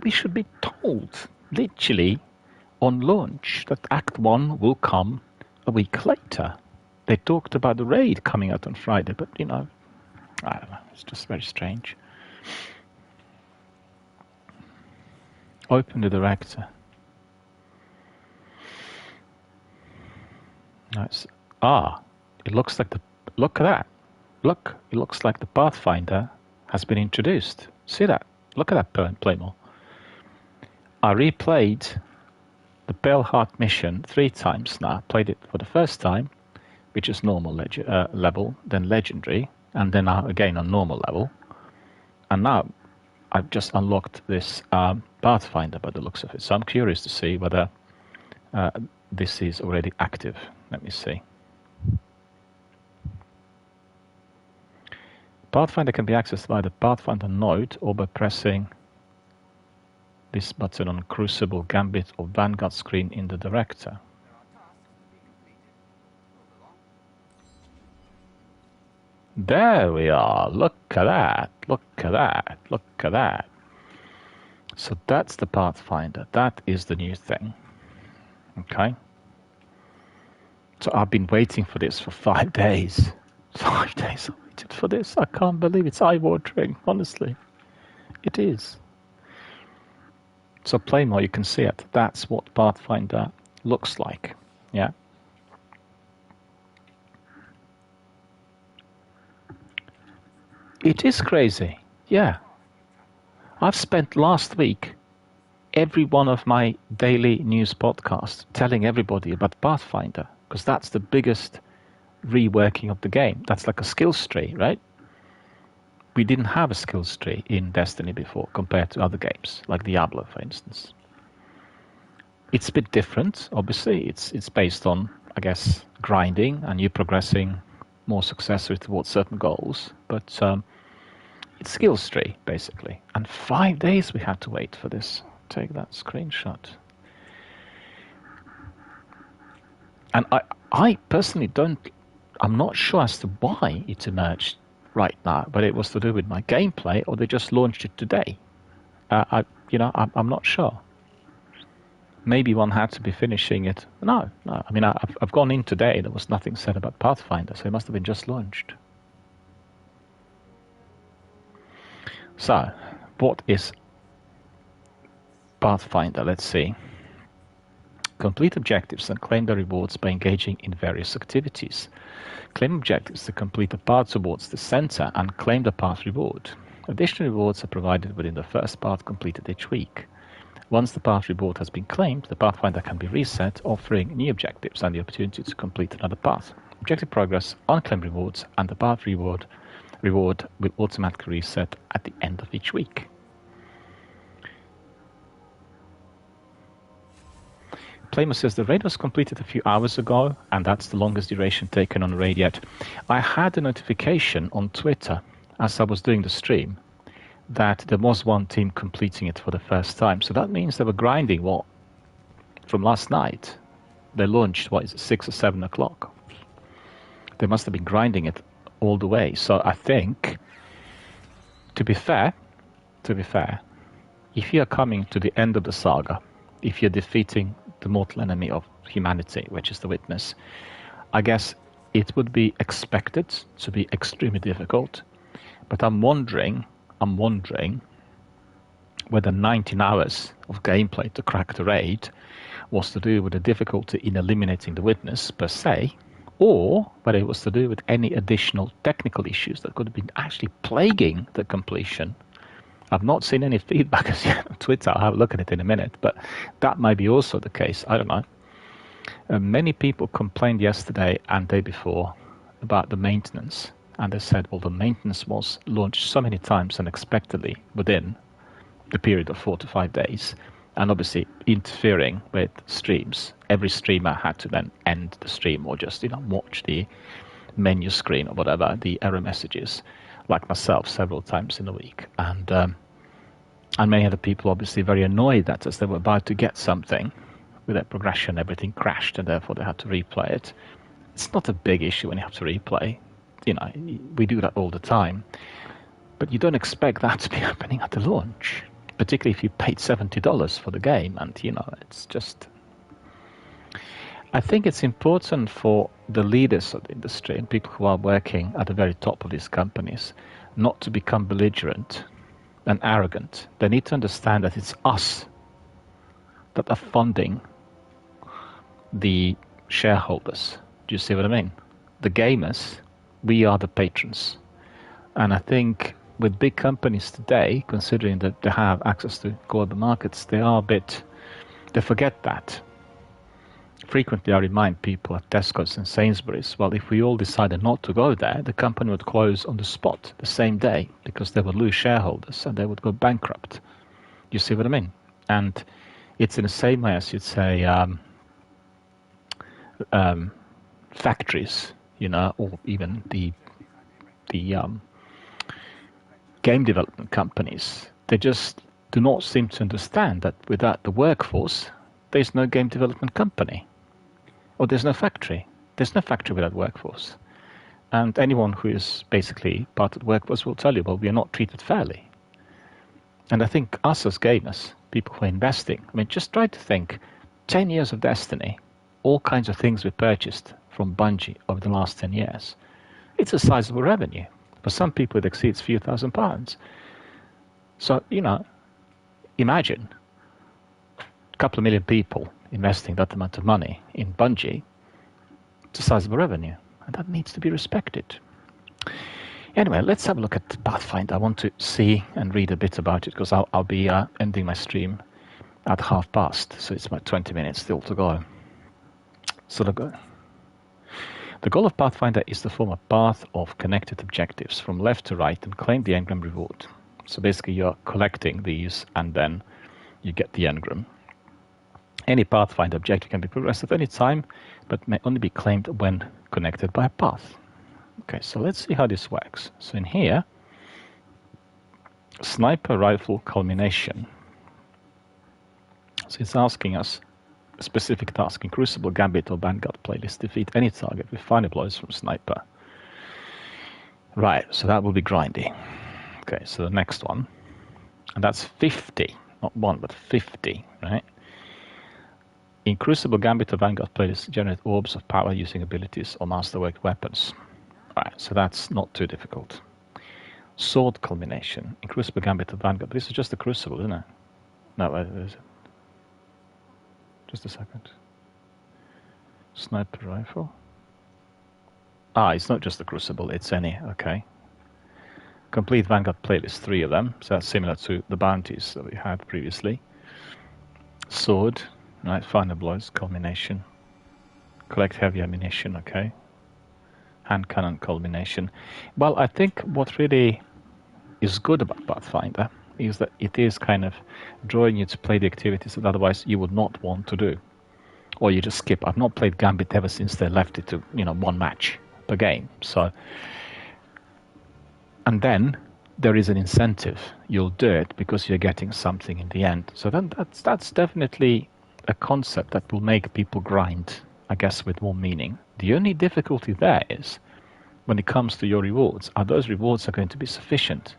Speaker 1: We should be told, literally, on launch, that Act 1 will come a week later. They talked about the raid coming out on Friday, but, I don't know, it's just very strange. Open the Director. Nice. It looks like look at that. Look, it looks like the Pathfinder has been introduced. See that? Look at that, Playmore. I replayed the Pale Heart mission 3 times now. Played it for the first time, which is normal level, then legendary, and then now again on normal level. And now I've just unlocked this Pathfinder by the looks of it. So I'm curious to see whether this is already active. Let me see. Pathfinder can be accessed via the Pathfinder node or by pressing this button on Crucible, Gambit, or Vanguard screen in the Director. There we are. Look at that. Look at that. Look at that. So that's the Pathfinder. That is the new thing. Okay. So I've been waiting for this for 5 days. 5 days I waited for this. I can't believe it's eye-watering, honestly. It is. So play more, you can see it. That's what Pathfinder looks like. Yeah. It is crazy. Yeah. I've spent last week every one of my daily news podcasts telling everybody about Pathfinder, because that's the biggest reworking of the game. That's like a skills tree, right? We didn't have a skills tree in Destiny before compared to other games, like Diablo, for instance. It's a bit different, obviously. It's based on, I guess, grinding and you progressing more successfully towards certain goals. But it's skills tree, basically. And 5 days we had to wait for this. Take that screenshot. And I personally I'm not sure as to why it emerged right now, but it was to do with my gameplay, or they just launched it today. I'm not sure. Maybe one had to be finishing it. No. I mean, I've gone in today. There was nothing said about Pathfinder, so it must have been just launched. So, what is Pathfinder? Let's see. Complete objectives and claim the rewards by engaging in various activities. Claim objectives to complete the path towards the center and claim the path reward. Additional rewards are provided within the first path completed each week. Once the path reward has been claimed, the Pathfinder can be reset, offering new objectives and the opportunity to complete another path. Objective progress, unclaimed rewards, and the path reward will automatically reset at the end of each week. Playmo says the raid was completed a few hours ago, and that's the longest duration taken on a raid yet. I had a notification on Twitter as I was doing the stream that there was one team completing it for the first time. So that means they were grinding, from last night. They launched, 6 or 7 o'clock. They must have been grinding it all the way. So I think, to be fair, if you're coming to the end of the saga, if you're defeating the mortal enemy of humanity, which is the Witness, I guess it would be expected to be extremely difficult. But I'm wondering whether 19 hours of gameplay to crack the raid was to do with the difficulty in eliminating the Witness per se, or whether it was to do with any additional technical issues that could have been actually plaguing the completion. I've not seen any feedback as yet on Twitter. I'll have a look at it in a minute, but that might be also the case. I don't know. Many people complained yesterday and day before about the maintenance, and they said, well, the maintenance was launched so many times unexpectedly within the period of 4 to 5 days, and obviously interfering with streams. Every streamer had to then end the stream or just watch the menu screen or whatever, the error messages, like myself, several times in a week. And many other people obviously very annoyed that as they were about to get something with their progression, everything crashed and therefore they had to replay it. It's not a big issue when you have to replay. We do that all the time. But you don't expect that to be happening at the launch, particularly if you paid $70 for the game. And, it's just... I think it's important for the leaders of the industry and people who are working at the very top of these companies not to become belligerent and arrogant. They need to understand that it's us that are funding the shareholders. Do you see what I mean? The gamers, we are the patrons. And I think with big companies today, considering that they have access to global markets, they forget that. Frequently I remind people at Tesco's and Sainsbury's, well, if we all decided not to go there, the company would close on the spot the same day because they would lose shareholders and they would go bankrupt. You see what I mean? And it's in the same way as you'd say factories, or even the game development companies. They just do not seem to understand that without the workforce, there's no game development company. Or there's no factory. There's no factory without workforce. And anyone who is basically part of the workforce will tell you, well, we are not treated fairly. And I think us as gamers, people who are investing, I mean, just try to think, 10 years of Destiny, all kinds of things we purchased from Bungie over the last 10 years. It's a sizable revenue. For some people, it exceeds a few £1,000s. So, imagine a couple of million people investing that amount of money in Bungie. It's a sizable revenue, and that needs to be respected. Anyway, let's have a look at Pathfinder. I want to see and read a bit about it, because I'll be ending my stream at past, so it's about 20 minutes still to go. So the goal of Pathfinder is to form a path of connected objectives from left to right and claim the engram reward. So basically you're collecting these and then you get the engram. Any Pathfinder objective can be progressed at any time, but may only be claimed when connected by a path. Okay, so let's see how this works. So in here, sniper rifle culmination. So it's asking us a specific task in Crucible, Gambit, or Vanguard playlist. Defeat any target with final blows from sniper. Right, so that will be grindy. Okay, so the next one, and that's 50, not 1, but 50, right? In Crucible, Gambit, or Vanguard playlist, generate orbs of power using abilities or masterwork weapons. Right, so that's not too difficult. Sword culmination. In Crucible, Gambit, or Vanguard. This is just a Crucible, isn't it? No, is it? Just a second. Sniper rifle. It's not just the Crucible, it's any, okay. Complete Vanguard playlist, 3 of them, so that's similar to the bounties that we had previously. Sword, right, final blows, culmination. Collect heavy ammunition, okay. Hand cannon culmination. Well, I think what really is good about Pathfinder is that it is kind of drawing you to play the activities that otherwise you would not want to do. Or you just skip. I've not played Gambit ever since they left it to, 1 match per game. So, and then there is an incentive. You'll do it because you're getting something in the end. So then that's definitely a concept that will make people grind, I guess, with more meaning. The only difficulty there is when it comes to your rewards, are those rewards are going to be sufficient?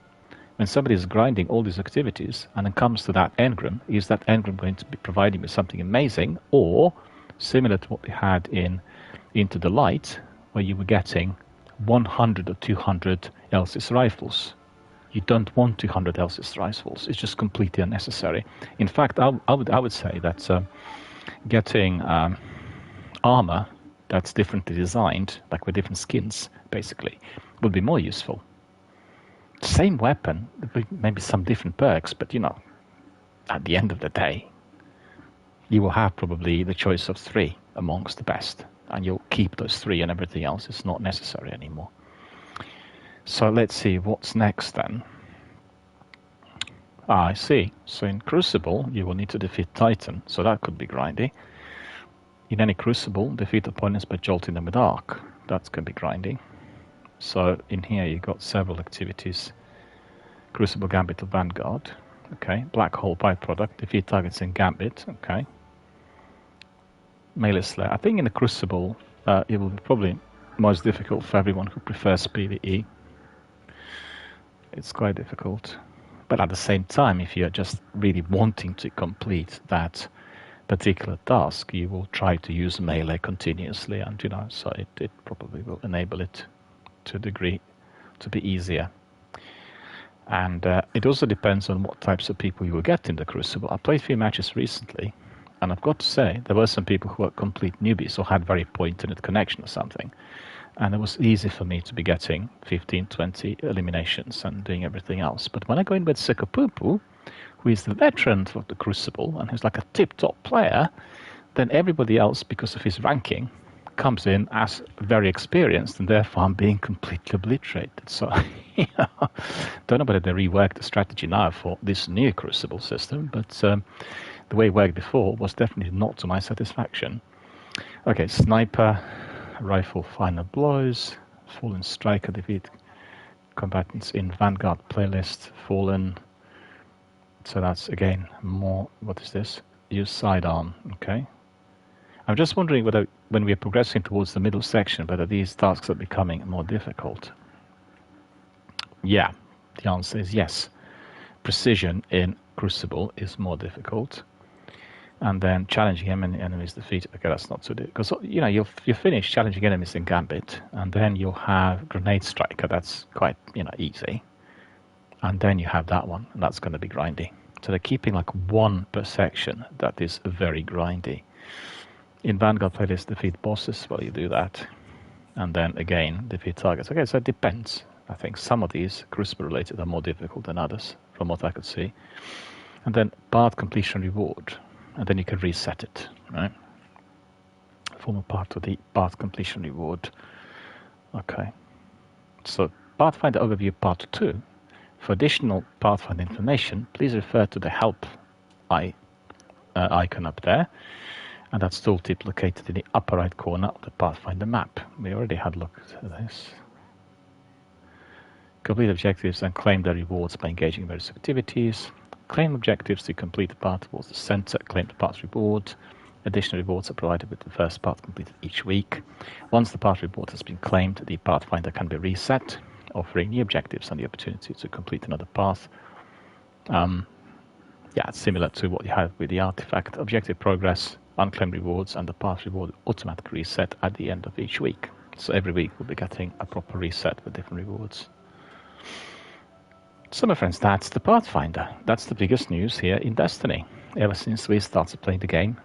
Speaker 1: When somebody is grinding all these activities and it comes to that engram, is that engram going to be providing me something amazing, or similar to what we had in Into the Light, where you were getting 100 or 200 Elsys rifles? You don't want 200 Elsys rifles. It's just completely unnecessary. In fact, I would say that getting armor that's differently designed, like with different skins, basically, would be more useful. Same weapon, maybe some different perks, but at the end of the day, you will have probably the choice of 3 amongst the best, and you'll keep those 3 and everything else is not necessary anymore. So let's see what's next then. I see. So in Crucible, you will need to defeat Titan, so that could be grindy. In any Crucible, defeat opponents by jolting them with arc. That's going to be grindy. So in here you've got several activities. Crucible, Gambit, or Vanguard. Okay. Black Hole byproduct. Defeat targets in Gambit. Okay. Melee Slayer. I think in the Crucible it will be probably most difficult for everyone who prefers PvE. It's quite difficult. But at the same time, if you're just really wanting to complete that particular task, you will try to use melee continuously, and so it probably will enable it to a degree to be easier. And it also depends on what types of people you will get in the Crucible. I played a few matches recently, and I've got to say there were some people who were complete newbies or had very poor-internet connection or something, and it was easy for me to be getting 15, 20 eliminations and doing everything else. But when I go in with Sekopupu, who is the veteran of the Crucible and who's like a tip-top player, then everybody else, because of his ranking, comes in as very experienced, and therefore I'm being completely obliterated. So, don't know whether they reworked the strategy now for this new Crucible system, but the way it worked before was definitely not to my satisfaction. Okay, Sniper Rifle final blows, Fallen Striker defeat combatants in Vanguard playlist, Fallen So that's, again, more... What is this? Use sidearm. Okay. I'm just wondering whether, when we're progressing towards the middle section, whether these tasks are becoming more difficult. Yeah, the answer is yes. Precision in Crucible is more difficult. And then challenging enemies defeated. Okay, that's not so difficult. Because, you know, you finish challenging enemies in Gambit, and then you'll have Grenade Striker. That's quite, you know, easy. And then you have that one, and that's going to be grindy. So they're keeping like one per section that is very grindy. In Vanguard playlist, defeat bosses. Well, you do that. And then, again, defeat targets. Okay, so it depends. I think some of these Crucible-related are more difficult than others, from what I could see. And then path completion reward. And then you can reset it, right? Form a part of the path completion reward. Okay. So Pathfinder Overview Part 2. For additional Pathfinder information, please refer to the help icon up there. And that's tooltip located in the upper right corner of the Pathfinder map. We already had a look at this. Complete objectives and claim their rewards by engaging in various activities. Claim objectives to complete the path towards the center. Claim the path reward. Additional rewards are provided with the first path completed each week. Once the path reward has been claimed, the Pathfinder can be reset, offering new objectives and the opportunity to complete another path. Yeah, it's similar to what you had with the artifact. Objective progress, unclaimed rewards, and the path reward automatically reset at the end of each week. So every week we'll be getting a proper reset with different rewards. So my friends, that's the Pathfinder. That's the biggest news here in Destiny. Ever since we started playing the game.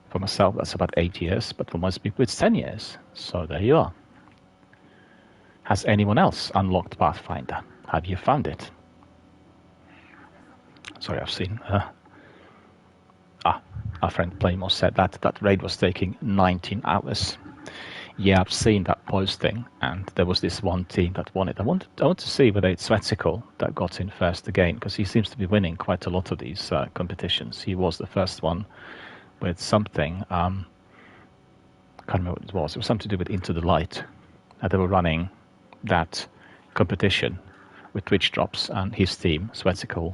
Speaker 1: For myself, that's about 8 years, but for most people it's 10 years. So there you are. Has anyone else unlocked Pathfinder? Have you found it? Sorry, I've seen... our friend Playmore said that raid was taking 19 hours. Yeah, I've seen that posting, and there was this one team that won it. I want to see whether it's Svetsikal that got in first again, because he seems to be winning quite a lot of these competitions. He was the first one with something, can't remember what it was. It was something to do with Into the Light. They were running that competition with Twitch drops, and his team, Svetsikal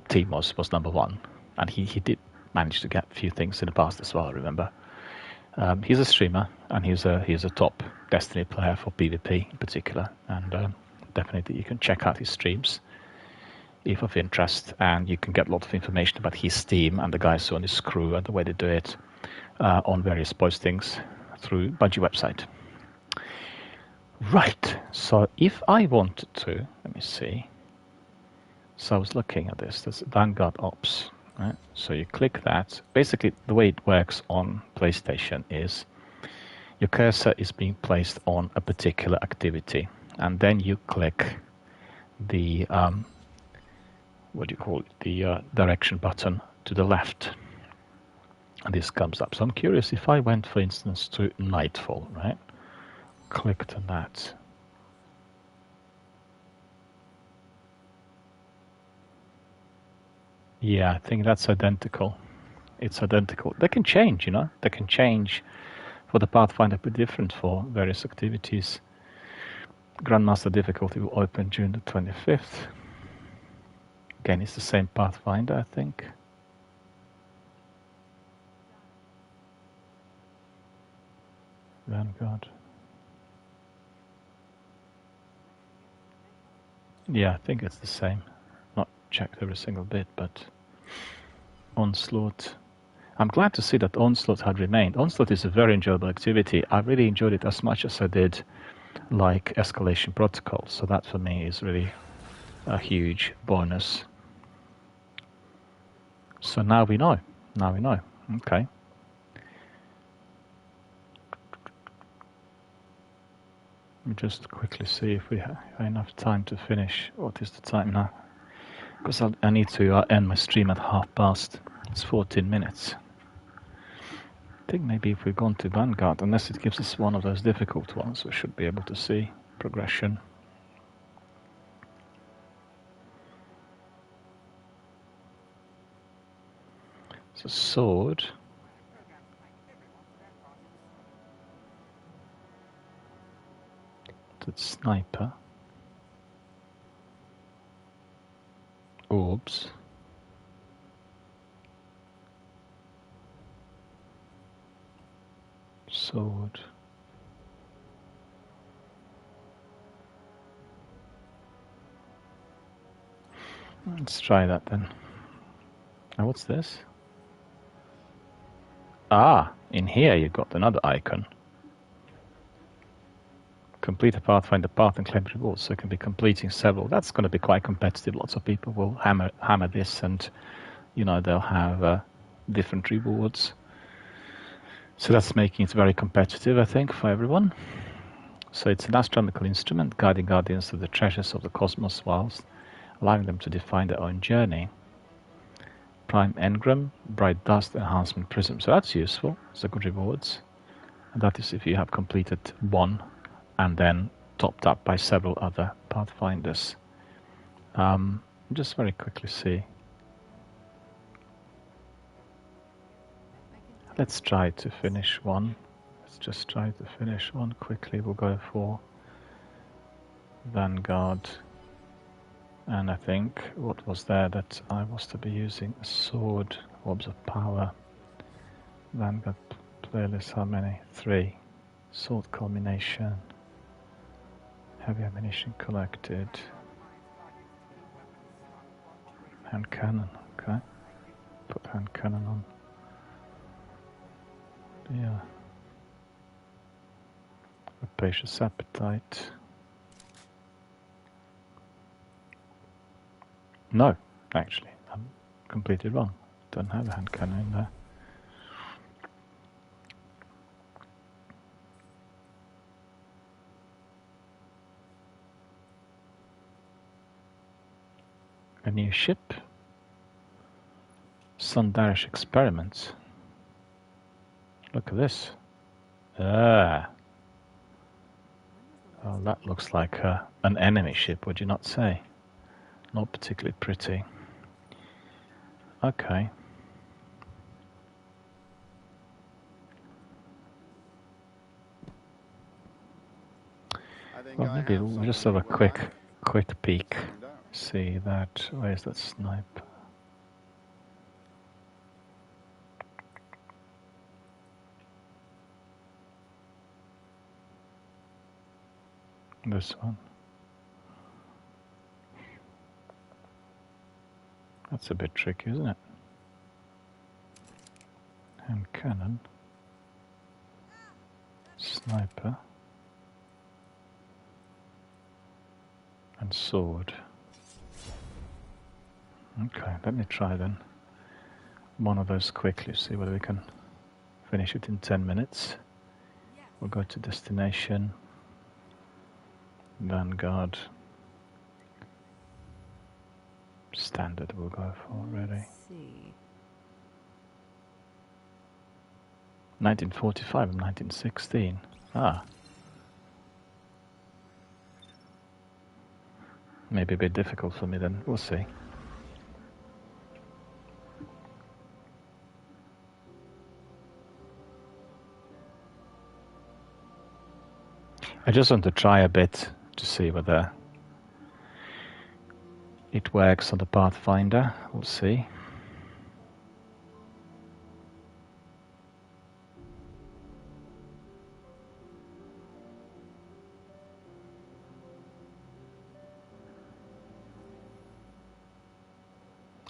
Speaker 1: team, was number one. And he did manage to get a few things in the past as well, I remember. He's a streamer, and he's a top Destiny player for PvP in particular, and definitely you can check out his streams if of interest, and you can get a lot of information about his team and the guys on his crew and the way they do it on various postings through Bungie website. Right, so if I wanted to, let me see. So I was looking at this, there's Vanguard Ops. Right? So you click that. Basically, the way it works on PlayStation is your cursor is being placed on a particular activity, and then you click the the direction button to the left, and this comes up. So I'm curious if I went, for instance, to Nightfall, right? Clicked on that. Yeah, I think that's identical. It's identical. They can change, you know. They can change for the Pathfinder, be different for various activities. Grandmaster difficulty will open June the 25th. Again, it's the same Pathfinder, I think. Vanguard. Yeah, I think it's the same. Not checked every single bit, but Onslaught. I'm glad to see that Onslaught had remained. Onslaught is a very enjoyable activity. I really enjoyed it as much as I did like Escalation Protocol, so that for me is really a huge bonus. So now we know. Now we know. Okay. Let me just quickly see if we have enough time to finish. What is the time now? Because I need to end my stream at past. It's 14 minutes. I think maybe if we've gone to Vanguard, unless it gives us one of those difficult ones, we should be able to see progression. It's a sword. It's sniper. Oh, orbs. Sword. Let's try that then. Now what's this? Ah, in here you got another icon. Complete a Pathfinder path and claim rewards, so you can be completing several. That's going to be quite competitive. Lots of people will hammer this, and you know they'll have different rewards. So that's making it very competitive, I think, for everyone. So it's an astronomical instrument, guiding guardians of the treasures of the cosmos whilst allowing them to define their own journey. Prime engram, bright dust, enhancement prism. So that's useful. It's a good rewards. And that is if you have completed one and then topped up by several other Pathfinders. Just very quickly see. Let's try to finish one. Let's just try to finish one quickly. We'll go for Vanguard. And I think what was there that I was to be using a sword, orbs of power. Vanguard playlist, how many? 3. Sword culmination. Heavy ammunition collected. Hand cannon, okay. Put hand cannon on. Yeah. Rapacious appetite. No, actually, I'm completely wrong. Don't have a hand cannon in there. A new ship. Sundarish experiments. Look at this. Ah. Oh, that looks like an enemy ship, would you not say? Not particularly pretty. Okay. Well, maybe we'll just have a quick peek. See that. Where's that snipe? This one. That's a bit tricky, isn't it? Hand cannon. Sniper. And sword. Okay, let me try then one of those quickly, see whether we can finish it in 10 minutes. We'll go to destination. Vanguard. Standard we'll go for already. 1945 and 1916. Ah. Maybe a bit difficult for me then. We'll see. I just want to try a bit to see whether it works on the Pathfinder. We'll see.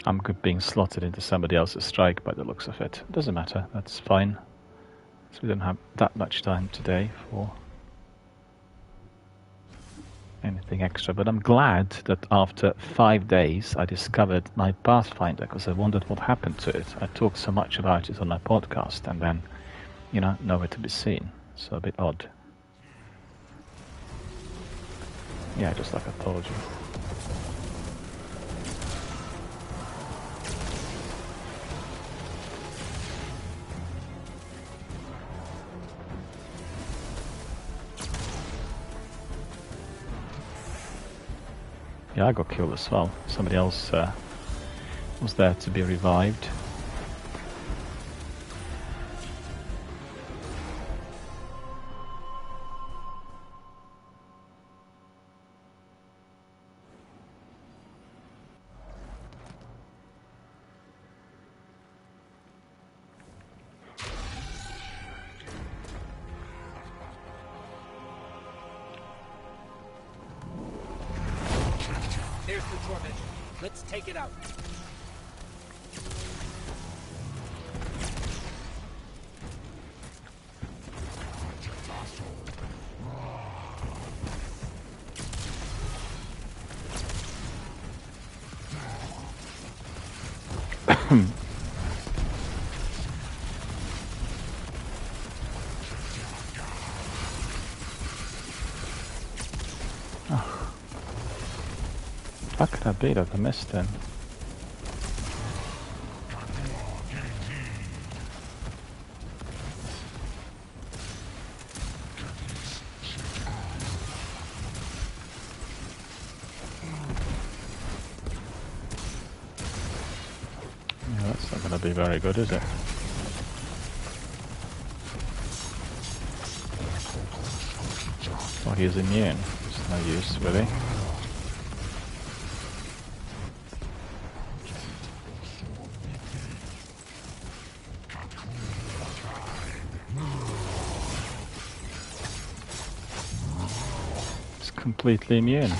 Speaker 1: I'm being slotted into somebody else's strike by the looks of it. Doesn't matter, that's fine. So we don't have that much time today for anything extra. But I'm glad that after 5 days I discovered my Pathfinder, because I wondered what happened to it. I talked so much about it on my podcast and then, you know, nowhere to be seen. So a bit odd. Yeah, just like I told you. Yeah, I got killed as well. Somebody else was there to be revived.
Speaker 3: Let's take it out.
Speaker 1: How could that be that I missed then? Yeah, that's not going to be very good, is it? Oh, he's immune. It's no use, really. It's completely immune.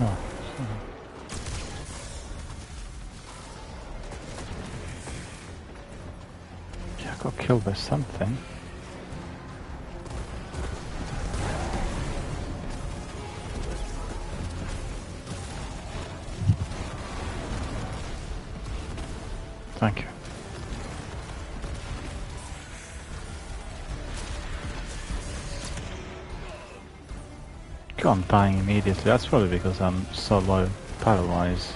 Speaker 1: Oh. Yeah, I got killed by something. Thank you. I'm dying immediately. That's probably because I'm so low power-wise.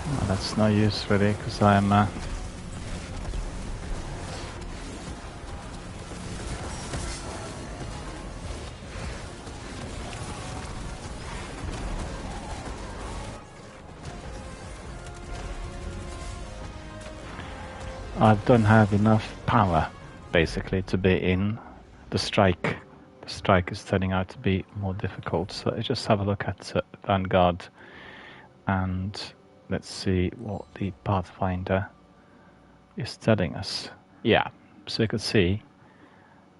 Speaker 1: Well, that's no use really, because I'm I don't have enough power, basically, to be in the strike. The strike is turning out to be more difficult. So let's just have a look at Vanguard, and let's see what the Pathfinder is telling us. Yeah, so you can see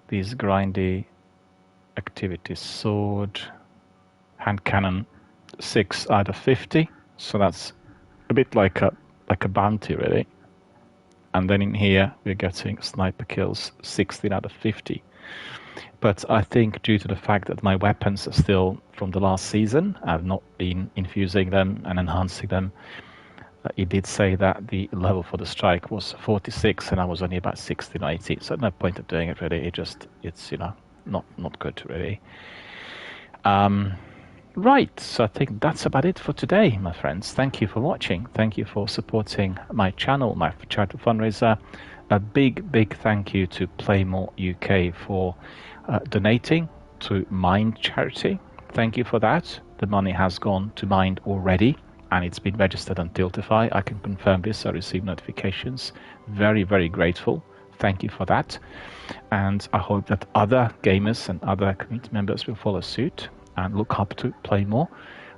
Speaker 1: these grindy activities: sword, hand cannon, 6 out of 50. So that's a bit like a bounty, really. And then in here, we're getting sniper kills, 16 out of 50. But I think due to the fact that my weapons are still from the last season, I've not been infusing them and enhancing them. It did say that the level for the strike was 46, and I was only about 16 or 18. So no point of doing it, really. It's not good, really. Right, so I think that's about it for today, my friends. Thank you for watching. Thank you for supporting my channel, my charitable fundraiser. A big thank you to Playmore UK for donating to Mind charity. Thank you for that. The money has gone to Mind already, and it's been registered on Tiltify. I can confirm this. I received notifications. Very grateful. Thank you for that. And I hope that other gamers and other community members will follow suit and look up to Playmore,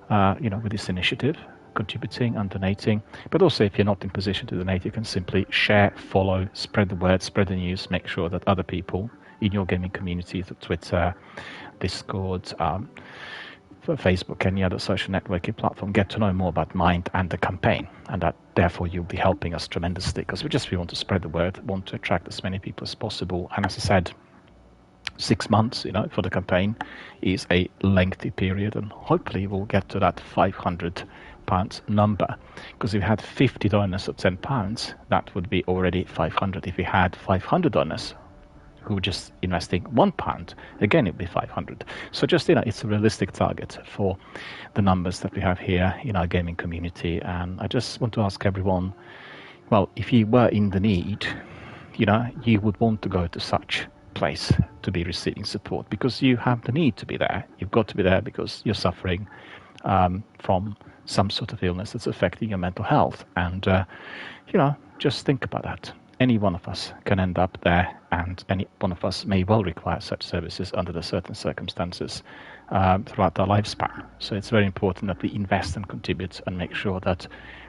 Speaker 1: with this initiative, contributing and donating. But also, if you're not in position to donate, you can simply share, follow, spread the word, spread the news, make sure that other people in your gaming community, Twitter, Discord, Facebook, any other social networking platform, get to know more about Mind and the campaign, and that therefore you'll be helping us tremendously, because we want to spread the word, want to attract as many people as possible. And as I said, 6 months, for the campaign is a lengthy period, and hopefully we'll get to that £500 number. Because if we had 50 donors of £10, that would be already 500. If we had 500 donors who were just investing £1, again it'd be 500. So just it's a realistic target for the numbers that we have here in our gaming community. And I just want to ask everyone, well, if you were in the need, you would want to go to such place to be receiving support, because you have the need to be there. You've got to be there because you're suffering from some sort of illness that's affecting your mental health. And just think about that. Any one of us can end up there, and any one of us may well require such services under the certain circumstances throughout our lifespan. So it's very important that we invest and contribute and make sure that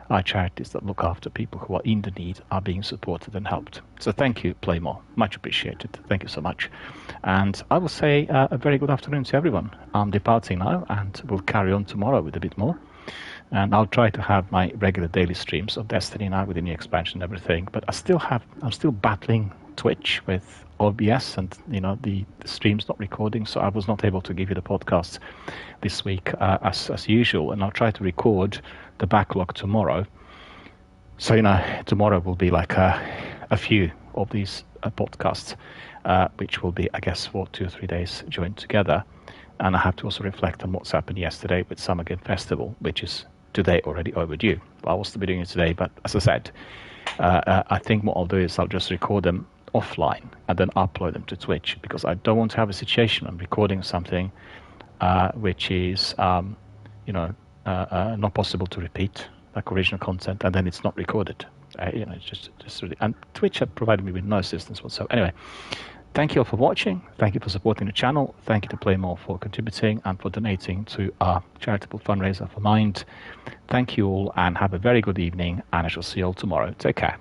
Speaker 1: our charities that look after people who are in the need are being supported and helped. So thank you, Playmore. Much appreciated. Thank you so much. And I will say a very good afternoon to everyone. I'm departing now, and we'll carry on tomorrow with a bit more. And I'll try to have my regular daily streams of Destiny now with the new expansion and everything. But I'm still battling Twitch with OBS, and the stream's not recording, so I was not able to give you the podcast this week as usual. And I'll try to record the backlog tomorrow. So tomorrow will be like a few of these podcasts, which will be, I guess, for 2 or 3 days joined together. And I have to also reflect on what's happened yesterday with Summer Game Festival, which is today already overdue. I was to be doing it today, but as I said, I think what I'll do is I'll just record them offline and then upload them to Twitch, because I don't want to have a situation I'm recording something which is not possible to repeat, like original content, and then it's not recorded. It's just really, and Twitch have provided me with no assistance whatsoever. Anyway, thank you all for watching. Thank you for supporting the channel. Thank you to Playmore for contributing and for donating to our charitable fundraiser for Mind. Thank you all, and have a very good evening, and I shall see you all tomorrow. Take care.